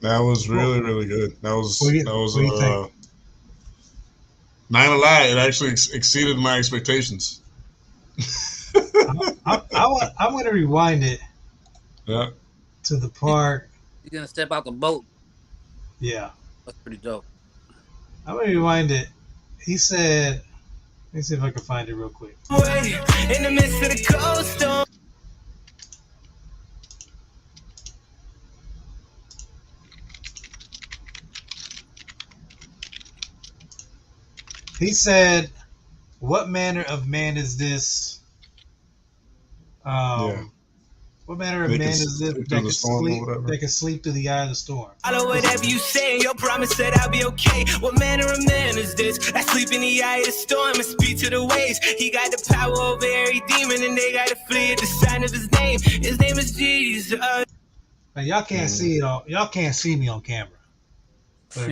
That was really, really good. That was what do you think? Not gonna lie, it actually exceeded my expectations. I'm going to rewind it to the part. You're going to step out the boat. Yeah. That's pretty dope. I'm going to rewind it. He said, let me see if I can find it real quick. In the midst of the cold storm. He said, what manner of man is this? What manner of man is this that can sleep through the eye of the storm? I know whatever you say, your promise said I'll be okay. What manner of man is this that sleep in the eye of the storm and speak to the waves? He got the power over every demon, and they got to flee at the sign of his name. His name is Jesus. Now y'all can't see it all. Y'all can't see me on camera. But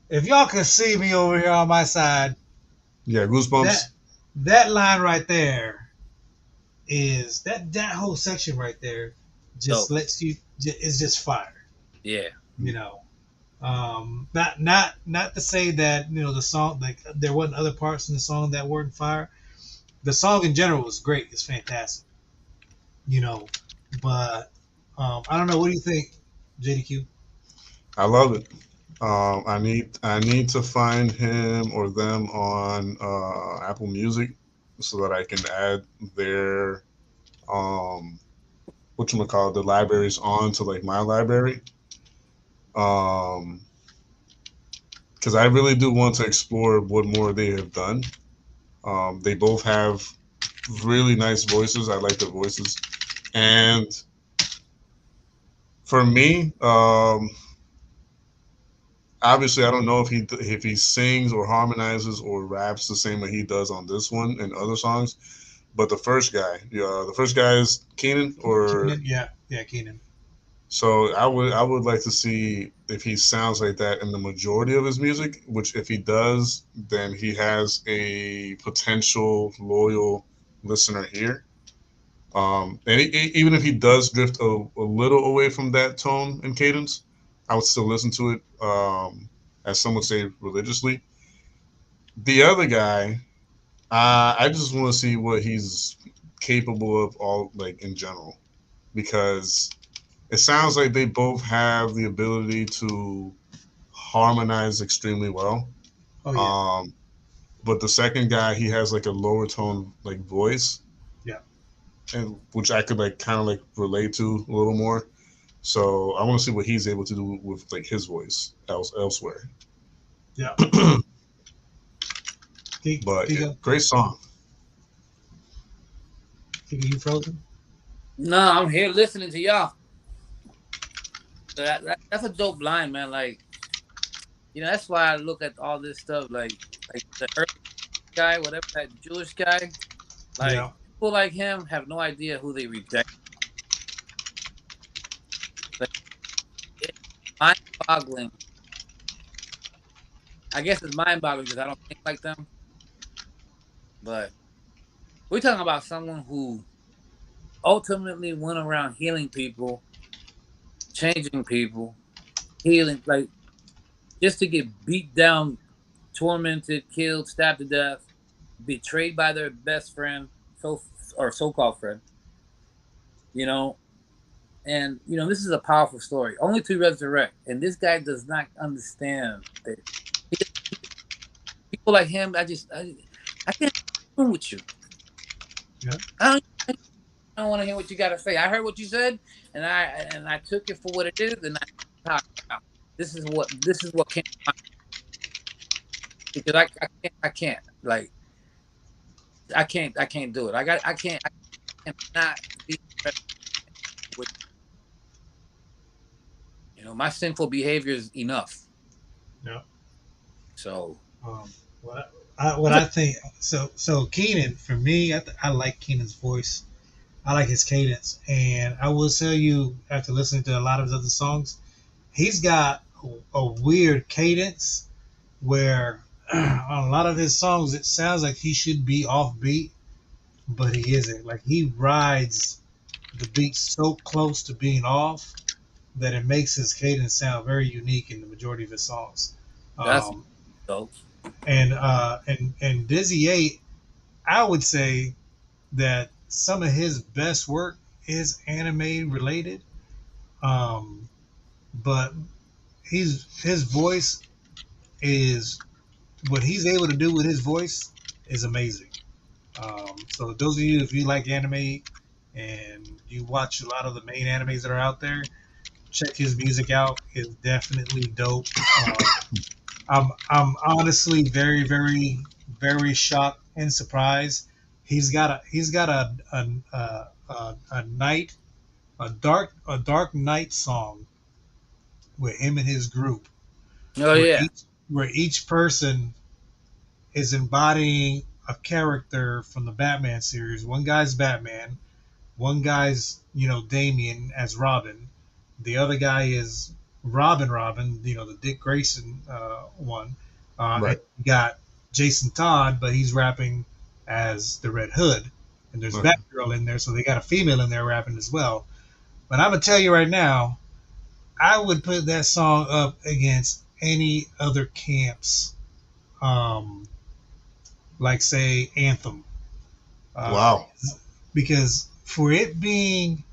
if y'all can see me over here on my side, yeah, goosebumps. That line right there is that whole section right there just lets you. It's just fire. Yeah. You know, not to say that the song, like there wasn't other parts in the song that weren't fire. The song in general was great. It's fantastic. But I don't know. What do you think, JDQ? I love it. I need to find him or them on Apple Music so that I can add their the libraries onto like my library. Because I really do want to explore what more they have done. They both have really nice voices. I like their voices, and for me, obviously, I don't know if he sings or harmonizes or raps the same way he does on this one and other songs. But the first guy is Keenan, or Keenan. So I would like to see if he sounds like that in the majority of his music. Which, if he does, then he has a potential loyal listener here. And even if he does drift a little away from that tone and cadence, I would still listen to it, as some would say, religiously. The other guy, I just want to see what he's capable of, all like in general, because it sounds like they both have the ability to harmonize extremely well. Oh, yeah. But the second guy, he has like a lower tone like voice. Yeah. And which I could like kind of like relate to a little more. So I want to see what he's able to do with like his voice elsewhere. Yeah. Great song. You frozen? No, I'm here listening to y'all. That's a dope line, man. Like, that's why I look at all this stuff, like the Earth guy, whatever, that Jewish guy. Like, people like him have no idea who they reject. Like, it's mind-boggling. I guess it's mind-boggling because I don't think like them. But we're talking about someone who ultimately went around healing people, changing people, healing, like, just to get beat down, tormented, killed, stabbed to death, betrayed by their best friend, or so-called friend, and this is a powerful story, only to resurrect. And this guy does not understand that people like him. I can't with you. Yeah. don't want to hear what you got to say. I heard what you said, and I took it for what it is, and this is what came out. Because I can't do it. I cannot be with, my sinful behavior is enough. Yeah. So what I think, so Keenan, for me, I like Keenan's voice. I like his cadence, and I will tell you, after listening to a lot of his other songs, he's got a weird cadence where on a lot of his songs it sounds like he should be offbeat, but he isn't. Like, he rides the beat so close to being off that it makes his cadence sound very unique in the majority of his songs. That's dope. And Dizzy 8, I would say that some of his best work is anime related, but his voice is, what he's able to do with his voice is amazing. So those of you, if you like anime and you watch a lot of the main animes that are out there, check his music out. It's definitely dope. I'm honestly very, very, very shocked and surprised. He's got a dark night song with him and his group. Oh yeah. Where each person is embodying a character from the Batman series. One guy's Batman, one guy's Damian as Robin, the other guy is Robin, the Dick Grayson one. Right. You got Jason Todd, but he's rapping as the Red Hood, and there's Right. Batgirl in there, so they got a female in there rapping as well. But I'm gonna tell you right now, I would put that song up against any other camps, like say Anthem. Wow. Because for it being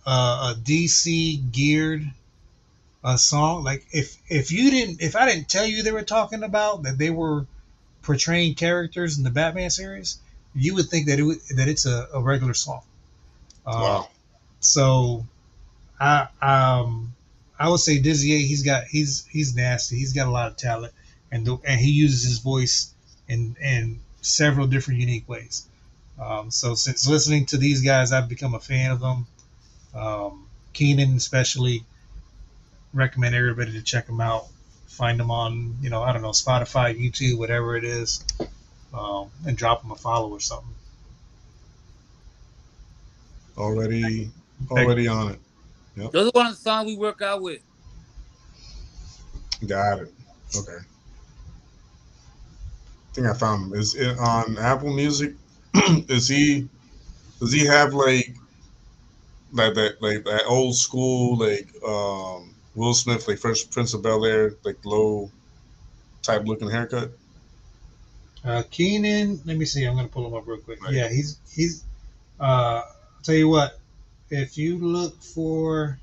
a DC geared song, like if I didn't tell you they were talking about that they were portraying characters in the Batman series, you would think that it's a regular song. Wow. So I would say Dizzy 8, he's nasty. He's got a lot of talent, and he uses his voice in several different unique ways. So since listening to these guys, I've become a fan of them. Keenan especially, recommend everybody to check them out. Find them on, I don't know, Spotify, YouTube, whatever it is, and drop them a follow or something. Already on it. Yep. Those are one of the songs we work out with. Got it. Okay. I think I found him. Is it on Apple Music? Does he have like that old school Will Smith, like Fresh Prince of Bel-Air, like low type looking haircut? Keenan, let me see. I'm gonna pull him up real quick. Right. Yeah, he's. I'll tell you what. If you look for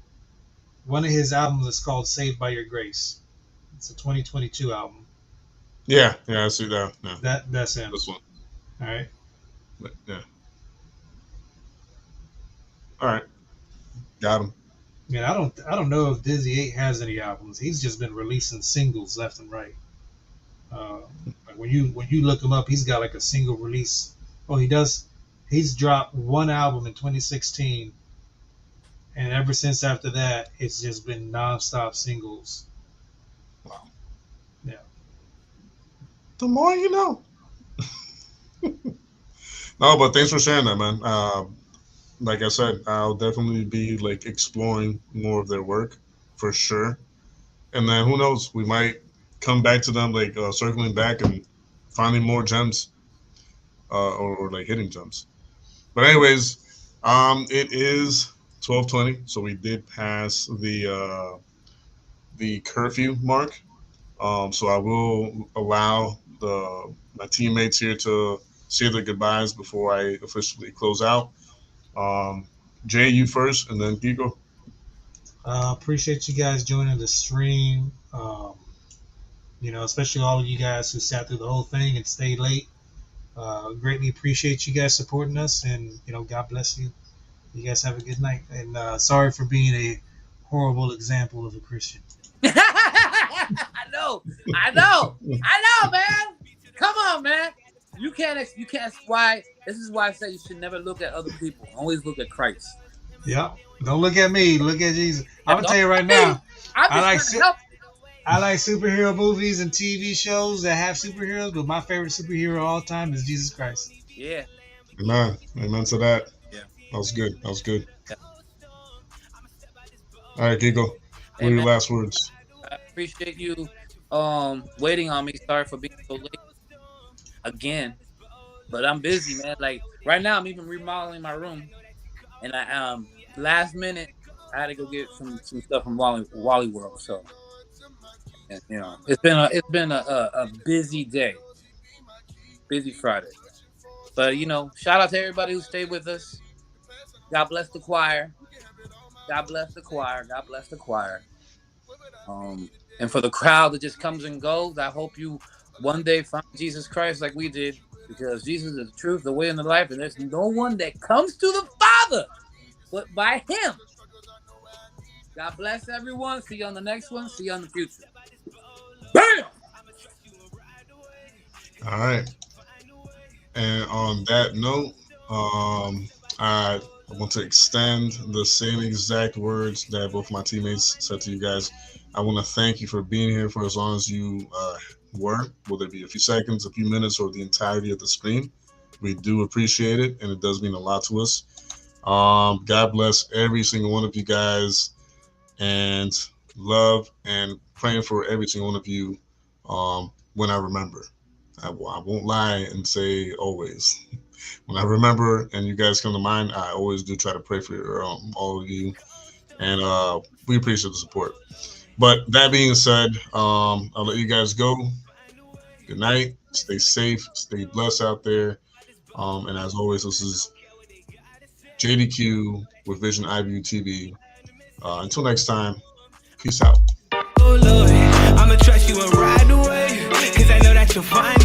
one of his albums, it's called "Saved by Your Grace." It's a 2022 album. Yeah, I see that. Yeah. That's him. This one. All right. Yeah. All right. Got him. Man, I don't know if Dizzy 8 has any albums. He's just been releasing singles left and right. Like when you look him up, he's got like a single release. Oh, he does. He's dropped one album in 2016, and ever since after that, it's just been nonstop singles. Wow. Yeah. The more you know. No, but thanks for sharing that, man. Like I said, I'll definitely be like exploring more of their work for sure. And then who knows, we might come back to them, like circling back and finding more gems, or like hitting gems. But anyways, it is 12:20, so we did pass the curfew mark. So I will allow my teammates here to say their goodbyes before I officially close out. Jay, you first, and then Kiko. Appreciate you guys joining the stream. Especially all of you guys who sat through the whole thing and stayed late. Greatly appreciate you guys supporting us, and God bless you. You guys have a good night. And sorry for being a horrible example of a Christian. I know, man. Come on, man. You can't. Why? This is why I say you should never look at other people. Always look at Christ. Yep. Don't look at me. Look at Jesus. I'm gonna tell you right now. I like superhero movies and TV shows that have superheroes, but my favorite superhero of all time is Jesus Christ. Yeah. Amen. Amen to that. Yeah. That was good. Yeah. All right, Gigo. What are your last words? I appreciate you waiting on me. Sorry for being so late again, but I'm busy, man. Like right now, I'm even remodeling my room, and I last minute I had to go get some stuff from Wally World. So, and, you know, it's been a busy day, busy Friday. But you know, shout out to everybody who stayed with us. God bless the choir. God bless the choir. God bless the choir. And for the crowd that just comes and goes, I hope you one day find Jesus Christ like we did, because Jesus is the truth, the way, and the life, and there's no one that comes to the Father but by Him. God bless everyone. See you on the next one. See you in the future. Bam! All right. And on that note, I want to extend the same exact words that both my teammates said to you guys. I want to thank you for being here for as long as you were, whether it be a few seconds, a few minutes, or the entirety of the stream. We do appreciate it, and it does mean a lot to us. God bless every single one of you guys, and love and praying for every single one of you when I remember. I won't lie and say always. When I remember and you guys come to mind, I always do try to pray for all of you, and we appreciate the support. But that being said, I'll let you guys go. Good night. Stay safe. Stay blessed out there. And as always, this is JDQ with Vision iView TV. Until next time, peace out. Oh Lord, I'ma trust you and ride away, 'cause I know that you'll find